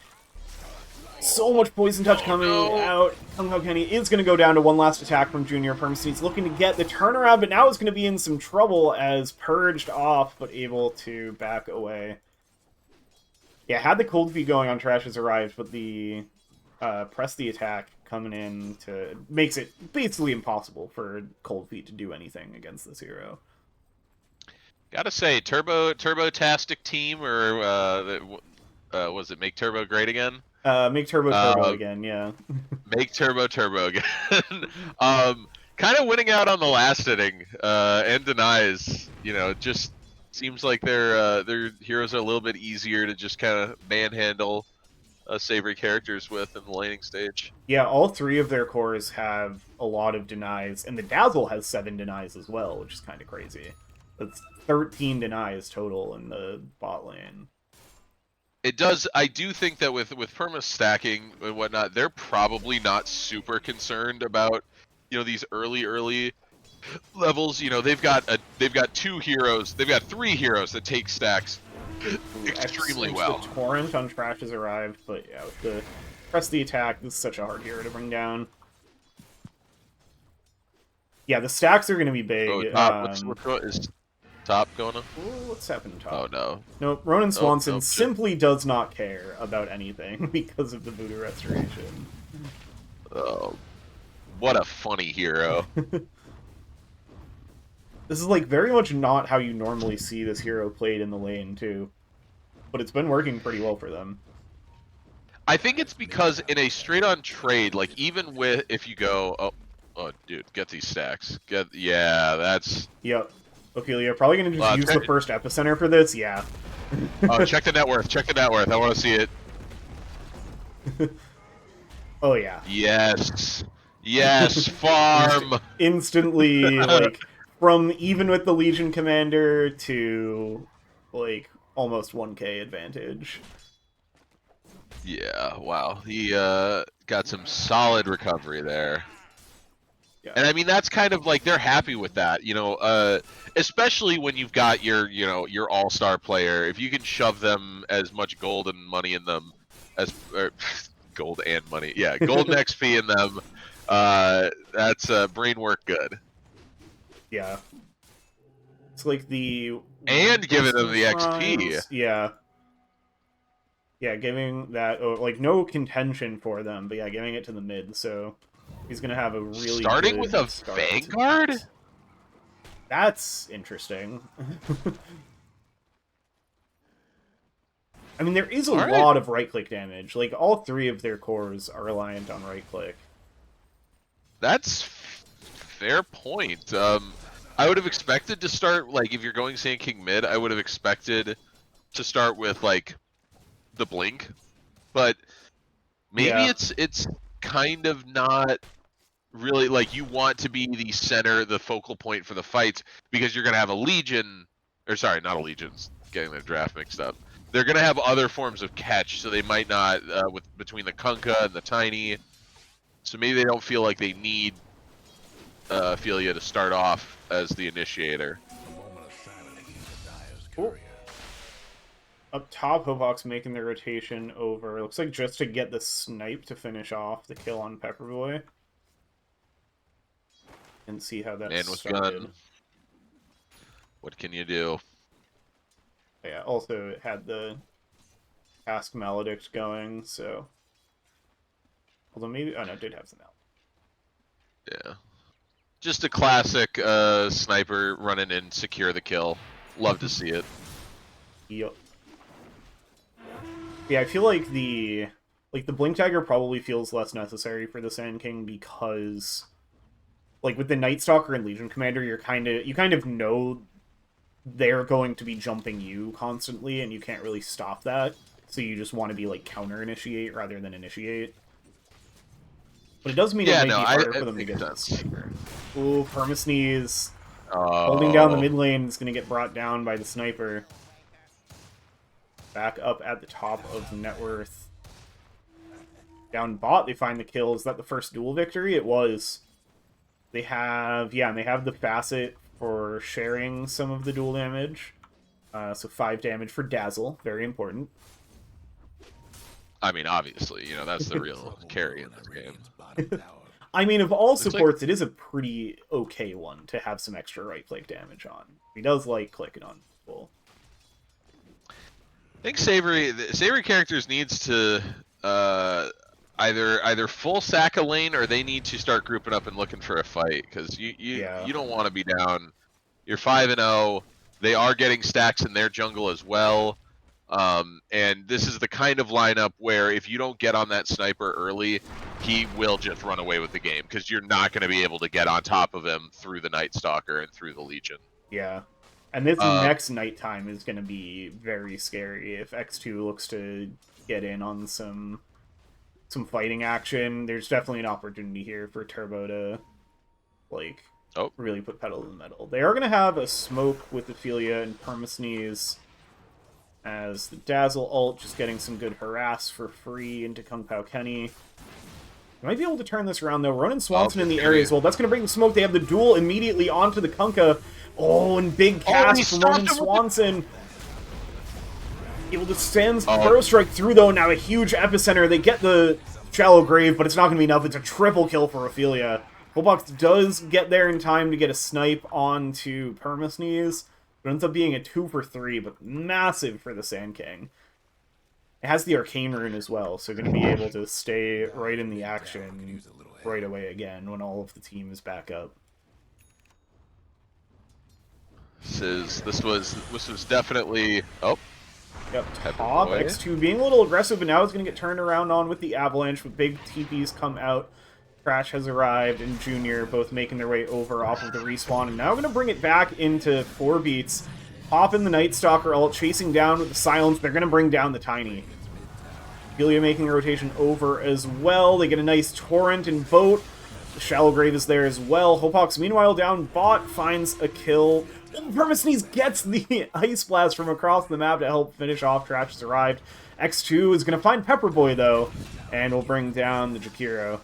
So much Poison Touch coming no. out. Kung Pao Kenny is going to go down to one last attack from Junior. Permasnes looking to get the turnaround, but now is going to be in some trouble as purged off, but able to back away. Yeah, had the Cold Feet going on Trash has arrived, but the press the attack coming in makes it basically impossible for Cold Feet to do anything against this hero. Gotta say, Turbo-tastic team, or was it Make Turbo Great Again? Make Turbo again, yeah. Make Turbo again. Kind of winning out on the last inning, and denies. Just seems like their heroes are a little bit easier to just kind of manhandle Savoury Characters with in the laning stage. Yeah, all three of their cores have a lot of denies, and the Dazzle has 7 denies as well, which is kind of crazy. That's 13 denies total in the bot lane. It does. I do think that with perma stacking and whatnot, they're probably not super concerned about these early levels. They've got 2 heroes. They've got 3 heroes that take stacks extremely well. The Torrent on Trash has arrived, but yeah, with the press the attack, this is such a hard hero to bring down. Yeah, the stacks are going to be big. Oh, top. Is top going on? What's happening top? Oh no. No, Ronan Swanson no, simply does not care about anything because of the Voodoo Restoration. Oh, what a funny hero. This is like very much not how you normally see this hero played in the lane too, but it's been working pretty well for them. I think it's because in a straight-on trade, like even with if you go, oh dude, get these stacks. Yeah, that's. Yep. Ophelia, probably gonna just use the first epicenter for this. Yeah. Oh, check the net worth. Check the net worth. I want to see it. Oh yeah. Yes. Yes. Farm. Instantly, like from even with the Legion Commander to like almost 1k advantage. Yeah. Wow. He got some solid recovery there. Yeah. And I mean that's kind of like they're happy with that, especially when you've got your all-star player. If you can shove them as much gold and money in them as gold and money, yeah, gold and XP in them, that's brain work good. Yeah. It's like the and giving them the XP. Yeah. Yeah, giving that like no contention for them, but yeah, giving it to the mid. So he's gonna have a really starting good with a Vanguard. That's interesting. I mean, there is a lot of right-click damage. Like, all 3 of their cores are reliant on right-click. That's fair point. I would have expected to start, like, if you're going Sand King mid, I would have expected to start with, like, the Blink. But maybe it's kind of not really, like, you want to be the center, the focal point for the fights, because you're going to have a Legion, or sorry, not a Legion, getting their draft mixed up. They're going to have other forms of catch, so they might not, between the Kunkka and the Tiny, so maybe they don't feel like they need Ophelia to start off as the initiator. Up top, Hobox making the rotation over. Looks like just to get the snipe to finish off the kill on Pepperboy. And see how that's with started. gun. What can you do? Yeah, also it had the Ask Maledict going, so... Although maybe... Oh no, it did have some out. Yeah. Just a classic sniper running in, secure the kill. Love to see it. Yep. Yeah, I feel like the Blink Dagger probably feels less necessary for the Sand King because, like, with the Night Stalker and Legion Commander, you kind of know they're going to be jumping you constantly, and you can't really stop that. So you just want to be like counter-initiate rather than initiate. But it does mean it might be harder for them to get that sniper. Ooh, Permasneeze holding down the mid lane is going to get brought down by the sniper. Back up at the top of net worth. Down bot, they find the kill. Is that the first duel victory? It was. They have, yeah, and they have the facet for sharing some of the duel damage. So 5 damage for Dazzle, very important. I mean, obviously, you know, that's the real carry in this game. I mean, of all It's like- supports, it is a pretty okay one to have some extra right-click damage on. He does like clicking on people. I think Savoury Characters needs to either full sack a lane or they need to start grouping up and looking for a fight, because you don't want to be down. You're 5-0. They are getting stacks in their jungle as well. And this is the kind of lineup where if you don't get on that sniper early, he will just run away with the game, because you're not going to be able to get on top of him through the Night Stalker and through the Legion. Yeah. And this next nighttime is going to be very scary if X2 looks to get in on some fighting action. There's definitely an opportunity here for Turbo to, like, really put pedal to the metal. They are going to have a smoke with Ophelia and Permasneeze as the Dazzle ult, just getting some good harass for free into Kung Pao Kenny. They might be able to turn this around, though. Ronan Swanson in the area as well. That's going to bring the smoke. They have the duel immediately onto the Kunkka. Oh, and big cast from Ronan Swanson. Able to stand Burrow Strike through, though. Now a huge epicenter. They get the Shallow Grave, but it's not going to be enough. It's a triple kill for Ophelia. Fullbox does get there in time to get a snipe onto Permasneeze. It ends up being a 2 for 3, but massive for the Sand King. It has the Arcane Rune as well, so going to be able to stay right in the action right away again when all of the team is back up. This was definitely Yep, top X2 being a little aggressive, but now it's going to get turned around on with the Avalanche, with big TPs come out. Crash has arrived, and Junior both making their way over off of the respawn, and now going to bring it back into 4 beats. Pop in the Night Stalker ult, chasing down with the Silence. They're going to bring down the Tiny. Ophelia making a rotation over as well. They get a nice Torrent and Boat. The Shallow Grave is there as well. Hopox, meanwhile, down bot, finds a kill. Permasneeze gets the Ice Blast from across the map to help finish off Trash has arrived. X2 is going to find Pepperboy, though, and will bring down the Jakiro.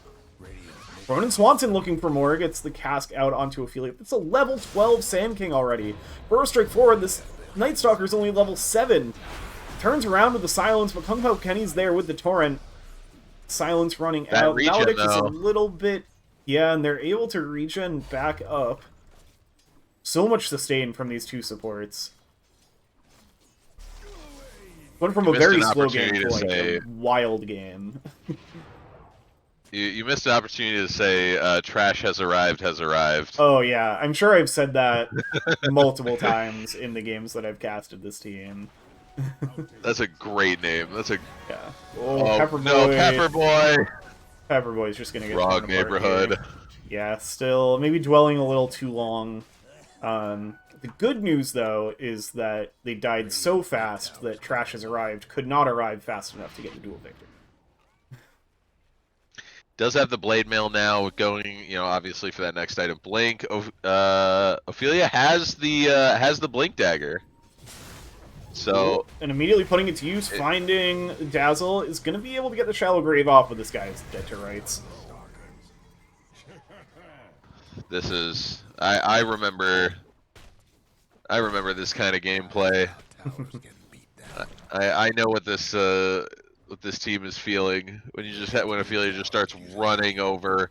Ronan Swanson looking for more, gets the cask out onto Ophelia. It's a level 12 Sand King already. Burrow Strike forward, this Night Stalker is only level 7. Turns around with the Silence, but Kung Pao Kenny's there with the Torrent. Silence running out. Maledict's just a little bit... Yeah, and they're able to regen back up. So much sustain from these two supports. Went from a very slow game to like a wild game. You missed an opportunity to say, Trash has arrived, has arrived. Oh, yeah. I'm sure I've said that multiple times in the games that I've casted this team. That's a great name. That's a... Yeah. Oh, Pepperboy. No, Pepperboy! Pepperboy's just gonna get wrong neighborhood. Yeah, still, maybe dwelling a little too long. The good news, though, is that they died so fast that Trash has arrived could not arrive fast enough to get the duel victory. Does have the blade mail now going, you know, obviously for that next item. Blink. Ophelia has the blink dagger. So and immediately putting it to use, finding Dazzle is going to be able to get the Shallow Grave off with this guy's dead to rights. This is I remember this kind of gameplay. I know what this team is feeling when Ophelia just starts running over.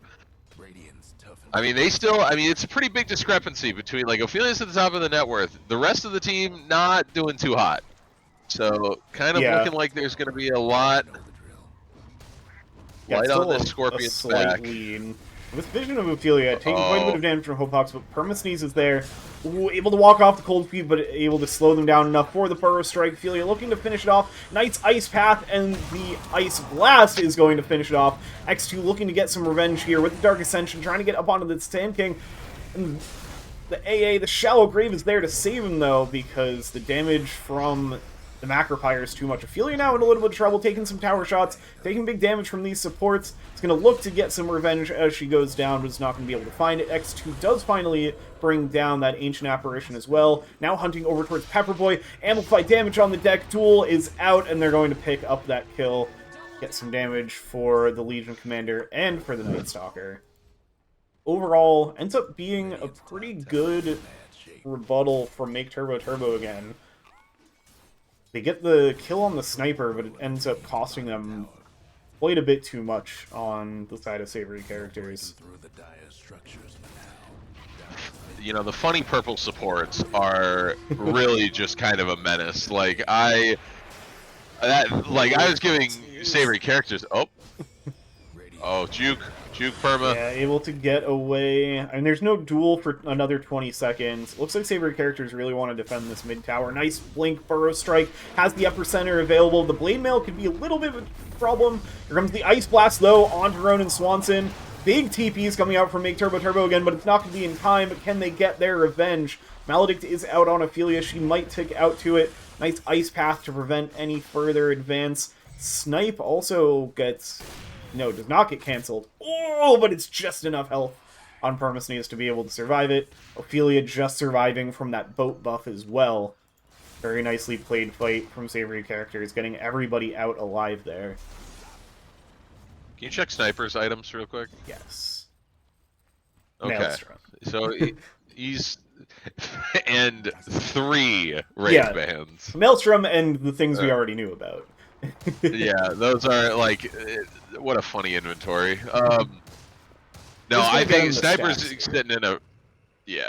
I mean, it's a pretty big discrepancy between, like, Ophelia's at the top of the net worth. The rest of the team not doing too hot. So, kind of looking like there's going to be a lot light on this Scorpion's back. Lead. With Vision of Ophelia, taking quite a bit of damage from Hopox, but Permasneeze is there. Ooh, able to walk off the cold feet, but able to slow them down enough for the Burrow Strike. Ophelia looking to finish it off. Knight's Ice Path and the Ice Blast is going to finish it off. X2 looking to get some revenge here with the Dark Ascension, trying to get up onto the Sand King. And the AA, the Shallow Grave, is there to save him, though, because the damage from the Macropyre is too much. Ophelia now in a little bit of trouble, taking some tower shots, taking big damage from these supports. It's going to look to get some revenge as she goes down, but it's not going to be able to find it. X2 does finally bring down that Ancient Apparition as well. Now hunting over towards Pepperboy. Amplified damage on the deck. Duel is out, and they're going to pick up that kill. get some damage for the Legion Commander and for the Night Stalker. Overall, ends up being a pretty good rebuttal from Make Turbo Turbo again. They get the kill on the sniper, but it ends up costing them quite a bit too much on the side of Savoury Characters. You know, the funny purple supports are really just kind of a menace. Like I was giving Savoury Characters. Oh, juke perma. Yeah, able to get away. I mean, there's no duel for another 20 seconds. Looks like Savoury Characters really want to defend this mid tower. Nice blink burrow strike. Has the upper center available. The blade mail could be a little bit of a problem. Here comes the Ice Blast, though, onto Ronan Swanson. Big TPs coming out from Make Turbo Turbo again, but it's not going to be in time. But can they get their revenge? Maledict is out on Ophelia. She might tick out to it. Nice Ice Path to prevent any further advance. Snipe also gets... No, does not get cancelled. Oh, but it's just enough health on Permasneus to be able to survive it. Ophelia just surviving from that boat buff as well. Very nicely played fight from Savoury Characters, getting everybody out alive there. Can you check Sniper's items real quick? Yes. Okay. Maelstrom. So he's and 3 range bands. Maelstrom and the things we already knew about. Yeah, those are like what a funny inventory. No, I think Sniper's sitting in a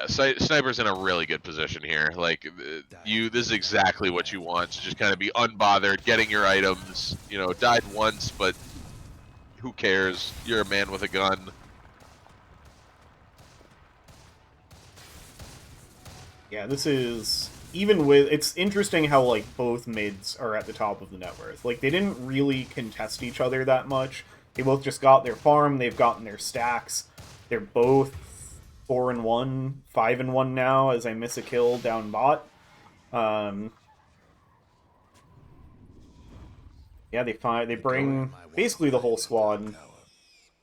Sniper's in a really good position here. Like this is exactly what you want to just kind of be unbothered, getting your items. You know, died once, but who cares? You're a man with a gun. Yeah, this is... Even with... It's interesting how, like, both mids are at the top of the net worth. Like, they didn't really contest each other that much. They both just got their farm, they've gotten their stacks. They're both 4-1, 5-1 now, as I miss a kill down bot. Yeah, they bring basically the whole squad.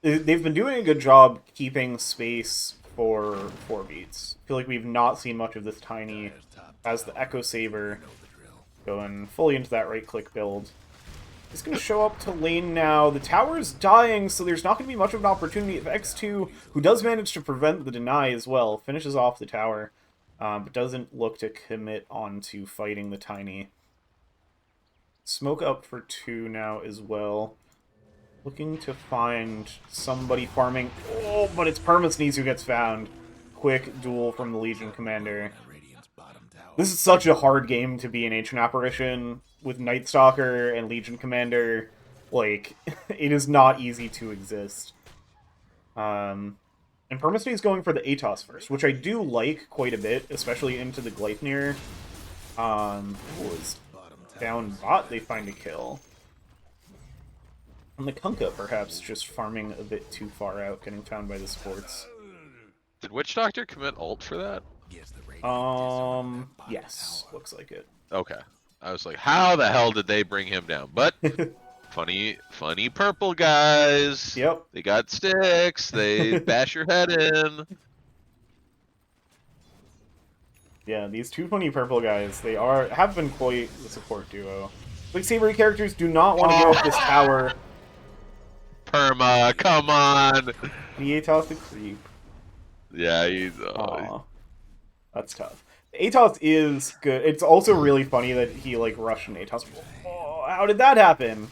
They've been doing a good job keeping space for 4 beats. I feel like we've not seen much of this Tiny as the Echo Saber going fully into that right-click build. He's going to show up to lane now. The tower's dying, so there's not going to be much of an opportunity. If X2, who does manage to prevent the deny as well, finishes off the tower, but doesn't look to commit onto fighting the Tiny. Smoke up for 2 now as well. Looking to find somebody farming. Oh, but it's Permasnees who gets found. Quick duel from the Legion Commander. This is such a hard game to be an Ancient Apparition with Night Stalker and Legion Commander. Like, it is not easy to exist. And Permasnees going for the Atos first, which I do like quite a bit, especially into the Gleipnir. Was down bot, they find a kill. And the Kunkka, perhaps, just farming a bit too far out, getting found by the sports. Did Witch Doctor commit ult for that? Yes, looks like it. Okay. I was like, how the hell did they bring him down? But funny purple guys. Yep. They got sticks. They bash your head in. Yeah, these 2 funny purple guys, they have been quite the support duo. Like, Savoury Characters do not want to go up this tower. Perma, come on. The Atos the creep. Yeah, he's... That's tough. Atos is good. It's also really funny that he, like, rushed an Atos. Oh, how did that happen?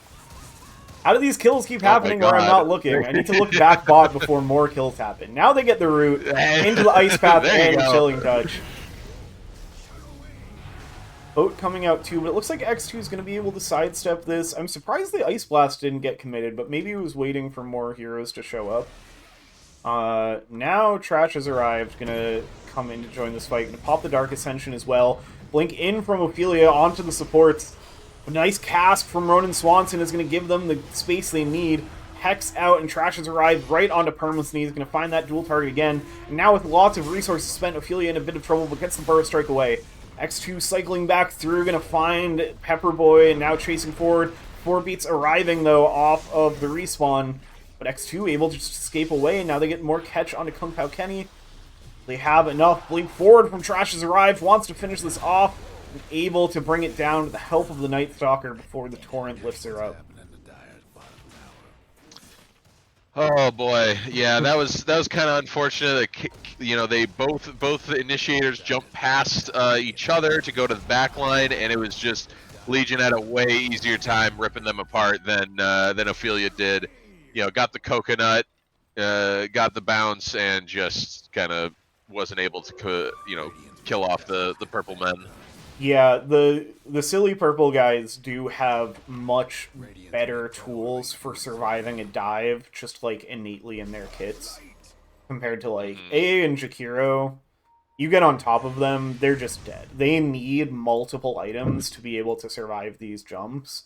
How do these kills keep happening where I'm not looking? I need to look back bot before more kills happen. Now they get the root into the Ice Path and the Chilling Touch. Boat coming out too, but it looks like X2 is going to be able to sidestep this. I'm surprised the Ice Blast didn't get committed, but maybe he was waiting for more heroes to show up. Now Trash has arrived, gonna come in to join this fight, gonna pop the Dark Ascension as well. Blink in from Ophelia onto the supports. A nice cast from Ronan Swanson is gonna give them the space they need. Hex out, and Trash has arrived right onto Permasnees, gonna find that dual target again. And now with lots of resources spent, Ophelia in a bit of trouble, but gets the Burrow Strike away. X2 cycling back through, gonna find Pepperboy, and now chasing forward. 4 beats arriving, though, off of the respawn. But X2 able to just escape away, and now they get more catch onto Kung Pao Kenny. They have enough. Blink forward from Trash has arrived, wants to finish this off, and able to bring it down with the help of the Night Stalker before the Torrent lifts her up. Oh boy, yeah, that was kind of unfortunate. They both the initiators jumped past each other to go to the back line, and it was just Legion had a way easier time ripping them apart than Ophelia did. Got the coconut, got the bounce, and just kind of wasn't able to kill off the purple men. Yeah, the silly purple guys do have much better tools for surviving a dive, just like innately in their kits, compared to like Hmm. AA and Jakiro. You get on top of them, they're just dead. They need multiple items to be able to survive these jumps.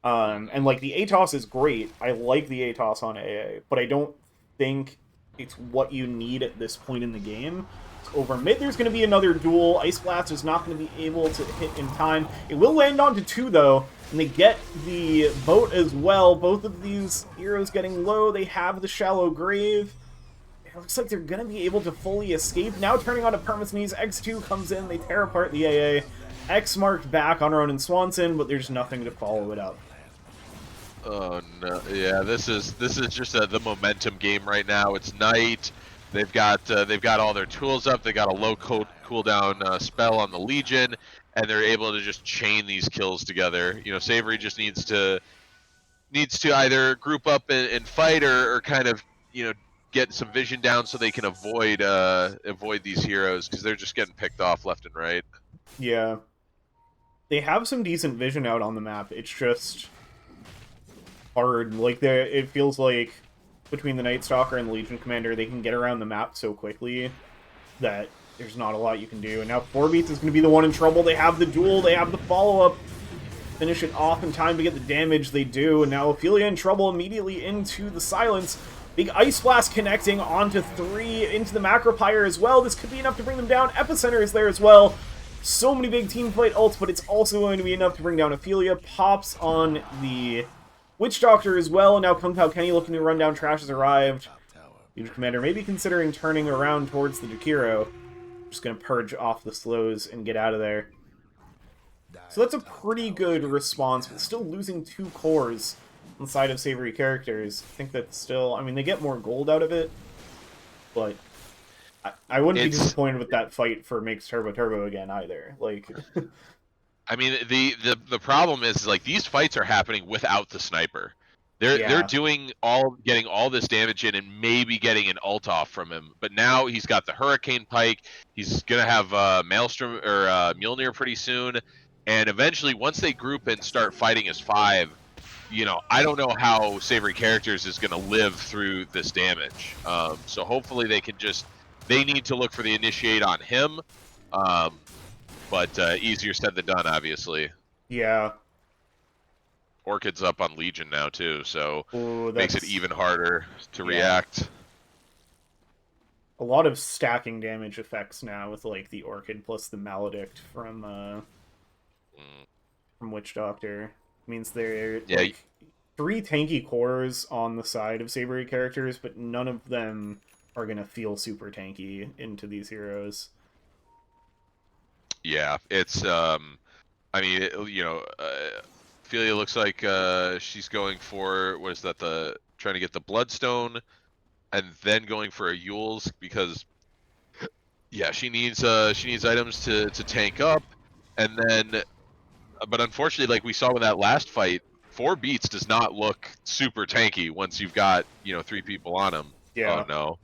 And like the ATOS is great. I like the ATOS on AA, but I don't think it's what you need at this point in the game. Over mid, there's going to be another duel. Ice Blast is not going to be able to hit in time. It will land onto 2, though, and they get the boat as well. Both of these heroes getting low. They have the Shallow Grave. It looks like they're going to be able to fully escape. Now turning onto Perma's knees, X2 comes in. They tear apart the AA. X marked back on Ronan Swanson, but there's nothing to follow it up. Oh no! Yeah, this is just the momentum game right now. It's night. They've got all their tools up. They got a low cooldown spell on the Legion, and they're able to just chain these kills together. Savoury just needs to either group up and fight, or kind of get some vision down so they can avoid these heroes, because they're just getting picked off left and right. Yeah. They have some decent vision out on the map. It's just hard. Like, it feels like between the Night Stalker and the Legion Commander, they can get around the map so quickly that there's not a lot you can do. And now 4beats is going to be the one in trouble. They have the duel, they have the follow-up. Finish it off in time to get the damage they do. And now Ophelia in trouble immediately into the silence. Big Ice Blast connecting onto 3, into the Macropyre as well. This could be enough to bring them down. Epicenter is there as well. So many big team fight ults, but it's also going to be enough to bring down Ophelia. Pops on the Witch Doctor as well, and now Kung Pao Kenny looking to run down Trash has arrived. Legion Commander maybe considering turning around towards the Jakiro. Just going to purge off the slows and get out of there. So that's a pretty good response, but still losing 2 cores on the side of Savoury Characters. I think that's still... I mean, they get more gold out of it, but I wouldn't be disappointed with that fight for Makes Turbo Turbo again, either. Like... I mean, the problem is, like, these fights are happening without the sniper. They're getting all this damage in and maybe getting an ult off from him. But now he's got the Hurricane Pike. He's gonna have Maelstrom or Mjolnir pretty soon, and eventually, once they group and start fighting as 5, I don't know how Savoury Characters is gonna live through this damage. So hopefully they need to look for the initiate on him. But easier said than done, obviously. Yeah. Orchid's up on Legion now, too, so Ooh, makes it even harder to react. A lot of stacking damage effects now with, like, the Orchid plus the Maledict from Witch Doctor. Means they're, like, 3 tanky cores on the side of Savoury Characters, but none of them are going to feel super tanky into these heroes. Yeah, it's, I mean, Ophelia looks like she's going for, what is that, trying to get the Bloodstone, and then going for a Yule's, because, yeah, she needs items to tank up, and then, but unfortunately, like we saw with that last fight, 4beats does not look super tanky once you've got, 3 people on him. Yeah. Oh, no.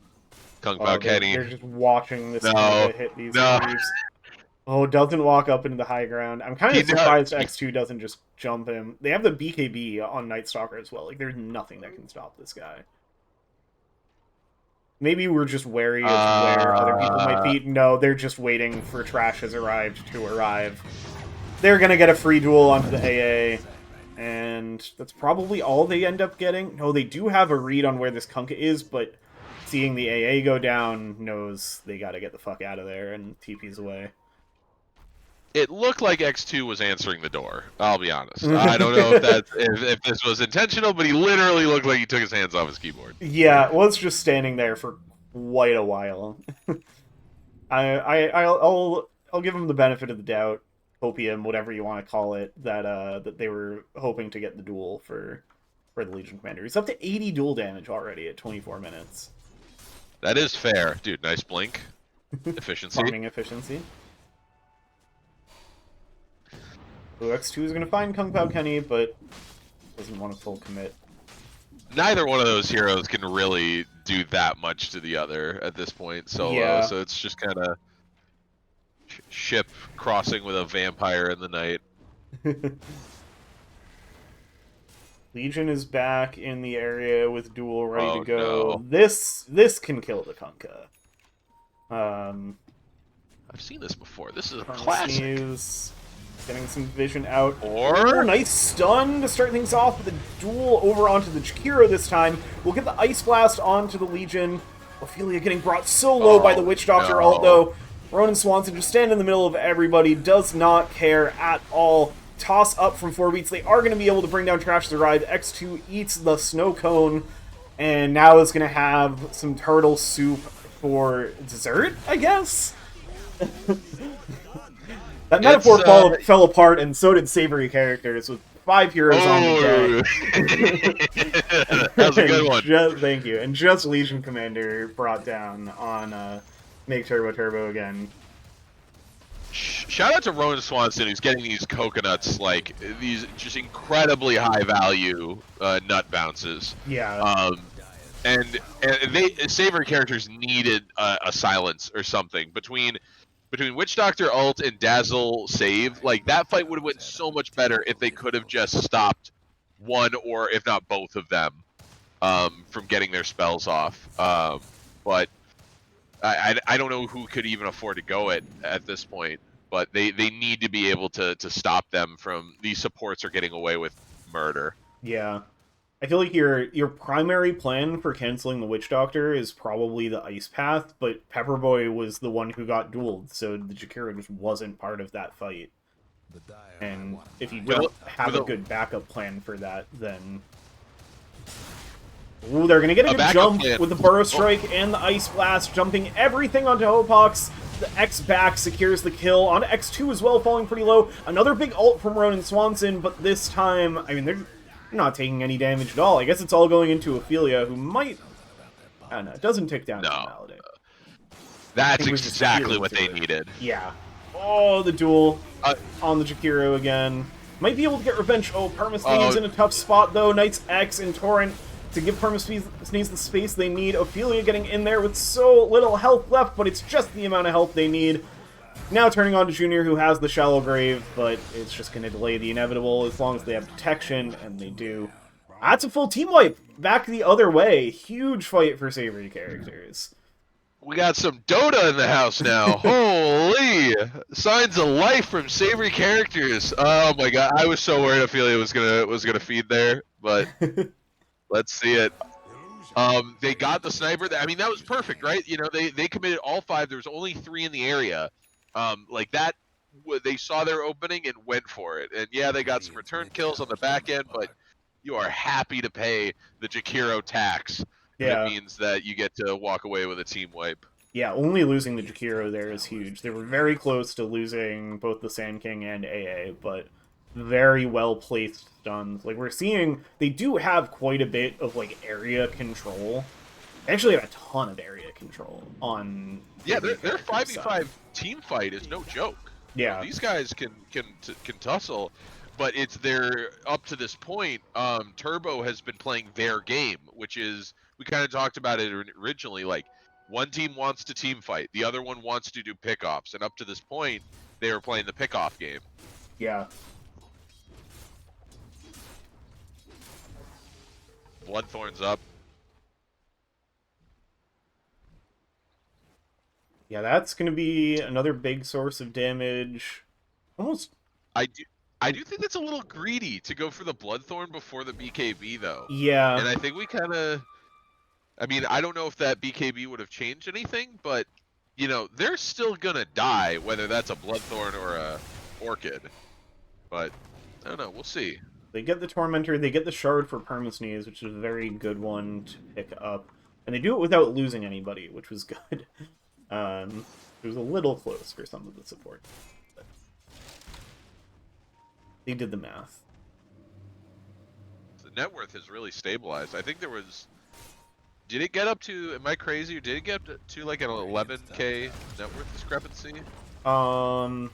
Kung Pao Kenny. They're just watching this No. hit these No. creeps. Oh, doesn't walk up into the high ground. I'm kind of surprised X2 doesn't just jump him. They have the BKB on Night Stalker as well. Like, there's nothing that can stop this guy. Maybe we're just wary of where other people might be. No, they're just waiting for Trash has arrived to arrive. They're gonna get a free duel onto the AA. And that's probably all they end up getting. No, they do have a read on where this Kunkka is, but seeing the AA go down knows they gotta get the fuck out of there, and TP's away. It looked like X2 was answering the door. I'll be honest. I don't know if this was intentional, but he literally looked like he took his hands off his keyboard. Yeah, was just standing there for quite a while. I'll give him the benefit of the doubt, hopium, whatever you want to call it, that they were hoping to get the duel for for the Legion Commander. He's up to 80 duel damage already at 24 minutes. That is fair. Dude, nice blink. Efficiency. Farming efficiency. X2 is going to find Kung Pao Kenny, but doesn't want a full commit. Neither one of those heroes can really do that much to the other at this point solo, Yeah. so it's just kind of ship crossing with a vampire in the night. Legion is back in the area with duel ready to go. No. This can kill the Kunkka. I've seen this before. This is a classic. Sneeze, getting some vision out. Or Nice stun to start things off with a duel over onto the Jakiro this time. We'll get the Ice Blast onto the Legion. Ophelia getting brought so low by the Witch Doctor ult, though. Ronan Swanson just standing in the middle of everybody, does not care at all. Toss up from 4 beats. They are going to be able to bring down Trash the Ride. X2 eats the snow cone, and now is going to have some turtle soup for dessert, I guess? That metaphor fell apart, and so did Savoury Characters, with 5 heroes on the deck. That was a good one. Thank you. And just Legion Commander brought down on Make Turbo again. Shout out to Ronan Swanson, who's getting these coconuts, like, these just incredibly high value nut bounces. Yeah. And Savoury Characters needed a silence or something between Witch Doctor ult and Dazzle save. Like, that fight would have went so much better if they could have just stopped one or if not both of them from getting their spells off. But I don't know who could even afford to go it at this point. But they need to be able to stop them from these supports are getting away with murder. Yeah. I feel like your primary plan for canceling the Witch Doctor is probably the Ice Path, but Pepperboy was the one who got dueled, so the Jakiro just wasn't part of that fight. And if you don't have a good backup plan for that, then... Ooh, they're gonna get a good jump with the Burrow Strike and the Ice Blast, jumping everything onto Hopox. The X back secures the kill on X2 as well, falling pretty low. Another big ult from Ronan Swanson, but this time, I mean, they're not taking any damage at all. I guess it's all going into Ophelia, who might... I don't know, it doesn't tick down to Validate. That's exactly what they needed. Yeah. Oh, the duel on the Jakiro again. Might be able to get revenge. Oh, Permasnee's in a tough spot, though. Knights X and Torrent to give Permasnee's the space they need. Ophelia getting in there with so little health left, but it's just the amount of health they need. Now turning on to Junior, who has the Shallow Grave, but it's just going to delay the inevitable as long as they have protection, and they do. That's a full team wipe. Back the other way. Huge fight for Savoury Characters. We got some Dota in the house now. Holy! Signs of life from Savoury Characters. Oh my god, I was so worried Ophelia was gonna feed there, but let's see it. They got the sniper. I mean, that was perfect, right? You know, they committed all 5. There was only 3 in the area. Like that, they saw their opening and went for it. And yeah, they got some return kills on the back end, but you are happy to pay the Jakiro tax. Yeah. It means that you get to walk away with a team wipe. Yeah, only losing the Jakiro there is huge. They were very close to losing both the Sand King and AA, but very well placed stuns. Like, we're seeing, they do have quite a bit of, like, area control. They actually have a ton of area control on... Yeah, their 5v5 team fight is no joke. Yeah. You know, these guys can tussle, but it's their, up to this point, Turbo has been playing their game, which is, we kind of talked about it originally, like, one team wants to team fight, the other one wants to do pickoffs, and up to this point, they were playing the pickoff game. Yeah. Bloodthorn's up. Yeah, that's going to be another big source of damage. Almost. I do think that's a little greedy to go for the Bloodthorn before the BKB, though. Yeah. And I think we kind of... I mean, I don't know if that BKB would have changed anything, but, you know, they're still going to die, whether that's a Bloodthorn or a Orchid. But, I don't know, we'll see. They get the Tormentor, they get the Shard for Permasnee's, which is a very good one to pick up. And they do it without losing anybody, which was good. It was a little close for some of the support. But they did the math. net worth has really stabilized. I think there was. Did it get up to? Am I crazy? Or did it get up to like an 11K net worth discrepancy? Um,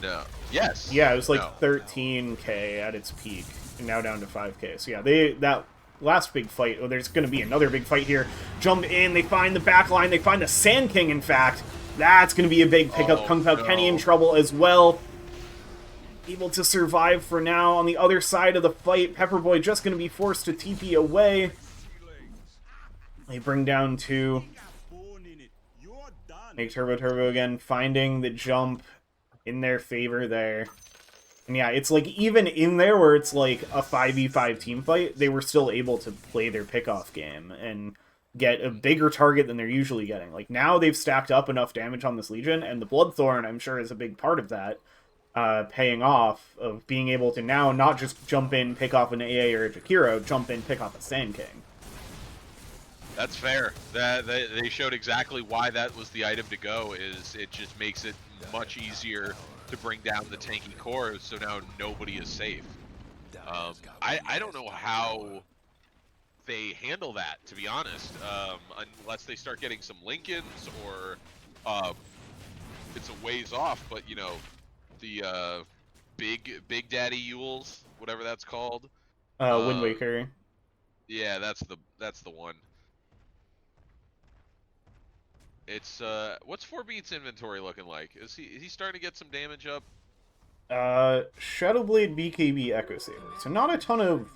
No. Yes. yeah, it was like No. 13K at its peak, and now down to 5K. So yeah, that last big fight. Oh, there's going to be another big fight here. Jump in, they find the back line, they find the Sand King. In fact, that's going to be a big pickup. Oh, Kung Pao no. Kenny in trouble as well. Able to survive for now. On the other side of the fight, Pepperboy just going to be forced to TP away. They bring down 2. Make Turbo again, finding the jump in their favor there. And yeah, it's like even in there where it's like a 5v5 team fight, they were still able to play their pickoff game and get a bigger target than they're usually getting. Like now they've stacked up enough damage on this Legion, and the Bloodthorn, I'm sure, is a big part of that. Paying off, of being able to now not just jump in, pick off an AA or a Jakiro, jump in, pick off a Sand King. That's fair. That they showed exactly why that was the item to go. Is it just makes it much easier to bring down the tanky cores, so now nobody is safe. I don't know how they handle that, to be honest, unless they start getting some Lincolns or it's a ways off. But you know, the Big Daddy Yules, whatever that's called. Wind Waker. Yeah, that's the one. It's what's 4Beat's inventory looking like? Is he starting to get some damage up? Shadowblade BKB Echo Saber. So not a ton of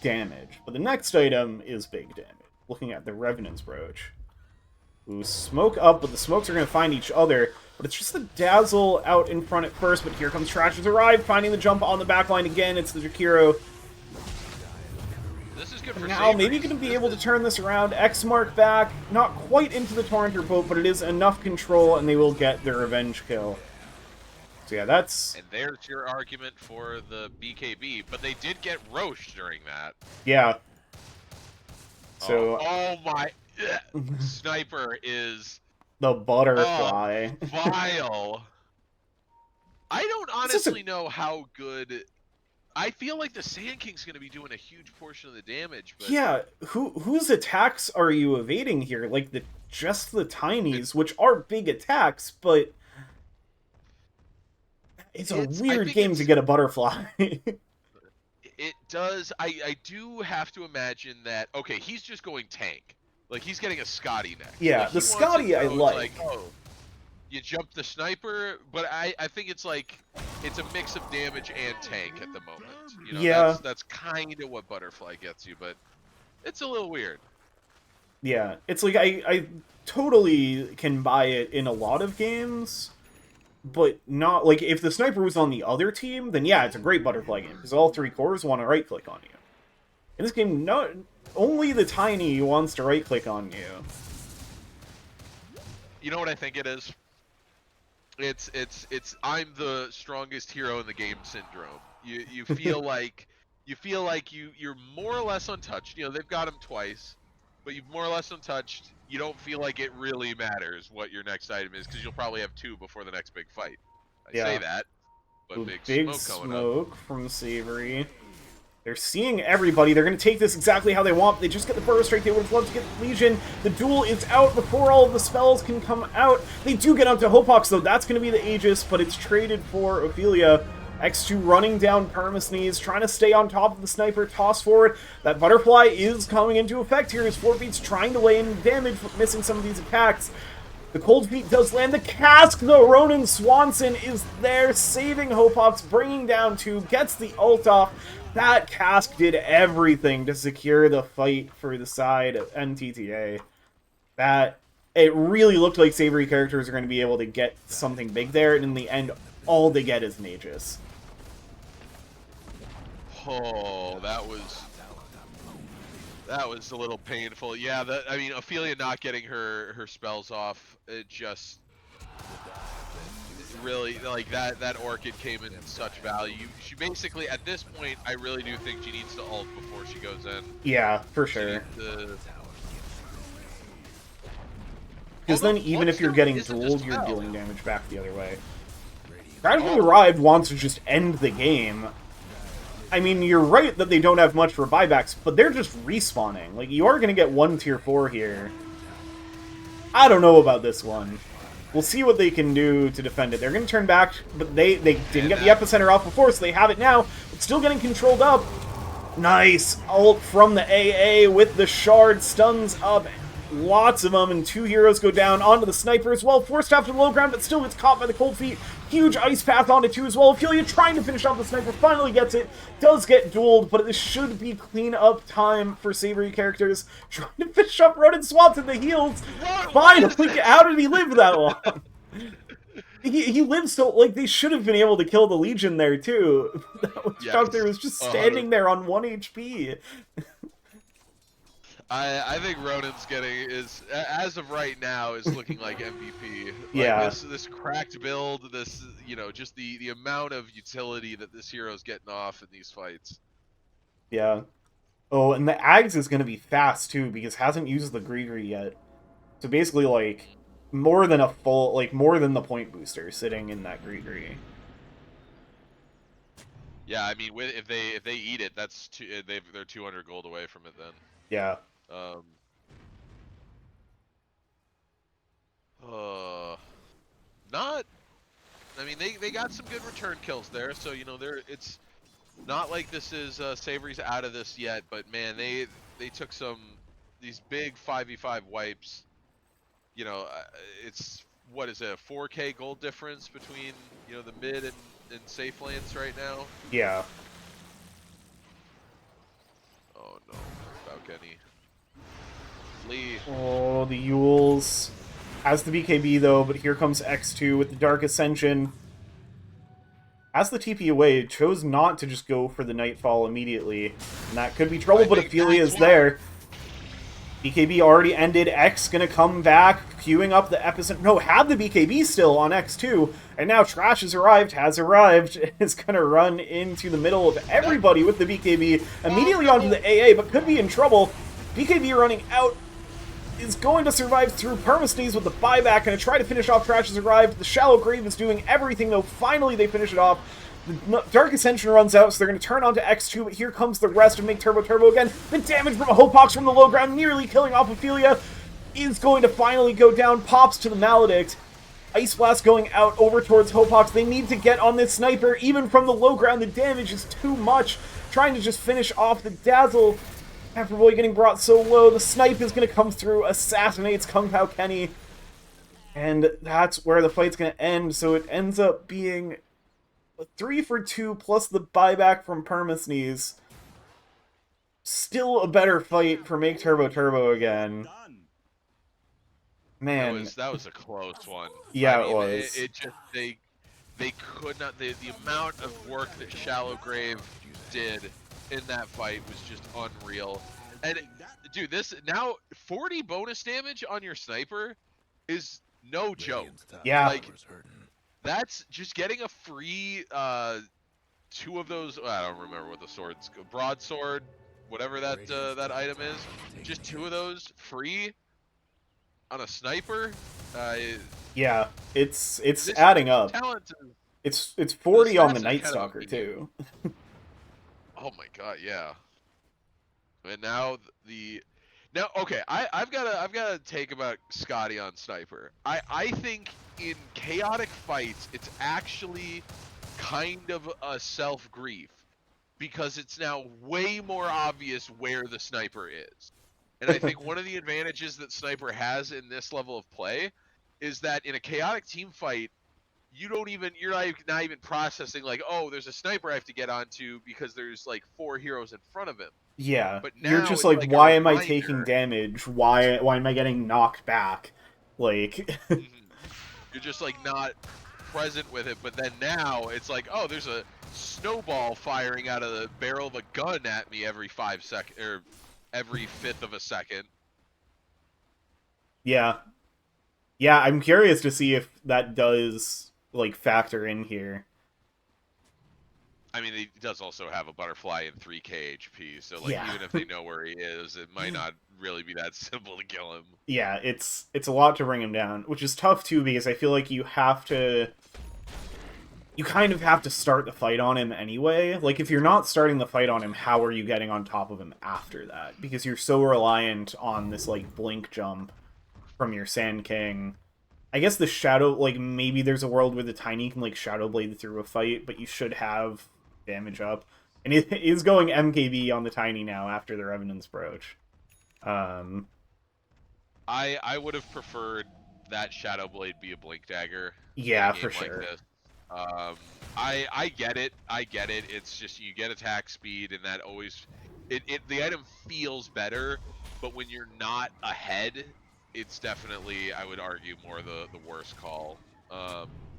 damage, but the next item is big damage. Looking at the Revenant's Brooch. Ooh, smoke up, but the smokes are going to find each other. But it's just the Dazzle out in front at first, but here comes Trash has arrived, finding the jump on the backline again. It's the Jakiro. This is good for Now, Savoury. maybe going to be able to turn this around. X-Mark back, not quite into the Torrenter boat, but it is enough control, and they will get their revenge kill. So yeah, that's... And there's your argument for the BKB, but they did get Roche during that. Yeah. So... Oh my... Sniper is... The butterfly. Vile. I don't honestly know how good... I feel like the Sand King's going to be doing a huge portion of the damage, but... Yeah, whose attacks are you evading here? Like, just the Tinies, which are big attacks, but... It's a weird game to get a butterfly. It does. I do have to imagine that... Okay, he's just going tank. Like, he's getting a Scotty next. Yeah, like, the Scotty I like. Oh, you jump the sniper, but I think it's like... It's a mix of damage and tank at the moment. You know, yeah. That's kind of what Butterfly gets you, but it's a little weird. Yeah, it's like, I totally can buy it in a lot of games, but not, like, if the sniper was on the other team, then yeah, it's a great Butterfly game, because all 3 cores want to right-click on you. In this game, no, only the Tiny wants to right-click on you. You know what I think it is? It's I'm the strongest hero in the game syndrome. You feel like you're more or less untouched. You know, they've got him twice, but you're more or less untouched. You don't feel like it really matters what your next item is, because you'll probably have 2 before the next big fight. I say that, but Ooh, big smoke coming up. From Savoury. They're seeing everybody. They're going to take this exactly how they want. They just get the burst rate. They would have loved to get Legion. The duel is out before all of the spells can come out. They do get onto Hopox, though. That's going to be the Aegis, but it's traded for Ophelia. X2 running down Permasneeze, trying to stay on top of the sniper, toss forward. That Butterfly is coming into effect here as 4Beat's trying to lay in damage, missing some of these attacks. The Cold Feet does land the cask, though. Ronan Swanson is there, saving Hopox, bringing down 2, gets the ult off. That cask did everything to secure the fight for the side of MTTA. It really looked like Savoury Characters are going to be able to get something big there, and in the end, all they get is an Aegis. Oh, that was a little painful. Yeah, I mean, Ophelia not getting her spells off, it just really, like, that Orchid came in such value. She basically, at this point, I really do think she needs to ult before she goes in. Yeah, for sure. Because then even if you're getting dueled, you're dealing damage back the other way. Gradually Arrived wants to just end the game. I mean, you're right that they don't have much for buybacks, but they're just respawning. Like, you are going to get one tier 4 here. I don't know about this one. We'll see what they can do to defend it. They're going to turn back, but they didn't get the epicenter off before, so they have it now. It's still getting controlled up. Nice ult from the AA with the shard, stuns up. Lots of them, and 2 heroes go down onto the sniper as well. Forced after the low ground, but still gets caught by the cold feet. Huge ice path onto 2 as well. Ophelia trying to finish off the sniper, finally gets it. Does get dueled, but this should be clean up time for Savoury Characters. Trying to finish up Ronan Swats in the heels. Finally, how did he live that long? He lived so, like, they should have been able to kill the Legion there, too. That Doctor was just standing there on 1 HP. I think Ronan's as of right now, is looking like MVP. Like, yeah. This cracked build, this, you know, just the amount of utility that this hero's getting off in these fights. Yeah. Oh, and the Ags is going to be fast, too, because hasn't used the Grigri yet. So basically, like, more than the point booster sitting in that Grigri. Yeah, I mean, if they eat it, they're 200 gold away from it then. Yeah. I mean, they got some good return kills there, so, you know, it's not like this is Savoury's out of this yet, but man, they took these big 5v5 wipes. You know, it's, what is it, a 4k gold difference between, you know, the mid and safe lanes right now? Yeah. Oh no, Balcony. Lee. Oh, the Yules. Has the BKB, though, but here comes X2 with the Dark Ascension. As the TP away, chose not to just go for the Nightfall immediately. And that could be trouble, but Ophelia is there. BKB already ended. X gonna come back, queuing up the epicenter. No, had the BKB still on X2, and now Trash has arrived, is gonna run into the middle of everybody with the BKB, immediately onto the AA, but could be in trouble. BKB running out, is going to survive through Permasneeze with the buyback, and to try to finish off Trash has arrived. The Shallow Grave is doing everything, though. Finally, they finish it off. The Dark Ascension runs out, so they're going to turn on to X2, but here comes the rest of Make Turbo again. The damage from a Hopox from the low ground, nearly killing off Ophelia, is going to finally go down. Pops to the Maledict. Ice Blast going out over towards Hopox. They need to get on this sniper. Even from the low ground, the damage is too much. Trying to just finish off the Dazzle. After Boy getting brought so low, the snipe is going to come through, assassinates Kung Pao Kenny, and that's where the fight's going to end. So it ends up being a 3 for 2 plus the buyback from Permasneeze. Still a better fight for Make Turbo again. Man, that was a close one. Yeah, I mean, it was. It just they could not. The amount of work that Shallow Grave did in that fight was just unreal. And dude, this now 40 bonus damage on your sniper is no joke. Yeah. Like, that's just getting a free 2 of those. I don't remember what the swords, broadsword, whatever that item is. Just 2 of those free on a sniper. Yeah, it's adding up. It's 40 on the Night Stalker too. Oh my god, yeah. And now okay, I've got to take about Scotty on sniper. I think in chaotic fights it's actually kind of a self-grief, because it's now way more obvious where the sniper is. And I think one of the advantages that sniper has in this level of play is that in a chaotic team fight, you're not even processing like, oh, there's a sniper I have to get onto because there's like 4 heroes in front of him. Yeah, But now you're just like why am I taking damage? Why am I getting knocked back? Like, you're just like not present with it. But then now it's like, oh, there's a snowball firing out of the barrel of a gun at me every 5 seconds, or every 1/5 of a second. Yeah, I'm curious to see if that does like factor in here. I mean, he does also have a butterfly and 3k HP, so like even if they know where he is, it might not really be that simple to kill him. Yeah, it's a lot to bring him down, which is tough too, because I feel like you have to you kind of have to start the fight on him anyway. Like, if you're not starting the fight on him, how are you getting on top of him after that? Because you're so reliant on this, like, blink jump from your Sand King. I guess the Shadow, like, maybe there's a world where the Tiny can, like, Shadow Blade through a fight, but you should have damage up. And it is going MKB on the Tiny now after the Revenant's Brooch. I would have preferred that Shadow Blade be a Blink Dagger. Yeah, in a game for sure. Like this. I get it. I get it. It's just you get attack speed, and that always the item feels better. But when you're not ahead, it's definitely, I would argue, more the worst call.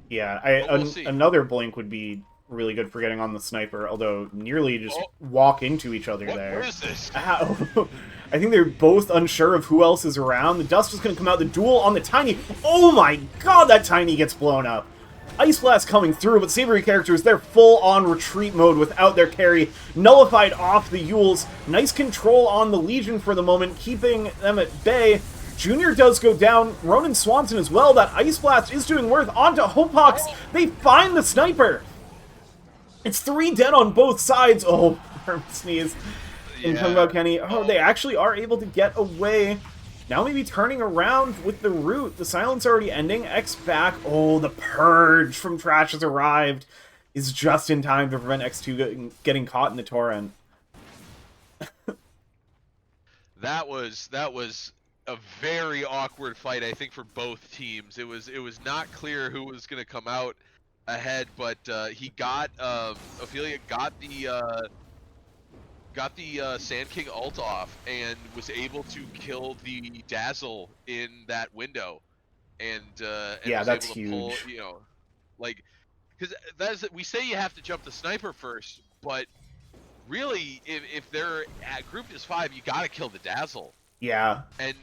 Yeah, we'll another blink would be really good for getting on the sniper, although nearly just walk into each other there. What is this? Ow. I think they're both unsure of who else is around. The dust is going to come out. The duel on the Tiny. Oh my god, that Tiny gets blown up. Ice Blast coming through, but Savoury Characters, they're full-on retreat mode without their carry. Nullified off the Yules. Nice control on the Legion for the moment, keeping them at bay. Junior does go down. Ronan Swanson as well. That Ice Blast is doing worth. Onto Hopox. They find the sniper. It's 3 dead on both sides. Oh, Sneeze. And talking about Kenny. Oh, they actually are able to get away. Now maybe turning around with the root. The silence already ending. X back. Oh, the purge from Trash has arrived. Is just in time to prevent X2 getting caught in the torrent. That was a very awkward fight, I think, for both teams. It was not clear who was going to come out ahead, but he got Ophelia got the Sand King ult off and was able to kill the Dazzle in that window, and yeah, was that's able to huge. pull, like, because we say you have to jump the sniper first, but really, if they're grouped as 5, you got to kill the Dazzle. Yeah. And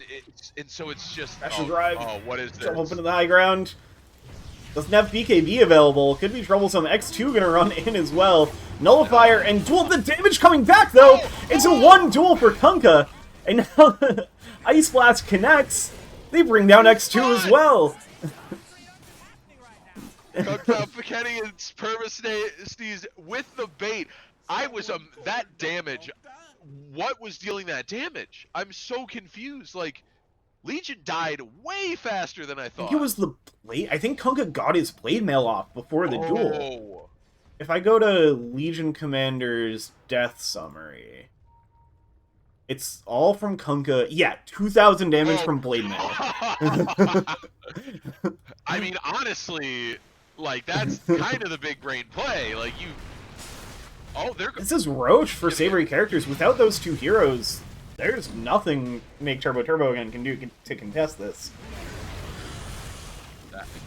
so it's just what is this? Jump up into the high ground. Doesn't have BKB available. Could be troublesome. X2 gonna run in as well. Nullifier and duel. The damage coming back though. It's a 1 duel for Kunkka. And now Ice Blast connects. They bring down X2 as well. Kunkka, Kenny, and Perma with the bait. That damage. What was dealing that damage? I'm so confused. Like, Legion died way faster than I thought. I think it was the blade. I think Kunkka got his blade mail off before the duel. If I go to Legion Commander's death summary, it's all from Kunkka. Yeah, 2,000 damage from blade mail. I mean, honestly, like, that's kind of the big brain play. Like, you... Oh, this is Roach for Savoury Characters. Without those 2 heroes, there's nothing Make Turbo again can do to contest this.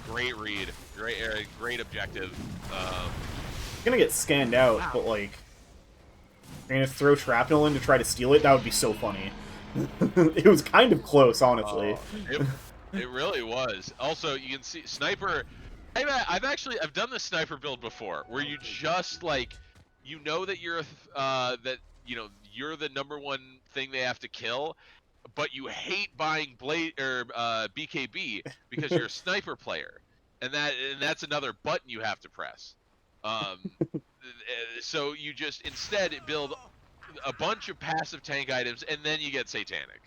Great read. Great objective. Gonna get scanned out, but, like, you're gonna throw Shrapnel in to try to steal it? That would be so funny. It was kind of close, honestly. It really was. Also, you can see Sniper... I've done the Sniper build before, where you just, like... You know that you're you're the #1 thing they have to kill, but you hate buying BKB because you're a sniper player, and that's another button you have to press. So you just instead build a bunch of passive tank items, and then you get Satanic.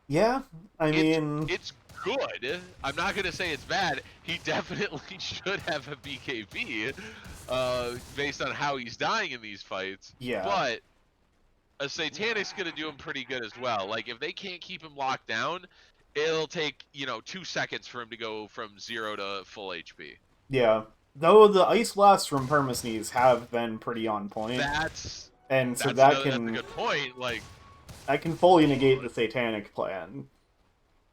Yeah, I mean... It's good. I'm not going to say it's bad. He definitely should have a BKB, based on how he's dying in these fights. Yeah. But a Satanic's going to do him pretty good as well. Like, if they can't keep him locked down, it'll take, 2 seconds for him to go from 0 to full HP. Yeah. Though the Ice Blasts from Permasneeze have been pretty on point. That's a good point. Like, that can fully negate the Satanic plan.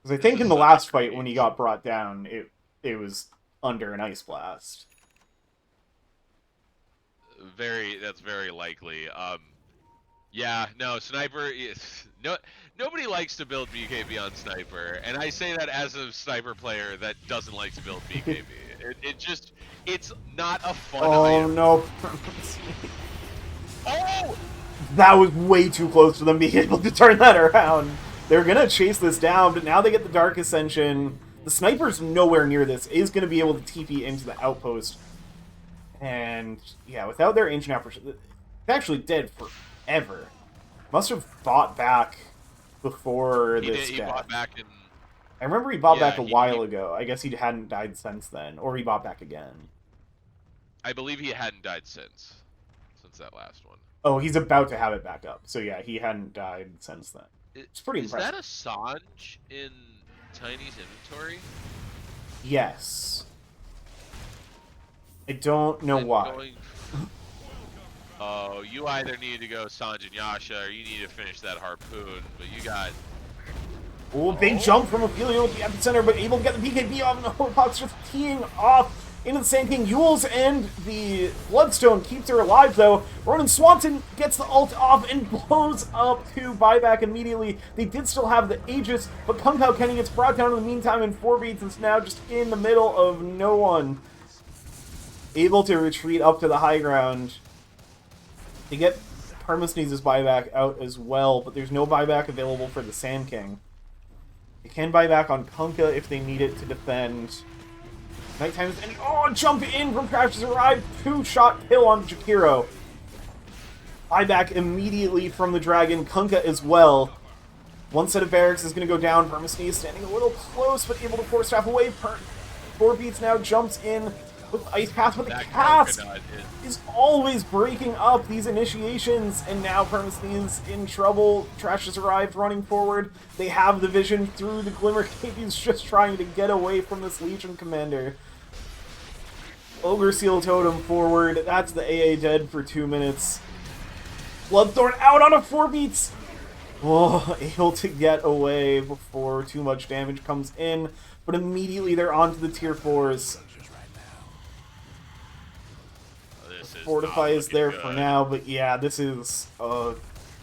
Because I think in the last fight, when he got brought down, it was under an Ice Blast. That's very likely. Yeah, no, Sniper is... Nobody likes to build BKB on Sniper, and I say that as a Sniper player that doesn't like to build BKB. It's not a fun item. Oh, no. Oh! That was way too close for them being able to turn that around. They're gonna chase this down, but now they get the Dark Ascension. The sniper's nowhere near this, is going to be able to TP into the outpost. And, yeah, without their ancient apparition, it's actually dead forever. Must have bought back before this He death. bought back in... I remember he bought Yeah, back a while ago. I guess he hadn't died since then. Or he bought back again. I believe he hadn't died since that last one. Oh, he's about to have it back up. So yeah, he hadn't died since then. It's pretty impressive. Is that a Sanj in Tiny's inventory? Yes. I don't know why. Oh, you either need to go Sanj and Yasha, or you need to finish that harpoon, but you got... Oh, big jump from Ophelia at the epicenter, but able to get the BKB off, and the Horpox just teeing off into the Sand King. Yules and the Bloodstone keeps her alive, though. Ronan Swanson gets the ult off and blows up to buyback immediately. They did still have the Aegis, but Kung Pao Kenny gets brought down in the meantime, and 4beats is now just in the middle of no one. Able to retreat up to the high ground. They get Permasneeze's buyback out as well, but there's no buyback available for the Sand King. They can buy back on Kunkka if they need it to defend. Nighttime is ending. Oh, jump in from Crash's Arrive. 2-shot kill on Jakiro. Buyback immediately from the Dragon. Kunkka as well. One set of barracks is going to go down. Permasnee is standing a little close, but able to force staff away. 4beats now jumps in with Ice Path, but the cast is always breaking up these initiations, and now Permasnee is in trouble. Trash has arrived, running forward. They have the vision through the Glimmer Cape. He's just trying to get away from this Legion commander. Ogre Seal Totem forward. That's the AA dead for 2 minutes. Bloodthorn out on a 4beats. Oh, able to get away before too much damage comes in, but immediately they're onto the tier 4s. Fortify is there for now, but yeah, this is a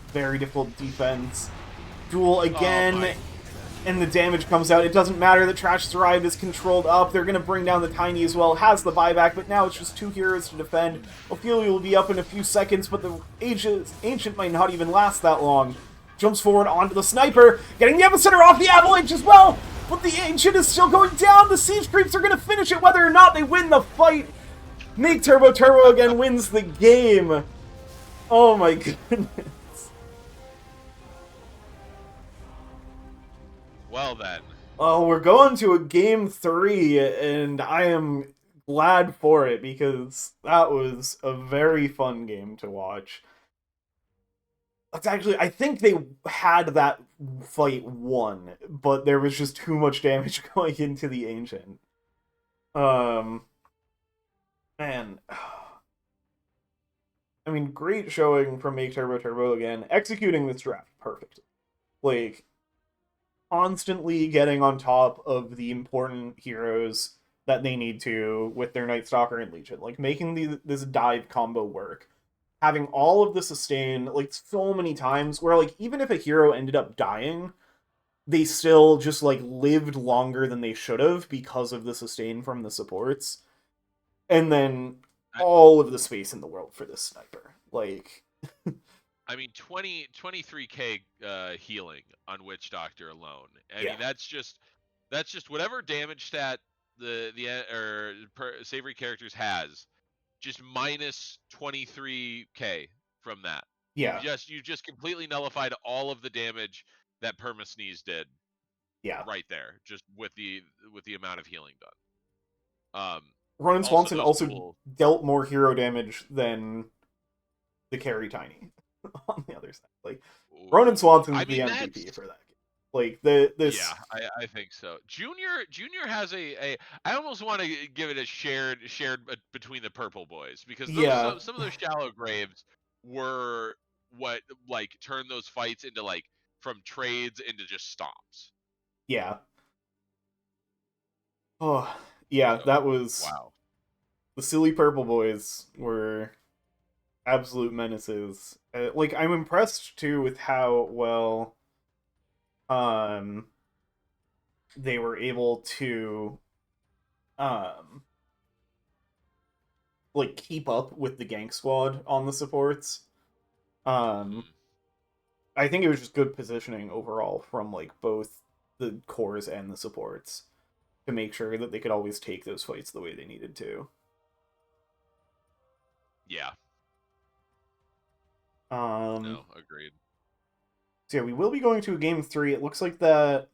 very difficult defense. Duel again, and the damage comes out. It doesn't matter that Trash Survived is controlled up. They're going to bring down the Tiny as well. Has the buyback, but now it's just 2 heroes to defend. Ophelia will be up in a few seconds, but the Ancient might not even last that long. Jumps forward onto the Sniper, getting the epicenter off the Avalanche as well, but the Ancient is still going down. The Siege Creeps are going to finish it whether or not they win the fight. Make Turbo again wins the game. Oh my goodness. Well then. Oh, we're going to a game 3, and I am glad for it because that was a very fun game to watch. That's actually, I think they had that fight won, but there was just too much damage going into the Ancient. Man, I mean, great showing from Make Turbo again, executing this draft perfectly. Like, constantly getting on top of the important heroes that they need to with their Night Stalker and Legion. Like, making this dive combo work. Having all of the sustain, like, so many times where, like, even if a hero ended up dying, they still just, like, lived longer than they should have because of the sustain from the supports. And then all of the space in the world for this Sniper. Like, I mean, 23k healing on Witch Doctor alone. I mean, that's just whatever damage stat Savoury Characters has, just minus 23k from that. yeah, You just completely nullified all of the damage that Permasneeze did. Yeah, right there, just with the amount of healing done. Ronan Swanson also dealt more hero damage than the carry Tiny on the other side. Like, Ronan Swanson's the MVP for that game. Like, this. Yeah, I think so. Junior has a I almost want to give it a shared between the Purple Boys, because some of those shallow graves were what, like, turned those fights into, like, from trades into just stomps. Yeah. Oh, yeah, that was... Wow. The silly Purple Boys were absolute menaces. Like, I'm impressed, too, with how well they were able to like, keep up with the gank squad on the supports. I think it was just good positioning overall from, like, both the cores and the supports. to make sure that they could always take those fights the way they needed to. Yeah. Um, No, agreed. so yeah, we will be going to a game 3. It looks like that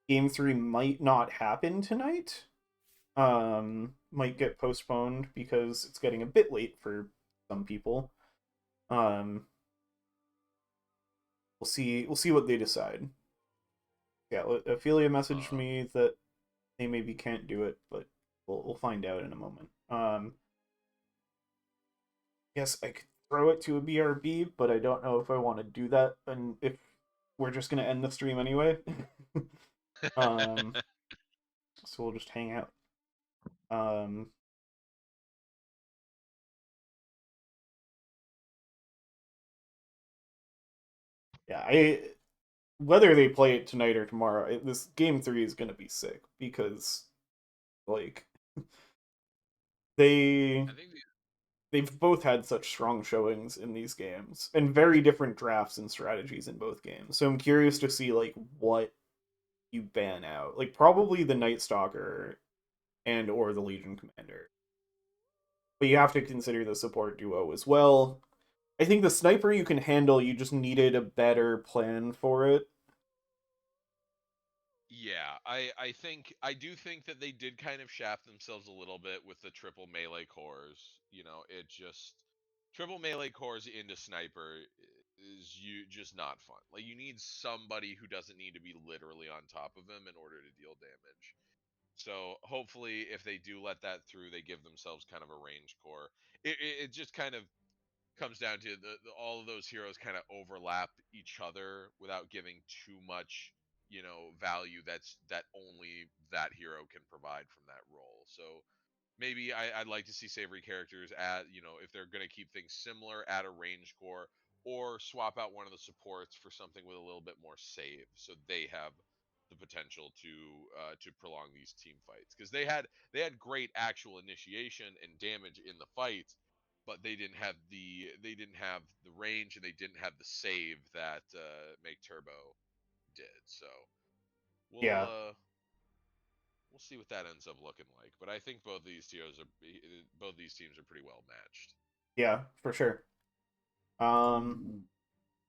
game 3 might not happen tonight. Might get postponed because it's getting a bit late for some people. We'll see. We'll see what they decide. Yeah, Ophelia messaged me that they maybe can't do it, but we'll find out in a moment. Yes, I could throw it to a BRB, but I don't know if I want to do that, and if we're just gonna end the stream anyway. um, so we'll just hang out. Um, yeah, whether they play it tonight or tomorrow, this game 3 is gonna be sick because like they I think they've both had such strong showings in these games and very different drafts and strategies in both games. So I'm curious to see like what you ban out. Like probably the Night Stalker and or the Legion Commander. But you have to consider the support duo as well. I think the sniper you can handle, you just needed a better plan for it. Yeah, I do think that they did kind of shaft themselves a little bit with the triple melee cores. You know, it just triple melee cores into sniper is you just not fun. Like you need somebody who doesn't need to be literally on top of him in order to deal damage. So hopefully, if they do let that through, they give themselves kind of a range core. It just kind of comes down to all of those heroes kind of overlap each other without giving too much, value that only that hero can provide from that role. So maybe I'd like to see Savoury Characters add, if they're going to keep things similar, add a range core or swap out one of the supports for something with a little bit more save, so they have the potential to prolong these team fights, because they had great actual initiation and damage in the fights, but they didn't have the range and they didn't have the save that Make Turbo did. So we'll Yeah, uh, we'll see what that ends up looking like. But I think both these teams are pretty well matched. yeah, for sure.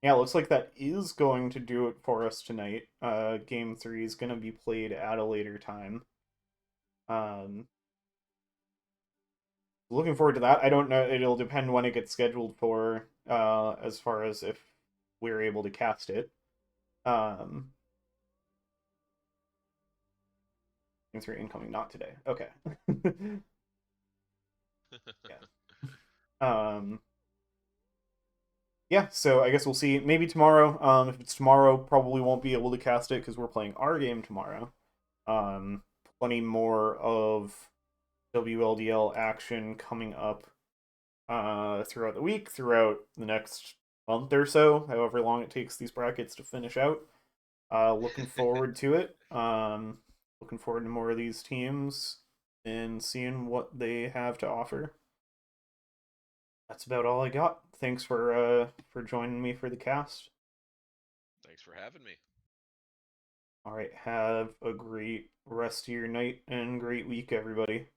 Yeah, looks like that is going to do it for us tonight. Game 3 is going to be played at a later time. Um, Looking forward to that. I don't know. It'll depend when it gets scheduled for, as far as if we're able to cast it. Um, Game 3 incoming, not today. Okay. Yeah. Um, yeah, so I guess we'll see. Maybe tomorrow. If it's tomorrow, probably won't be able to cast it because we're playing our game tomorrow. Plenty more of WLDL action coming up throughout the week, throughout the next month or so, however long it takes these brackets to finish out. Looking forward to it. Looking forward to more of these teams and seeing what they have to offer. That's about all I got. Thanks for joining me for the cast. Thanks for having me. All right, have a great rest of your night and great week, everybody.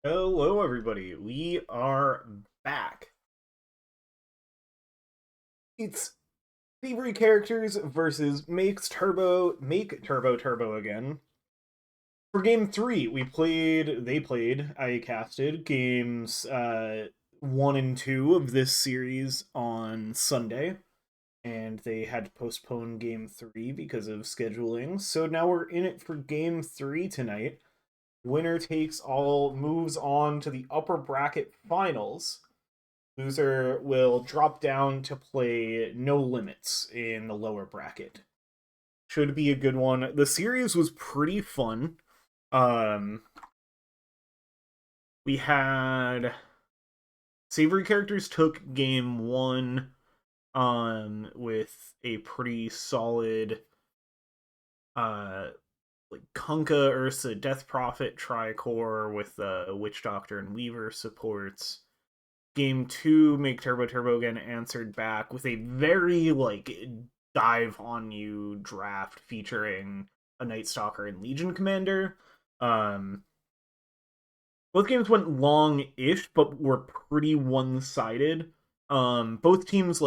Hello, everybody. We are back. It's Savoury Characters versus Make Turbo again. For game 3, I casted games 1 and 2 of this series on Sunday, and they had to postpone game 3 because of scheduling. So now we're in it for game 3 tonight. Winner takes all, moves on to the upper bracket finals. Loser will drop down to play No Limits in the lower bracket. Should be a good one. The series was pretty fun. We had Savoury Characters took game 1 with a pretty solid like Kunkka, Ursa, Death Prophet, Tricore with Witch Doctor and Weaver supports. Game 2, Make Turbo again answered back with a very dive on you draft featuring a Night Stalker and Legion Commander. Both games went long-ish, but were pretty one-sided. Both teams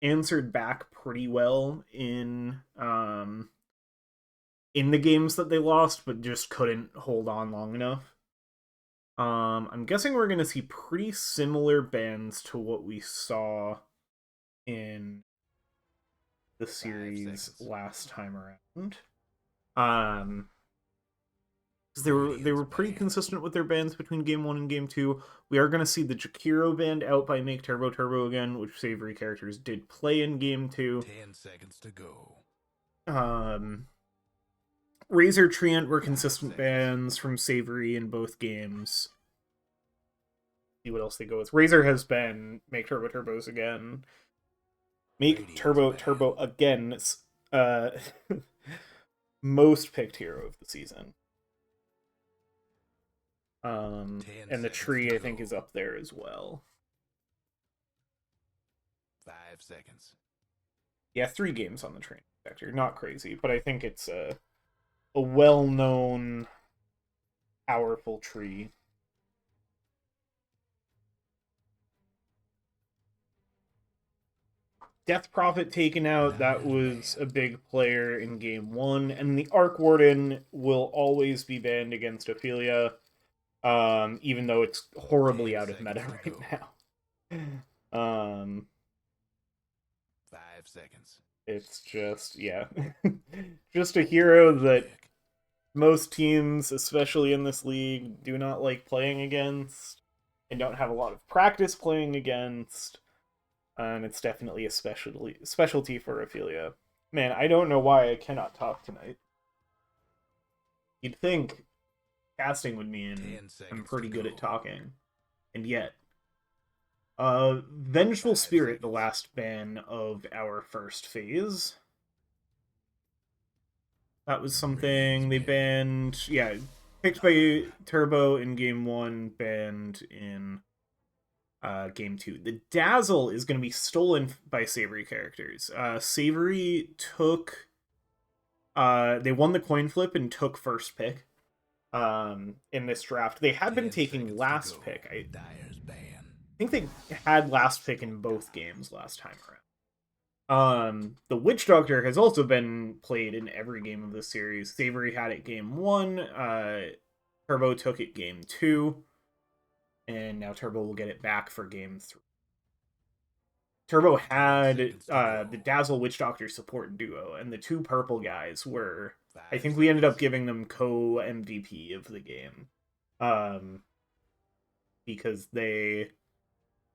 answered back pretty well in the games that they lost, but just couldn't hold on long enough. I'm guessing we're going to see pretty similar bans to what we saw in the series last time around. They were pretty consistent with their bans between game 1 and game 2. We are going to see the Jakiro band out by Make Turbo again, which Savoury Characters did play in game 2. 10 seconds to go. Razor Treant were consistent bans from Savoury in both games. See what else they go with. Razor has been Make Turbos again. Make Turbo again. Most picked hero of the season. And the tree, I think, is up there as well. 5 seconds. Yeah, 3 games on the train sector. Not crazy, but I think it's a well-known, powerful tree. Death Prophet taken out, that was a big player in game 1, and the Arc Warden will always be banned against Ophelia, even though it's horribly out of meta right now. 5 seconds. It's just, yeah. Just a hero that most teams, especially in this league, do not like playing against and don't have a lot of practice playing against. And it's definitely a specialty for Ophelia. Man, I don't know why I cannot talk tonight. You'd think casting would mean I'm pretty good at talking. And yet. Vengeful Spirit, the last ban of our first phase. That was something they banned. Yeah, picked by Turbo in game 1, banned in game 2. The Dazzle is going to be stolen by Savoury Characters. Savoury took... they won the coin flip and took first pick in this draft. They had been taking last pick. I think they had last pick in both games last time around. The Witch Doctor has also been played in every game of this series. Savoury had it game 1. Turbo took it game 2. And now Turbo will get it back for game 3. Turbo had the Dazzle Witch Doctor support duo, and the 2 purple guys were... I think we ended up giving them co-MVP of the game. Because they...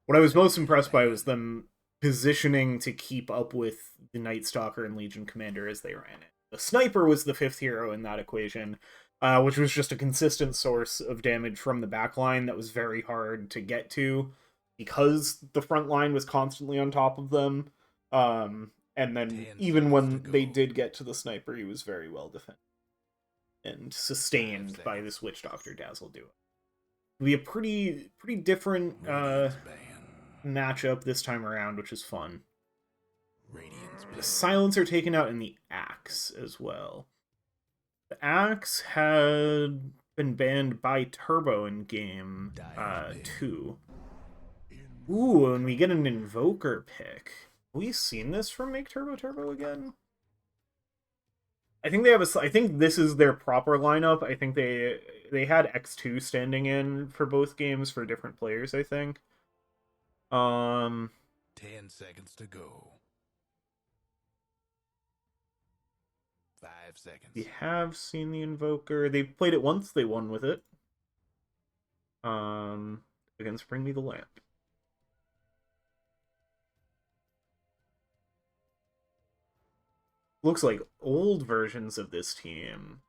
What I was most impressed by was them positioning to keep up with the Night Stalker and Legion Commander as they ran it. The Sniper was the 5th hero in that equation, which was just a consistent source of damage from the backline that was very hard to get to because the front line was constantly on top of them. And then even when they did get to the Sniper, he was very well defended and sustained by this Witch Doctor Dazzle duo. It'll be a pretty different matchup this time around, which is fun. The Silencer taken out in the Axe as well. The Axe had been banned by Turbo in game 2. Ooh, and we get an Invoker pick. Have we seen this from Make Turbo Turbo again? I think they have I think this is their proper lineup. I think they had X2 standing in for both games for different players, I think. 10 seconds to go. 5 seconds. We have seen the Invoker. They played it once, they won with it. Against Bring Me the Lamp. Looks like old versions of this team,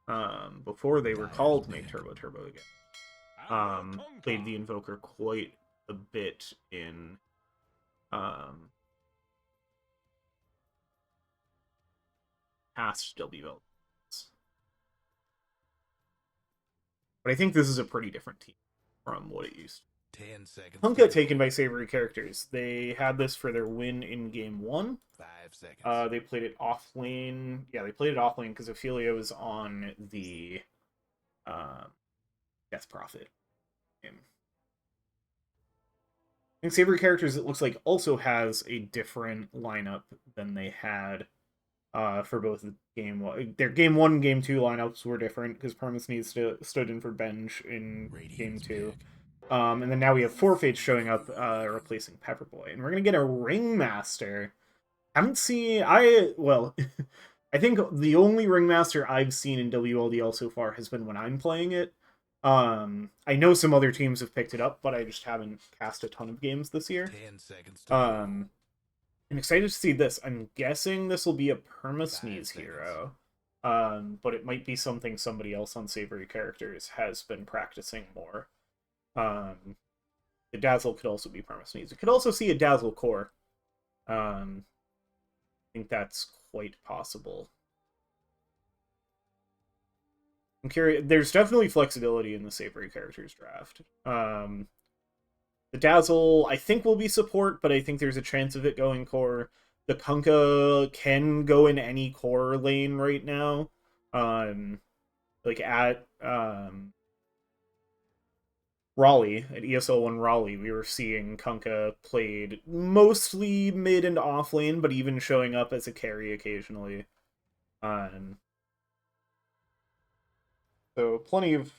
before they were called Make Turbo Turbo again, played the Invoker quite a bit in past WLDLs. But I think this is a pretty different team from what it used to. 10 seconds. Punk got taken by Savoury Characters. They had this for their win in game 1. 5 seconds. They played it off lane. Yeah, they played it off lane because Ophelia was on the Death Prophet game. I think Savoury Characters, it looks like, also has a different lineup than they had for both game 1. Their game 1 and game 2 lineups were different because Permis needs stood in for Benj in game 2. And then now we have Forfates showing up, replacing Pepperboy. And we're going to get a Ringmaster. Haven't seen... I think the only Ringmaster I've seen in WLDL so far has been when I'm playing it. I know some other teams have picked it up, but I just haven't cast a ton of games this year. 10 seconds to go. I'm excited to see this. I'm guessing this will be a Permasneeze hero. But it might be something somebody else on Savoury Characters has been practicing more. The Dazzle could also be Permasneeze. We could also see a Dazzle Core. I think that's quite possible. I'm curious. There's definitely flexibility in the Savoury Characters draft. The Dazzle, I think, will be support, but I think there's a chance of it going core. The Kunkka can go in any core lane right now. Like at Raleigh, at ESL 1 Raleigh, we were seeing Kunkka played mostly mid and off lane, but even showing up as a carry occasionally. So plenty of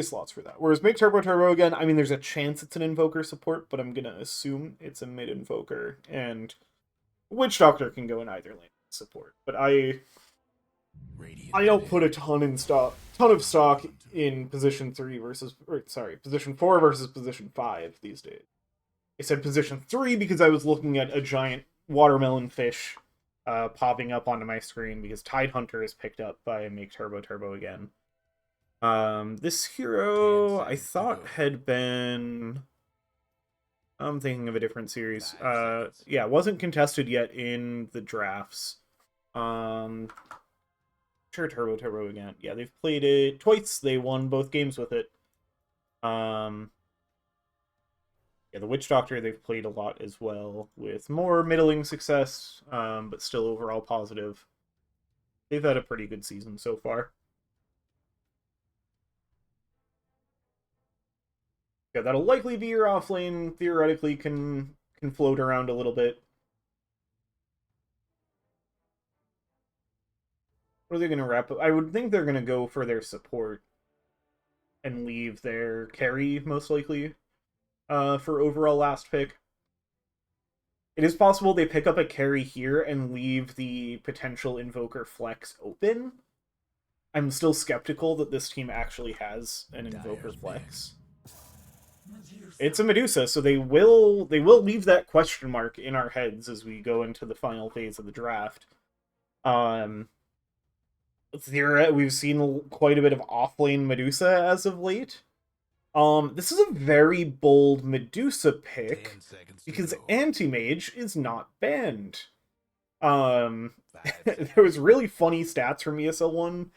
slots for that. Whereas Make Turbo Turbo again, I mean, there's a chance it's an Invoker support, but I'm gonna assume it's a mid Invoker, and Witch Doctor can go in either lane support. But I don't put a ton of stock in position 3 versus, position 4 versus position 5 these days. I said position 3 because I was looking at a giant watermelon fish popping up onto my screen because Tidehunter is picked up by Make Turbo Turbo again. This hero I thought had been... I'm thinking of a different series. Yeah, wasn't contested yet in the drafts. Sure, Turbo again. Yeah, they've played it twice. They won both games with it. Yeah, the Witch Doctor they've played a lot as well, with more middling success, but still overall positive. They've had a pretty good season so far. Yeah, that'll likely be your off lane. Theoretically, can float around a little bit. What are they going to wrap up? I would think they're going to go for their support and leave their carry, most likely, for overall last pick. It is possible they pick up a carry here and leave the potential Invoker flex open. I'm still skeptical that this team actually has an Invoker flex. It's a Medusa, so they will leave that question mark in our heads as we go into the final phase of the draft. We've seen quite a bit of off-lane Medusa as of late. This is a very bold Medusa pick because Anti-Mage is not banned. There was really funny stats from ESL 1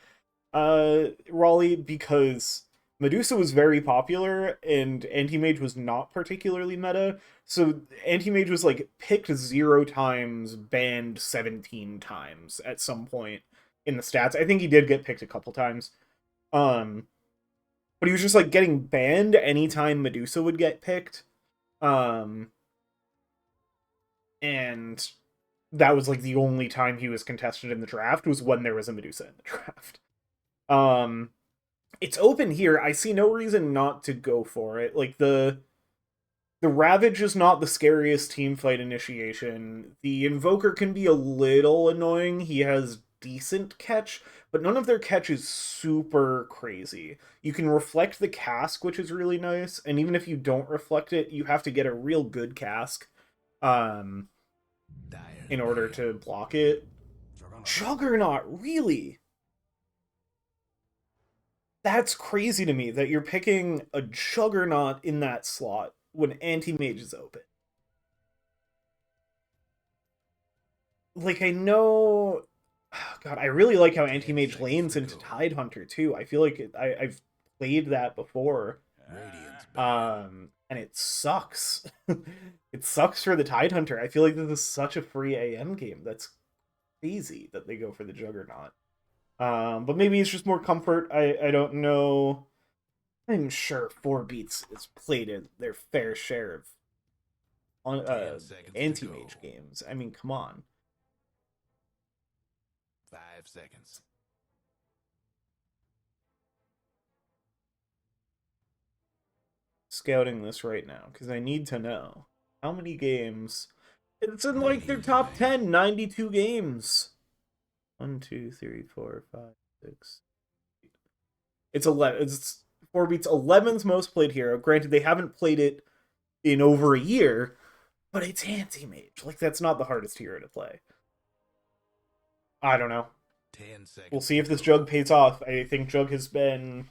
Raleigh because Medusa was very popular and Anti-Mage was not particularly meta. So Anti-Mage was like picked 0 times, banned 17 times at some point in the stats. I think he did get picked a couple times. but he was just like getting banned anytime Medusa would get picked. And that was like the only time he was contested in the draft was when there was a Medusa in the draft. It's open here. I see no reason not to go for it. Like the Ravage is not the scariest team fight initiation. The Invoker can be a little annoying. He has decent catch, but none of their catch is super crazy. You can reflect the cask, which is really nice, and even if you don't reflect it, you have to get a real good cask in order to block it. Juggernaut, really? That's crazy to me that you're picking a Juggernaut in that slot when Anti-Mage is open. Like, I know... God, I really like how Anti-Mage lanes into Tidehunter, too. I feel like I've played that before. And it sucks. It sucks for the Tidehunter. I feel like this is such a free AM game. That's crazy that they go for the Juggernaut. But maybe it's just more comfort. I don't know. I'm sure 4 Beats has played their fair share of anti-mage games. I mean, come on. 5 seconds. Scouting this right now, because I need to know how many games. It's in like their top 10, 92 games. 1, 2, 3, 4, 5, 6. It's 11. It's 4 Beats 11th most played hero. Granted, they haven't played it in over a year, but it's anti-mage. Like, that's not the hardest hero to play. I don't know. 10 seconds. We'll see if this Jug pays off. I think Jug has been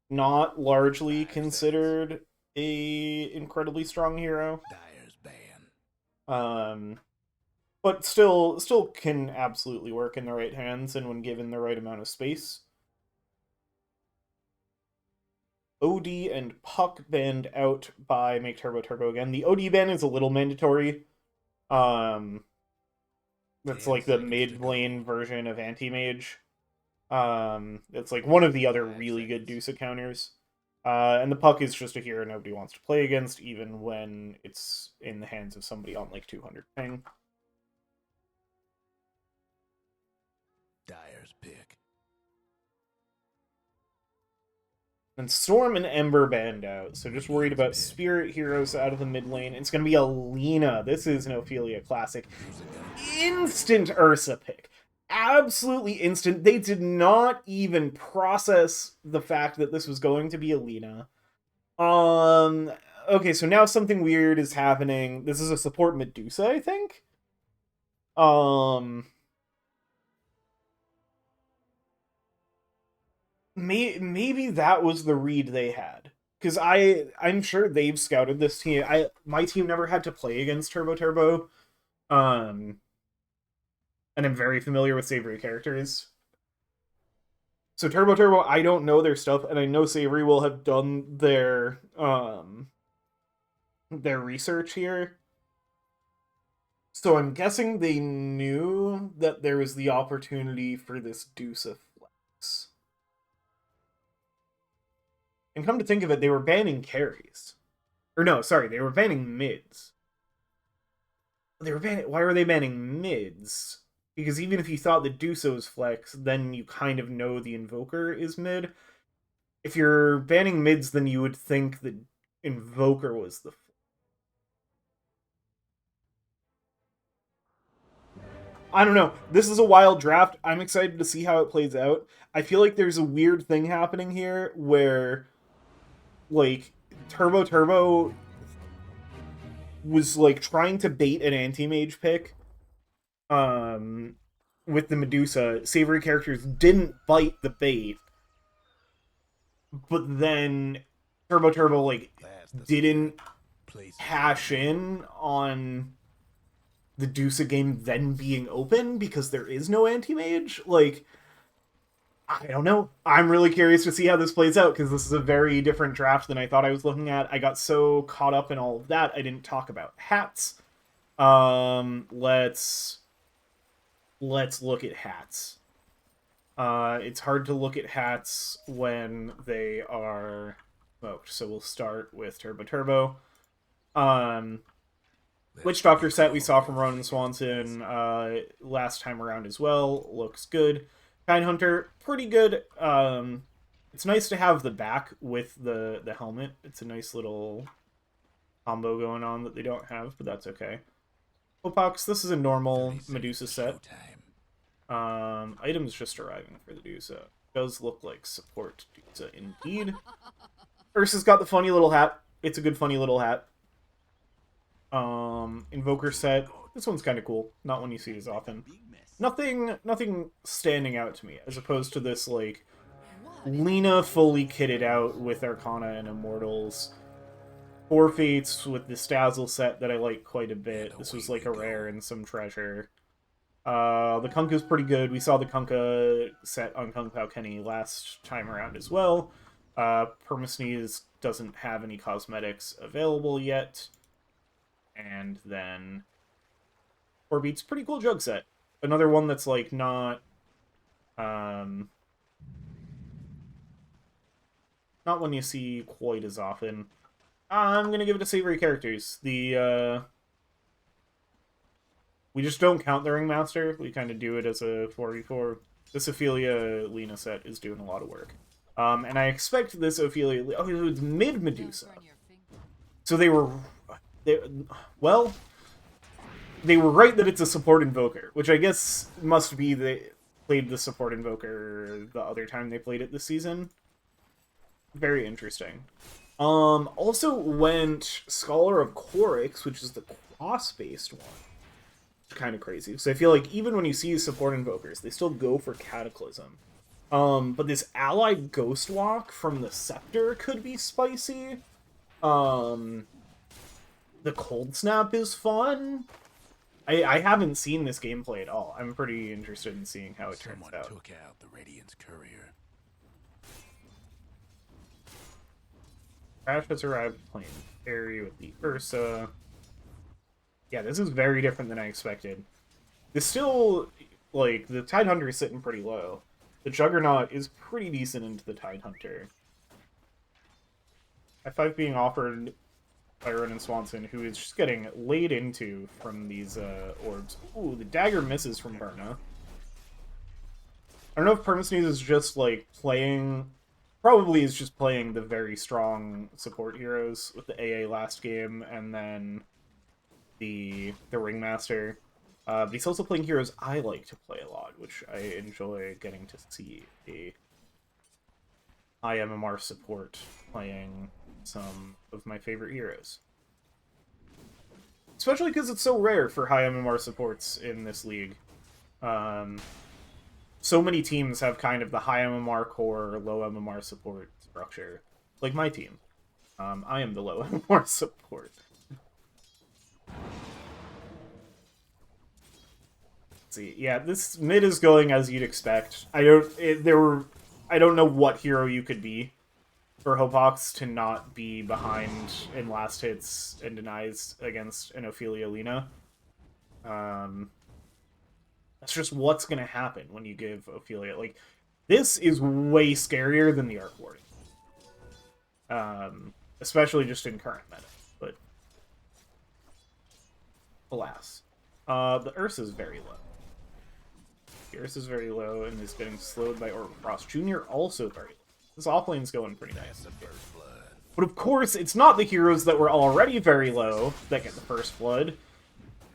not largely considered a incredibly strong hero. Dyer's ban. But still can absolutely work in the right hands and when given the right amount of space. OD and Puck banned out by Make Turbo Turbo again. The OD ban is a little mandatory. That's like the mid lane version of Anti-Mage. It's like one of the other really good Dusa counters. And the Puck is just a hero nobody wants to play against, even when it's in the hands of somebody on like 200 ping. Dyer's pick. And Storm and Ember banned out, so just worried about Spirit Heroes out of the mid lane. It's going to be Alina. This is an Ophelia Classic. Instant Ursa pick. Absolutely instant. They did not even process the fact that this was going to be Alina. Okay, so now something weird is happening. This is a support Medusa, I think? Maybe that was the read they had, because I'm sure they've scouted this team. My team never had to play against Turbo Turbo, and I'm very familiar with Savoury Characters. So Turbo Turbo, I don't know their stuff, and I know Savoury will have done their research here. So I'm guessing they knew that there was the opportunity for this Dusa flex. And come to think of it, they were banning carries. Or no, sorry, they were banning mids. Why were they banning mids? Because even if you thought the Dusa was flex, then you kind of know the Invoker is mid. If you're banning mids, then you would think the Invoker was the flex. I don't know. This is a wild draft. I'm excited to see how it plays out. I feel like there's a weird thing happening here where, like, Turbo Turbo was, like, trying to bait an anti-mage pick with the Medusa. Savoury Characters didn't bite the bait, but then Turbo Turbo, like, didn't cash in on the Dusa game then being open because there is no anti-mage. Like, I don't know. I'm really curious to see how this plays out because this is a very different draft than I thought I was looking at. I got so caught up in all of that, I didn't talk about hats. Let's look at hats. It's hard to look at hats when they are smoked, so we'll start with Turbo Turbo. Witch Doctor set we saw from Ronan Swanson last time around as well. Looks good. Kind Hunter, pretty good. It's nice to have the back with the helmet. It's a nice little combo going on that they don't have, but that's okay. Hopox, this is a normal Medusa set. Items just arriving for the Medusa. Does look like support Medusa indeed. Ursa's got the funny little hat. It's a good funny little hat. Invoker set. This one's kind of cool. Not one you see as often. Nothing standing out to me, as opposed to this, like, Lena fully kitted out with Arcana and Immortals. Four Fates with the Stazzle set that I like quite a bit. This was like a rare and some treasure. The Kunkka's pretty good. We saw the Kunkka set on Kung Pao Kenny last time around as well. Permasneeze doesn't have any cosmetics available yet. And then 4 Beats, pretty cool jug set. Another one that's like not one you see quite as often. I'm gonna give it to Savoury Characters. We just don't count the Ringmaster. We kind of do it as a 4v4. This Ophelia Lena set is doing a lot of work. And I expect this Ophelia... Oh, it's mid-Medusa. So they were right that it's a support Invoker, which I guess must be they played the support Invoker the other time they played it this season. Very interesting. Also went Scholar of Korix, which is the cross-based one. Kind of crazy. So I feel like even when you see support invokers, they still go for Cataclysm. But this allied Ghost Walk from the Scepter could be spicy. The Cold Snap is fun. I haven't seen this gameplay at all. I'm pretty interested in seeing how it turns out. Took out the Radiant's courier. Crash has arrived playing Fairy with the Ursa. Yeah, this is very different than I expected. This still, like, the Tidehunter is sitting pretty low. The Juggernaut is pretty decent into the Tidehunter. F5 being offered by Ronan Swanson, who is just getting laid into from these orbs. Ooh, the dagger misses from Berna. I don't know if Permasneeze is just, like, playing... Probably is just playing the very strong support heroes with the AA last game, and then the Ringmaster. But he's also playing heroes I like to play a lot, which I enjoy getting to see a high MMR support playing some of my favorite heroes. Especially because it's so rare for high MMR supports in this league. So many teams have kind of the high MMR core, low MMR support structure. Like my team. I am the low MMR support. Let's see, yeah, this mid is going as you'd expect. I don't know what hero you could be for Hopox to not be behind in last hits and denies against an Ophelia Lena. That's just what's going to happen when you give Ophelia. Like, this is way scarier than the Arc Warden. Especially just in current meta. But, alas. The Ursa is very low. The Ursa is very low and is getting slowed by Orb Frost Jr. also very low. This offlane's going pretty nice. But of course, it's not the heroes that were already very low that get the first blood.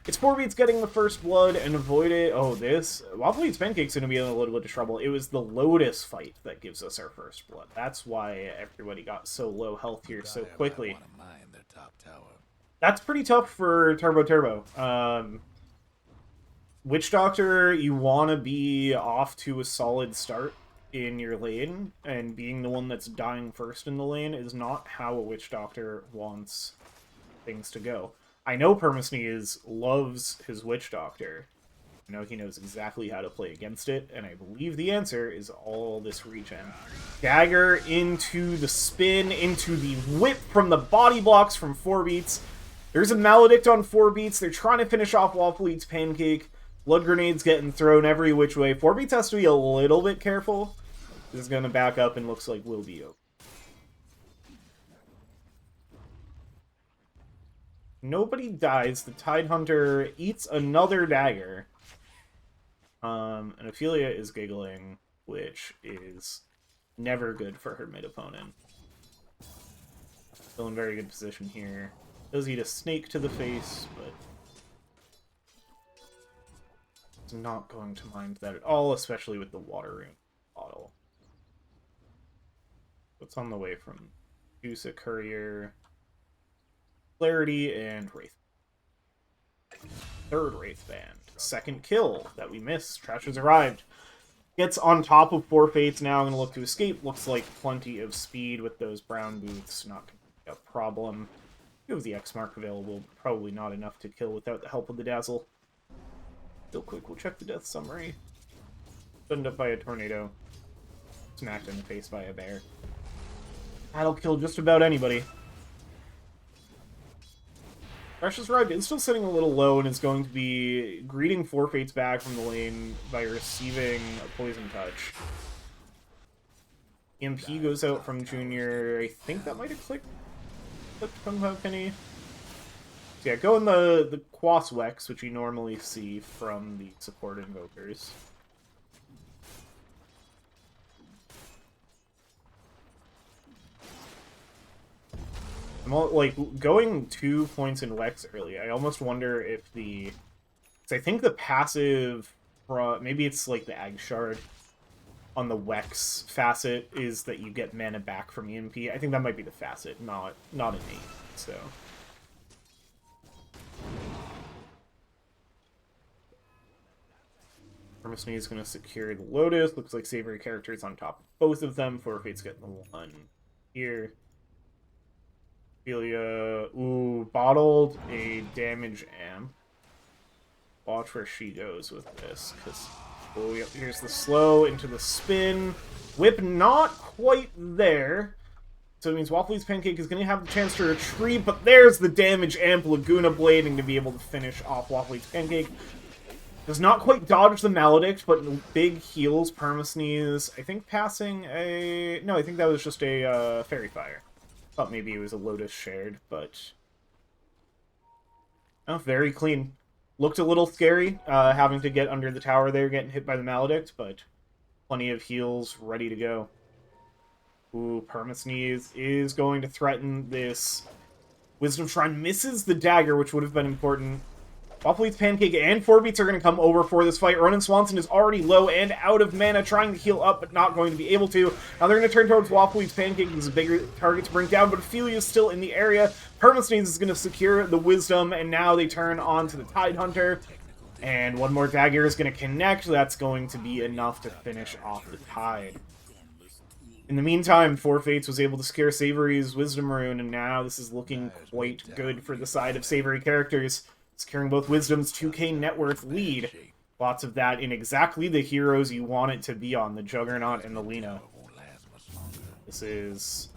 It's 4 Beats getting the first blood and avoid it. Oh, this... Waffle Eats Pancake's going to be in a little bit of trouble. It was the Lotus fight that gives us our first blood. That's why everybody got so low health here so quickly. That's pretty tough for Turbo Turbo. Witch Doctor, you want to be off to a solid start in your lane, and being the one that's dying first in the lane is not how a Witch Doctor wants things to go. I know Permasneeze loves his Witch Doctor. I know he knows exactly how to play against it, and I believe the answer is all this regen. Dagger into the spin, into the whip from the body blocks from 4 Beats. There's a Maledict on 4 Beats. They're trying to finish off Waffle Eats Pancake. Blood grenades getting thrown every which way. 4-beats has to be a little bit careful. This is going to back up and looks like we'll be over. Nobody dies. The Tidehunter eats another dagger. And Ophelia is giggling, which is never good for her mid-opponent. Still in very good position here. Does eat a snake to the face, but it's not going to mind that at all, especially with the water rune bottle. What's on the way from Dusa Courier, Clarity, and Wraith. Third Wraith Band. Second kill that we missed. Trash has arrived. Gets on top of 4 Fates now. Going to look to escape. Looks like plenty of speed with those brown boots. Not going to be a problem. You have the X mark available. Probably not enough to kill without the help of the Dazzle. Real quick, we'll check the death summary. Stunned up by a tornado. Smacked in the face by a bear. That'll kill just about anybody. Precious Ride is still sitting a little low and is going to be greeting 4 Fates back from the lane by receiving a Poison Touch. EMP goes out from Junior. I think that might have clicked from Penny. So yeah, go in the Quas Wex, which you normally see from the support invokers. I'm like going 2 points in Wex early. I almost wonder if the, I think the passive, maybe it's like the Ag Shard on the Wex facet is that you get mana back from EMP. I think that might be the facet, not innate. So. Hermesny is going to secure the Lotus. Looks like Savoury Characters on top of both of them. 4 Fates getting the one here. Ophelia, ooh, bottled a damage amp. Watch where she goes with this, because, oh, yep, here's the slow into the spin. Whip not quite there. So it means Waffly's Pancake is going to have the chance to retreat, but there's the damage amp, Laguna Blading to be able to finish off Waffly's Pancake. Does not quite dodge the Maledict, but big heals, Permasneeze. I think passing a... No, I think that was just a Fairy Fire. Thought maybe it was a Lotus shared, but... Oh, very clean. Looked a little scary, having to get under the tower there, getting hit by the Maledict, but plenty of heals ready to go. Ooh, Permasneeze is going to threaten this. Wisdom Shrine misses the dagger, which would have been important. Waffly's Pancake and 4-Beats are going to come over for this fight. Ronan Swanson is already low and out of mana, trying to heal up, but not going to be able to. Now they're going to turn towards Waffly's Pancake. He's a bigger target to bring down, but Ophelia is still in the area. Permasneeze is going to secure the Wisdom, and now they turn on to the Tidehunter. And one more dagger is going to connect. That's going to be enough to finish off the Tide. In the meantime, 4 Fates was able to scare Savoury's Wisdom Rune, and now this is looking quite good for the side of Savoury Characters. Securing both Wisdom's 2k net worth lead. Lots of that in exactly the heroes you want it to be on, the Juggernaut and the Lina. This is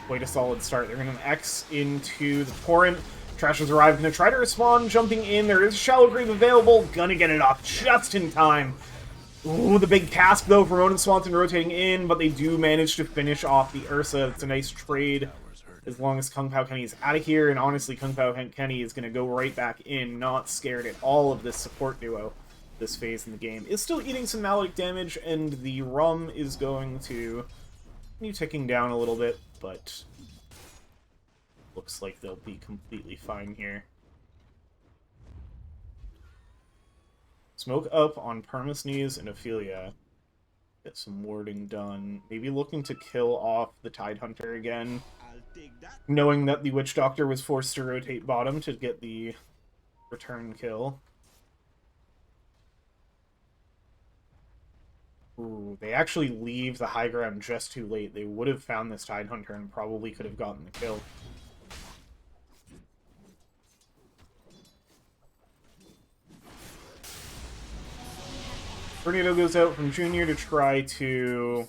quite a solid start. They're going to X into the Torrent. Trash has arrived, going to try to respawn, jumping in. There is Shallow Grave available. Gonna get it off just in time. Ooh, the big cask, though, for Ronan Swanson rotating in, but they do manage to finish off the Ursa. It's a nice trade. As long as Kung Pao Kenny is out of here, and honestly, Kung Pao Kenny is going to go right back in, not scared at all of this support duo this phase in the game. Is still eating some Maledict damage, and the Rum is going to continue ticking down a little bit, but looks like they'll be completely fine here. Smoke up on Permasneeze and Ophelia. Get some warding done. Maybe looking to kill off the Tidehunter again. Knowing that the Witch Doctor was forced to rotate bottom to get the return kill. Ooh, they actually leave the high ground just too late. They would have found this Tidehunter and probably could have gotten the kill. Tornado goes out from Junior to try to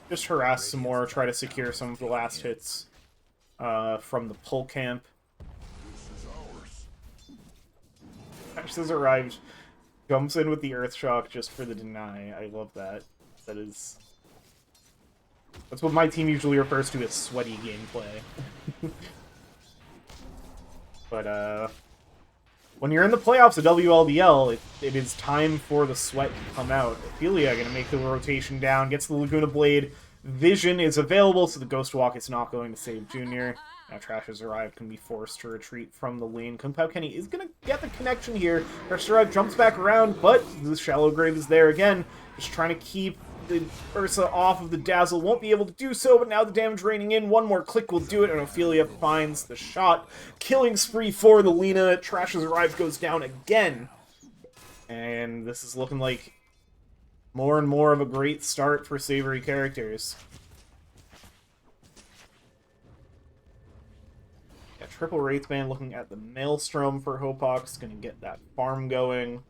just harass some more, try to secure some of the last hits from the pull camp. Ash has arrived. Jumps in with the Earth Shock just for the deny. I love that. That's what my team usually refers to as sweaty gameplay. But, when you're in the playoffs of WLDL, it is time for the sweat to come out. Ophelia gonna make the rotation down, gets the Laguna Blade. Vision is available, so the Ghost Walk is not going to save Junior. Now Trash has arrived, can be forced to retreat from the lane. Kung Pao Kenny is gonna get the connection here. Trash has arrived, jumps back around, but the Shallow Grave is there again. Just trying to keep the Ursa off of the Dazzle. Won't be able to do so, but now the damage raining in. One more click will do it, and Ophelia finds the shot. Killing spree for the Lina. Trash has arrived, goes down again. And this is looking like more and more of a great start for Savoury Characters. Yeah, triple Wraithband looking at the Maelstrom for Hopox. Gonna get that farm going.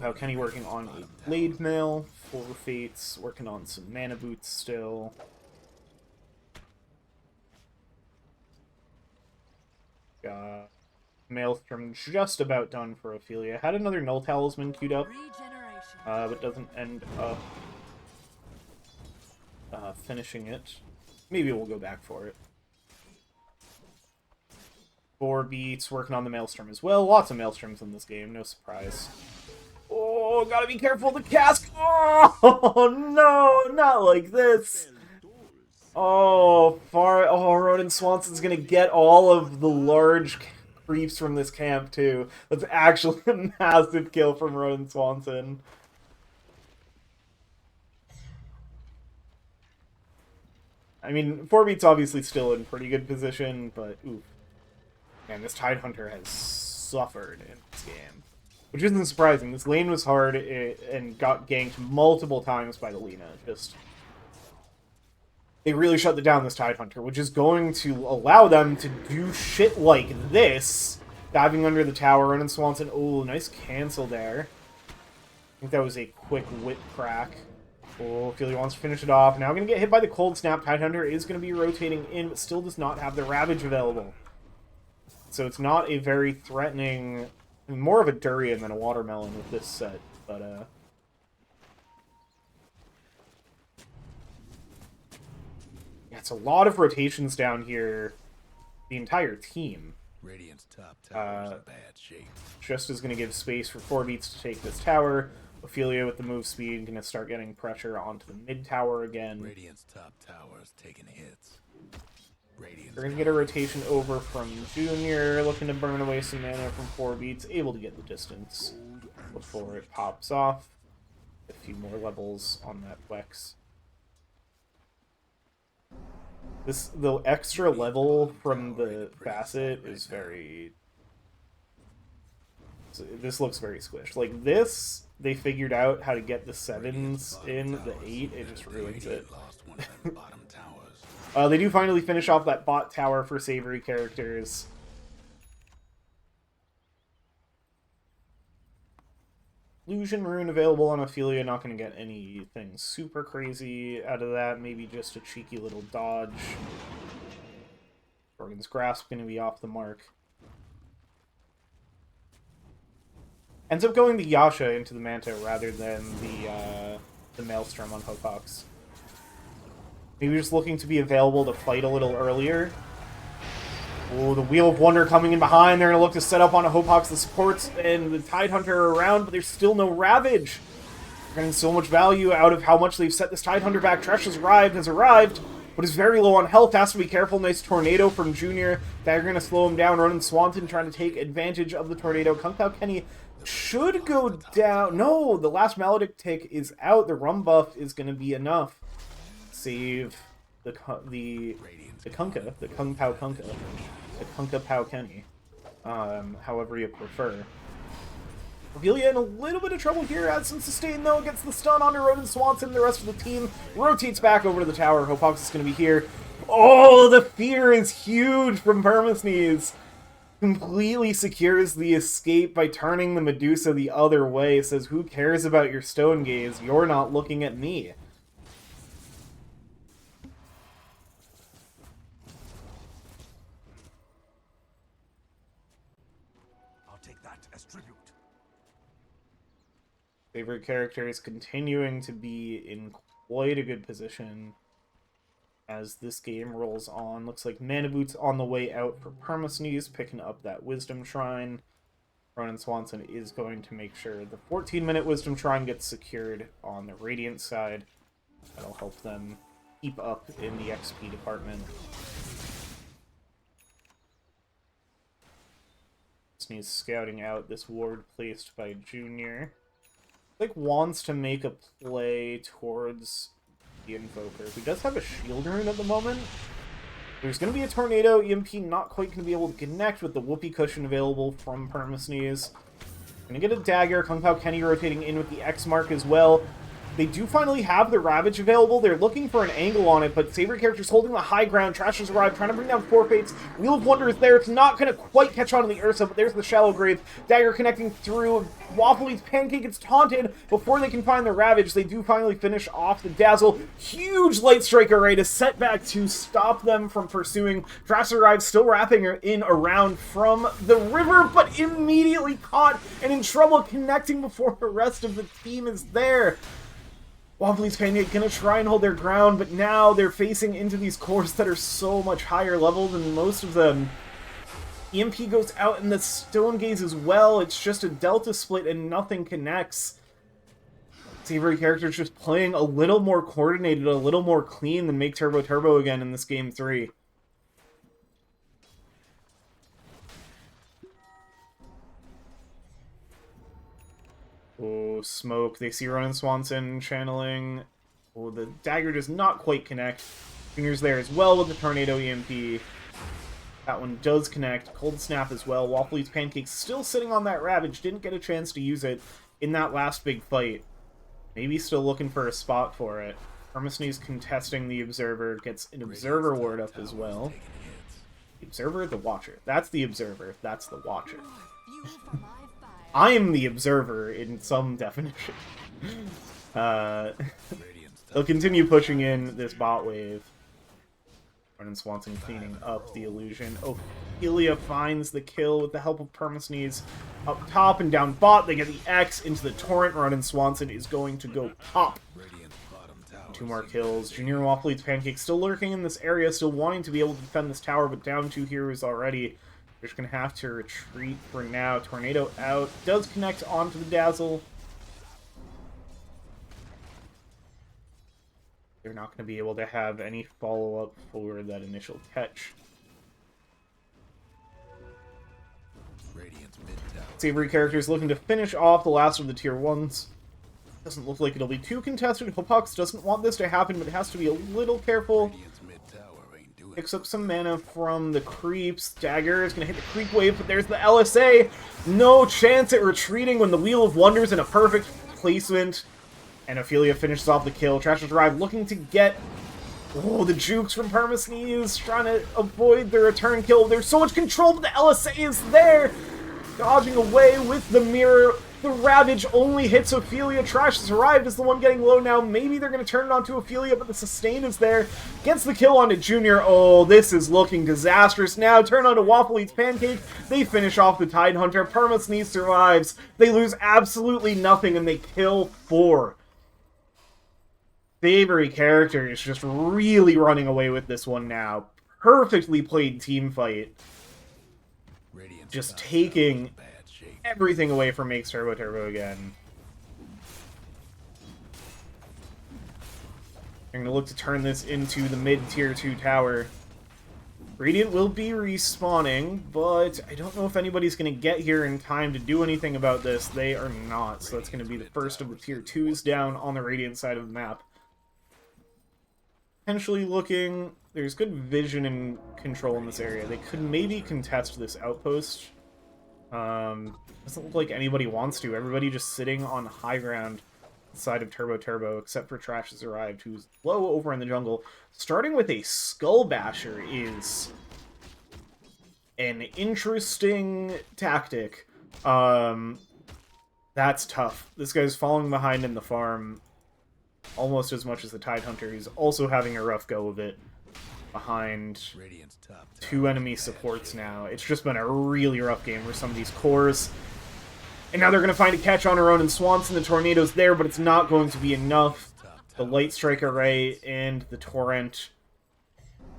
How Kenny working on a Blade Mail. 4 Fates, working on some Mana Boots still. Got Maelstrom just about done for Ophelia. Had another Null Talisman queued up, but doesn't end up finishing it. Maybe we'll go back for it. 4 beats, working on the Maelstrom as well. Lots of Maelstroms in this game, no surprise. Oh, gotta be careful of the cask! Oh, no, not like this! Oh, Ronan Swanson's gonna get all of the large creeps from this camp, too. That's actually a massive kill from Ronan Swanson. I mean, 4 beats obviously still in pretty good position, but oof. Man, this Tidehunter has suffered in this game. Which isn't surprising. This lane was hard and got ganked multiple times by the Lina. They really shut down this Tidehunter, which is going to allow them to do shit like this. Diving under the tower, Ronan Swanson. Oh, nice cancel there. I think that was a quick whip crack. Oh, Ophelia wants to finish it off. Now going to get hit by the Cold Snap. Tidehunter is going to be rotating in, but still does not have the Ravage available. So it's not a very threatening... More of a durian than a watermelon with this set, but yeah, it's a lot of rotations down here. The entire team. Radiant's top tower is in bad shape. Just is going to give space for 4 beats to take this tower. Ophelia with the move speed going to start getting pressure onto the mid tower again. Radiant's top tower is taking hits. We're going to get a rotation over from Junior, looking to burn away some mana from 4 beats, able to get the distance before it pops off. A few more levels on that Wex. The extra level from the Facet is very... This looks very squished. Like this, they figured out how to get the 7s in, the 8, it just ruins it. They do finally finish off that bot tower for Savoury Characters. Illusion Rune available on Ophelia, not going to get anything super crazy out of that. Maybe just a cheeky little dodge. Gorgon's Grasp going to be off the mark. Ends up going the Yasha into the Manta rather than the Maelstrom on Hopox. Maybe just looking to be available to fight a little earlier. Oh, the Wheel of Wonder coming in behind. They're going to look to set up on a Hopox the supports and the Tidehunter are around, but there's still no Ravage. They're getting so much value out of how much they've set this Tidehunter back. Tresh has arrived, but is very low on health. Has to be careful. Nice Tornado from Junior. They're going to slow him down. Ronan Swanson trying to take advantage of the Tornado. Kung Pao Kenny should go down. No, the last Maledict tick is out. The Rum buff is going to be enough. Save the Kunkka, the Kung Pao Kunkka, the Kunkka Pao Kenny, however you prefer. Ophelia in a little bit of trouble here, adds some sustain though, gets the stun onto Ronan Swanson, the rest of the team rotates back over to the tower, Hopox is going to be here. Oh, the fear is huge from Permasneeze! Completely secures the escape by turning the Medusa the other way, says who cares about your stone gaze, you're not looking at me. Favorite characters continuing to be in quite a good position as this game rolls on. Looks like Mana Boots on the way out for Permasneeze, picking up that Wisdom Shrine. Ronan Swanson is going to make sure the 14-minute Wisdom Shrine gets secured on the Radiant side. That'll help them keep up in the XP department. Sneeze scouting out this ward placed by Junior. Like wants to make a play towards the Invoker, who does have a shield rune at the moment. There's going to be a Tornado. EMP not quite going to be able to connect with the Whoopee Cushion available from Permasneeze. Going to get a Dagger. Kung Pao Kenny rotating in with the X Mark as well. They do finally have the Ravage available. They're looking for an angle on it, but Savoury Characters holding the high ground. Trash has arrived, trying to bring down Forfates. Wheel of Wonder is there. It's not going to quite catch on to the Ursa, but there's the Shallow Grave. Dagger connecting through. Waffly's Pancake gets taunted before they can find the Ravage. They do finally finish off the Dazzle. Huge Light Strike array to set back to stop them from pursuing. Trash arrives, still wrapping her in around from the river, but immediately caught and in trouble connecting before the rest of the team is there. Wobbly's Pancake gonna try and hold their ground, but now they're facing into these cores that are so much higher level than most of them. EMP goes out and the Stone Gaze as well. It's just a Delta split and nothing connects. Savoury Characters just playing a little more coordinated, a little more clean than Make Turbo Turbo again in this game 3. Oh, smoke. They see Ronan Swanson channeling. Oh, the Dagger does not quite connect. Junior's there as well with the Tornado EMP. That one does connect. Cold Snap as well. Waffly's Pancake still sitting on that Ravage. Didn't get a chance to use it in that last big fight. Maybe still looking for a spot for it. Permasneeze contesting the Observer. Gets an Observer ward up as well. The Observer, the Watcher. That's the Observer. That's the Watcher. I am the Observer in some definition. They'll continue pushing in this bot wave. Ronan Swanson cleaning up the illusion. Ophelia finds the kill with the help of Permasneeze. Up top and down bot, they get the X into the Torrent. Ronan Swanson is going to go pop. 2 more kills. Junior and Waffly's Pancake still lurking in this area, still wanting to be able to defend this tower, but down 2 heroes already. They're just going to have to retreat for now. Tornado out. Does connect onto the Dazzle. They're not going to be able to have any follow-up for that initial catch. Savoury Characters looking to finish off the last of the tier 1s. Doesn't look like it'll be too contested. Hopox doesn't want this to happen, but has to be a little careful. Picks up some mana from the creeps. Dagger is going to hit the creep wave, but there's the LSA. No chance at retreating when the Wheel of Wonder's in a perfect placement. And Ophelia finishes off the kill. Trash has arrived looking to get... Oh, the jukes from Permasneeze trying to avoid the return kill. There's so much control, but the LSA is there. Dodging away with the mirror. The Ravage only hits Ophelia. Trash has arrived as the one getting low now. Maybe they're going to turn it onto Ophelia, but the sustain is there. Gets the kill onto Junior. Oh, this is looking disastrous. Now turn onto Waffly's Pancake. They finish off the Tidehunter. Permasneeze survives. They lose absolutely nothing, and they kill 4. Savoury Characters just really running away with this one now. Perfectly played team fight. Just taking everything away from Makes Turbo Turbo again. They're going to look to turn this into the mid-tier 2 tower. Radiant will be respawning, but I don't know if anybody's going to get here in time to do anything about this. They are not, so that's going to be the first of the tier 2s down on the Radiant side of the map. Potentially looking... There's good vision and control in this area. They could maybe contest this outpost. Doesn't look like anybody wants to. Everybody just sitting on high ground side of Turbo Turbo, except for Trash has arrived, who's low over in the jungle. Starting with a Skull Basher is an interesting tactic. That's tough. This guy's falling behind in the farm almost as much as the Tidehunter. He's also having a rough go of it behind 2 enemy supports now. It's just been a really rough game for some of these cores. And now they're going to find a catch on her own, and Swanson, the Tornado's there, but it's not going to be enough. The Light Strike Array and the Torrent.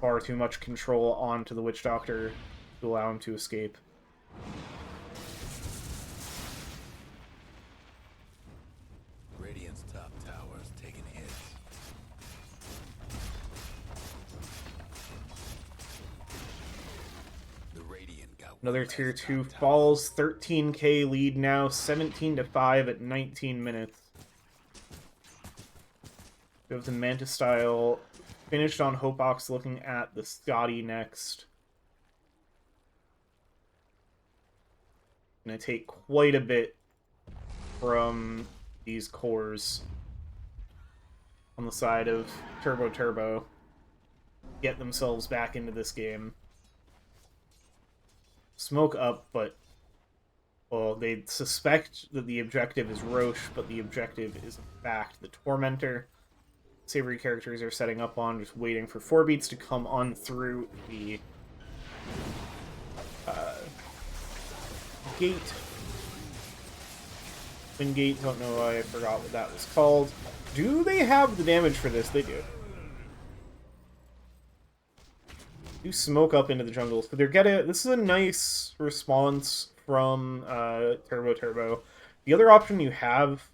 Far too much control onto the Witch Doctor to allow him to escape. Radiant's top tower's taking hits. The Radiant got Another one tier less 2 top tower. falls. 13k lead now. 17-5 at 19 minutes. We have the Mantis style. Finished on Hopeox, looking at the Scotty next. Gonna take quite a bit from these cores on the side of Turbo. Get themselves back into this game. Smoke up, but... well, they suspect that the objective is Roche, but the objective is in fact the Tormentor. Savoury Characters are setting up on, just waiting for 4 beats to come on through the gate. Twin gate, don't know why I forgot what that was called. Do they have the damage for this? They do. Do smoke up into the jungle. So they're getting... this is a nice response from Turbo. The other option you have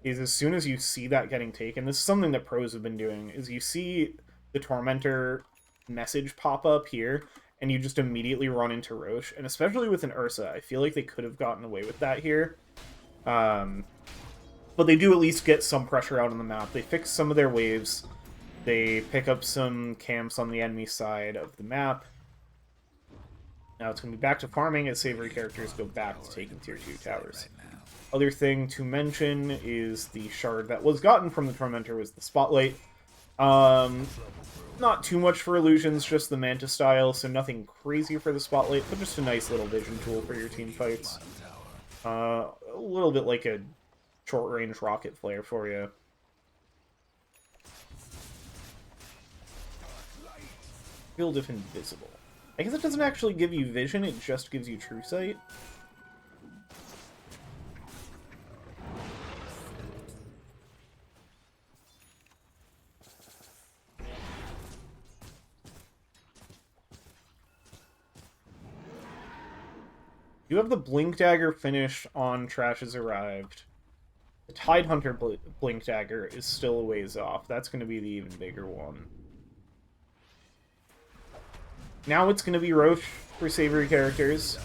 is as soon as you see that getting taken, this is something that pros have been doing, is you see the Tormentor message pop up here, and you just immediately run into Roche, and especially with an Ursa, I feel like they could have gotten away with that here. But they do at least get some pressure out on the map. They fix some of their waves, they pick up some camps on the enemy side of the map. Now it's going to be back to farming as Savoury Characters go back to taking tier 2 towers. Other thing to mention is the shard that was gotten from the Tormentor was the Spotlight. Not too much for illusions, just the Manta style, so nothing crazy for the Spotlight, but just a nice little vision tool for your team fights. A little bit like a short-range rocket flare for you. Field if invisible. I guess it doesn't actually give you vision, it just gives you true sight. You have the Blink Dagger finished on Trash Has Arrived. The Tidehunter Blink Dagger is still a ways off. That's going to be the even bigger one. Now it's going to be Roche for Savoury Characters.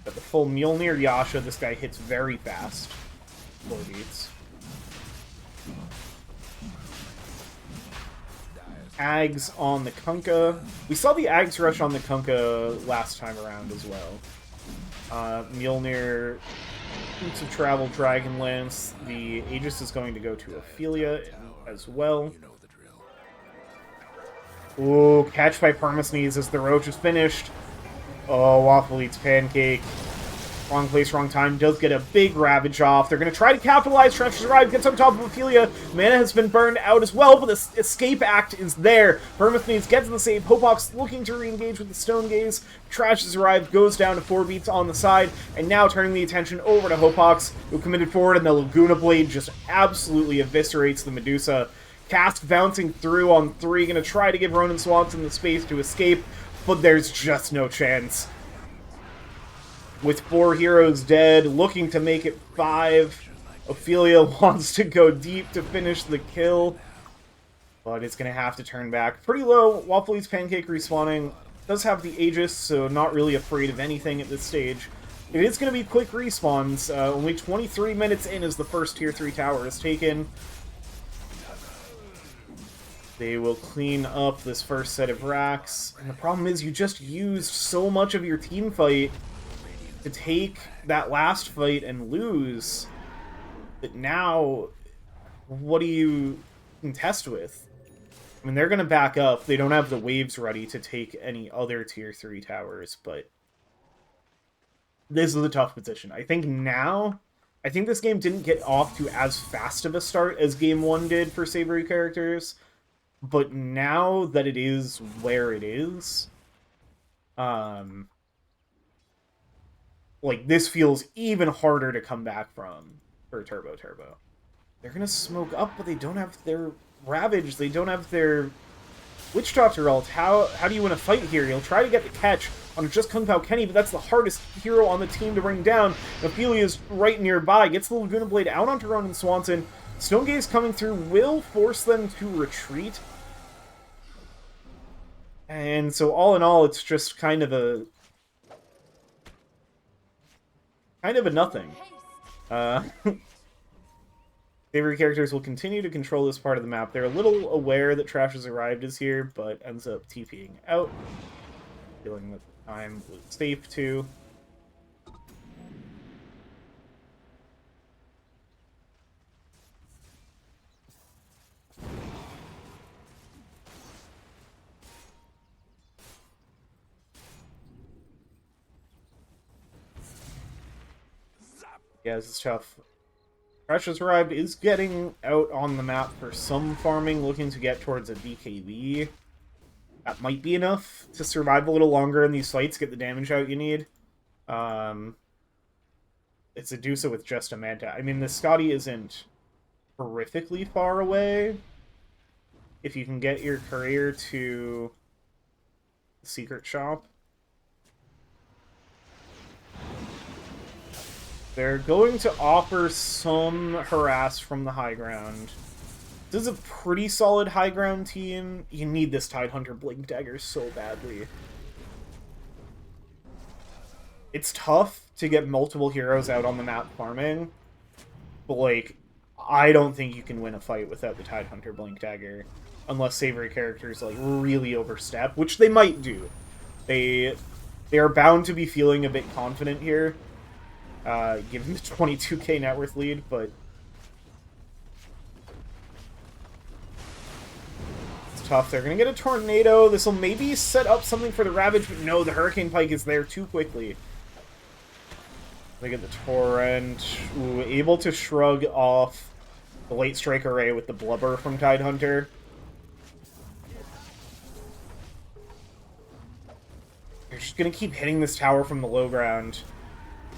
Got the full Mjolnir Yasha. This guy hits very fast. 4 beats. Ags on the Kunkka. We saw the Ags rush on the Kunkka last time around as well. Mjolnir, Boots of Travel, Dragonlance. The Aegis is going to go to Ophelia as well. Ooh, catch by Permasneeze as the Roach is finished. Oh, Waffle eats Pancake. Wrong place, wrong time. Does get a big Ravage off. They're going to try to capitalize. Treacherous Arrive gets on top of Ophelia. Mana has been burned out as well, but the Escape Act is there. Permasneeze gets the save. Hopeox looking to re-engage with the Stone Gaze. Treacherous Arrive goes down to 4 beats on the side, and now turning the attention over to Hopeox, who committed forward, and the Laguna Blade just absolutely eviscerates the Medusa. Cask bouncing through on 3, going to try to give Ronan Swanson the space to escape, but there's just no chance. With 4 heroes dead, looking to make it 5, Ophelia wants to go deep to finish the kill, but it's going to have to turn back. Pretty low, Waffle Eats Pancake respawning, does have the Aegis, so not really afraid of anything at this stage. It is going to be quick respawns, only 23 minutes in as the first tier 3 tower is taken. They will clean up this first set of racks, and the problem is you just used so much of your team fight to take that last fight and lose, that now, what do you contest with? I mean, they're going to back up. They don't have the waves ready to take any other tier 3 towers, but this is a tough position. I think this game didn't get off to as fast of a start as Game 1 did for Savoury Characters, but now that it is where it is, like, this feels even harder to come back from for Turbo. They're gonna smoke up, but they don't have their Ravage. They don't have their Witch Doctor ult. How do you win a fight here? You'll try to get the catch on just Kung Pao Kenny, but that's the hardest hero on the team to bring down. Ophelia's right nearby. Gets the Laguna Blade out onto Ronan Swanson. Stone Gaze coming through will force them to retreat. And so all in all, it's just kind of a nothing. Savoury Characters will continue to control this part of the map. They're a little aware that Trash has arrived is here, but ends up TPing out. Feeling that the time was safe too. Yeah, this is tough. Trash has arrived, is getting out on the map for some farming, looking to get towards a BKB. That might be enough to survive a little longer in these fights, get the damage out you need. It's a Dusa with just a Manta. I mean, the Scotty isn't horrifically far away. If you can get your courier to the secret shop. They're going to offer some harass from the high ground. This is a pretty solid high ground team. You need this Tidehunter Blink Dagger so badly. It's tough to get multiple heroes out on the map farming, but, like, I don't think you can win a fight without the Tidehunter Blink Dagger, unless Savoury Characters, like, really overstep, which they might do. They are bound to be feeling a bit confident here. Given the 22k net worth lead, but it's tough. They're gonna get a Tornado. This will maybe set up something for the Ravage, but no, the Hurricane Pike is there too quickly. They get the Torrent. Ooh, able to shrug off the late strike array with the Blubber from Tidehunter. They're just gonna keep hitting this tower from the low ground.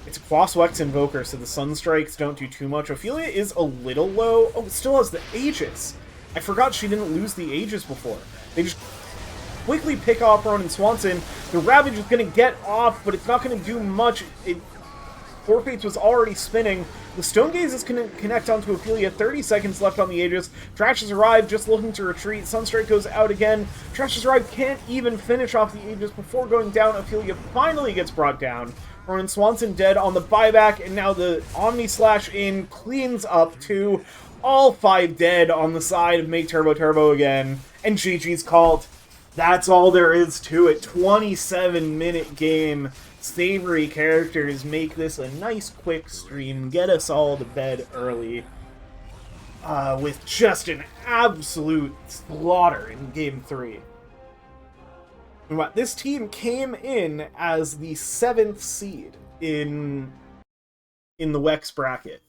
It's a Quas Wex Invoker, so the Sunstrikes don't do too much. Ophelia is a little low. Oh, it still has the Aegis. I forgot she didn't lose the Aegis before. They just quickly pick off Ronan Swanson. The Ravage is going to get off, but it's not going to do much. Forfates was already spinning. The Stone Gaze is going to connect onto Ophelia. 30 seconds left on the Aegis. Trash has arrived, just looking to retreat. Sunstrike goes out again. Trash has arrived, can't even finish off the Aegis before going down. Ophelia finally gets brought down. Ronan Swanson dead on the buyback, and now the Omni Slash in cleans up to all 5 dead on the side of Make Turbo again. And GG's called. That's all there is to it. 27-minute game. Savoury Characters make this a nice quick stream, get us all to bed early. With just an absolute slaughter in Game 3. This team came in as the 7th seed in the Wex bracket,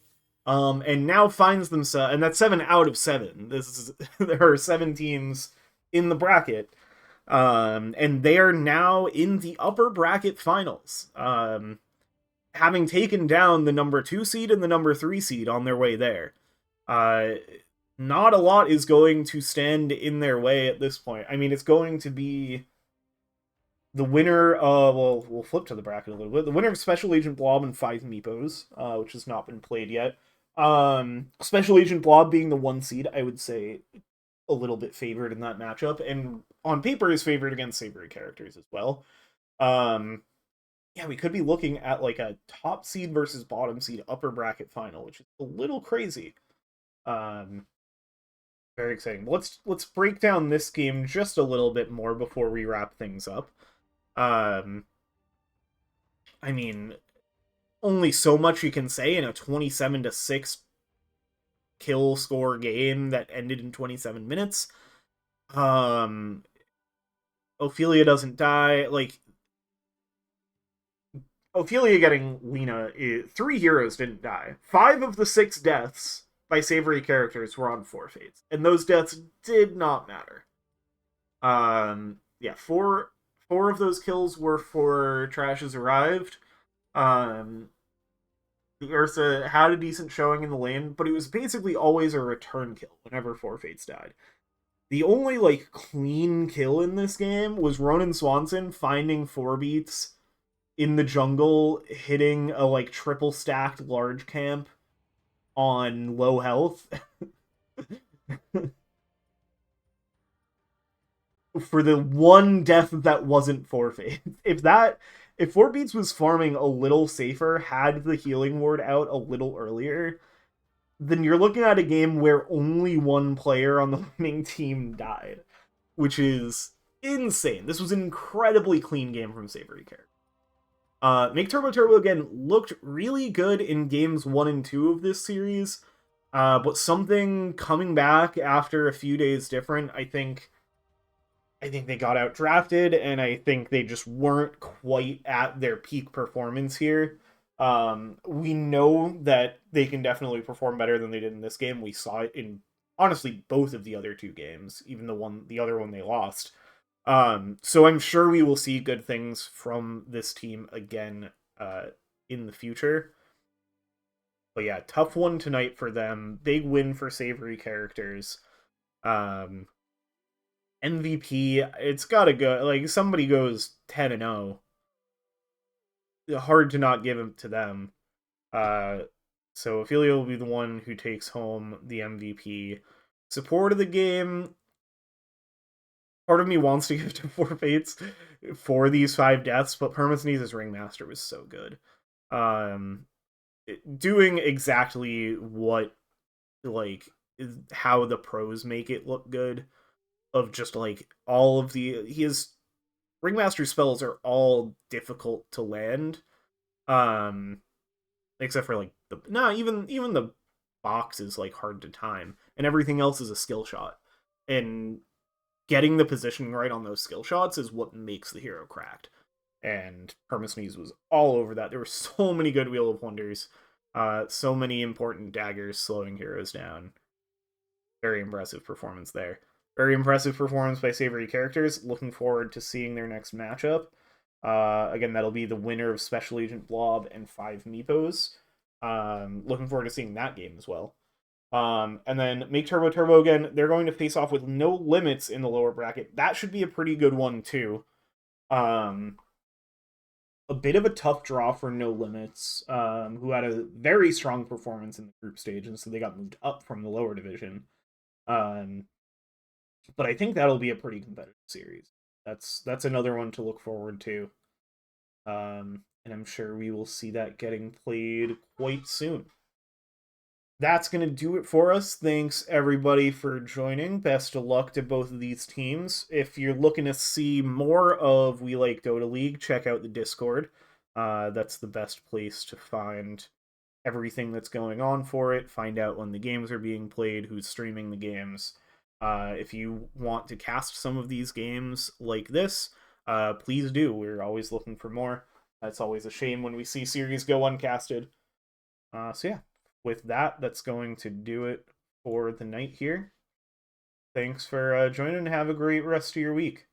and now finds themselves, and that's 7 out of 7. There are 7 teams in the bracket, and they are now in the upper bracket finals, having taken down the number 2 seed and the number 3 seed on their way there. Not a lot is going to stand in their way at this point. I mean, it's going to be the winner of, well, we'll flip to the bracket a little bit. The winner of Special Agent Blob and 5 Meepos, which has not been played yet. Special Agent Blob being the 1 seed, I would say a little bit favored in that matchup, and on paper is favored against Savoury Characters as well. Yeah, we could be looking at like a top seed versus bottom seed upper bracket final, which is a little crazy. Very exciting. Let's break down this game just a little bit more before we wrap things up. I mean, only so much you can say in a 27-6 kill score game that ended in 27 minutes. Ophelia doesn't die. Like, Ophelia getting Lena, 3 heroes didn't die. 5 of the 6 deaths by Savoury Characters were on forfeits, and those deaths did not matter. Yeah, four of those kills were for Trash has arrived. The Ursa had a decent showing in the lane, but it was basically always a return kill whenever Four Fates died. The only like clean kill in this game was Ronan Swanson finding 4 beats in the jungle, hitting a like triple stacked large camp on low health for the one death that wasn't forfeit. If 4 beats was farming a little safer, had the healing ward out a little earlier, then you're looking at a game where only one player on the winning team died, which is insane. This was an incredibly clean game from Savoury Characters. Make Turbo Turbo again looked really good in games 1 and 2 of this series, but something coming back after a few days different, I think they got out drafted, and I think they just weren't quite at their peak performance here. We know that they can definitely perform better than they did in this game. We saw it in honestly both of the other 2 games, even the other one they lost. So I'm sure we will see good things from this team again in the future. But yeah, tough one tonight for them. Big win for Savoury Characters. MVP, it's gotta go. Like, somebody goes 10-0. Hard to not give it to them. So Ophelia will be the one who takes home the MVP. Support of the game, part of me wants to give to Four Fates for these 5 deaths, but Permasnee's Ringmaster was so good. Doing exactly what, like, how the pros make it look good, of just, like, all of his Ringmaster spells are all difficult to land. Except for, like, even the box is, like, hard to time, and everything else is a skill shot. And getting the positioning right on those skill shots is what makes the hero cracked. And Permasnee's was all over that. There were so many good Wheel of Wonders, so many important daggers slowing heroes down. Very impressive performance there. Very impressive performance by Savoury Characters. Looking forward to seeing their next matchup. Again, that'll be the winner of Special Agent Blob and 5 Meepos. Looking forward to seeing that game as well. And then Make Turbo Turbo again. They're going to face off with No Limits in the lower bracket. That should be a pretty good one too. A bit of a tough draw for No Limits, who had a very strong performance in the group stage, and so they got moved up from the lower division. But I think that'll be a pretty competitive series. That's another one to look forward to. And I'm sure we will see that getting played quite soon. That's going to do it for us. Thanks, everybody, for joining. Best of luck to both of these teams. If you're looking to see more of We Like Dota League, check out the Discord. That's the best place to find everything that's going on for it, find out when the games are being played, who's streaming the games. If you want to cast some of these games like this, please do. We're always looking for more. It's always a shame when we see series go uncasted. So yeah, with that, that's going to do it for the night here. Thanks for joining, and have a great rest of your week.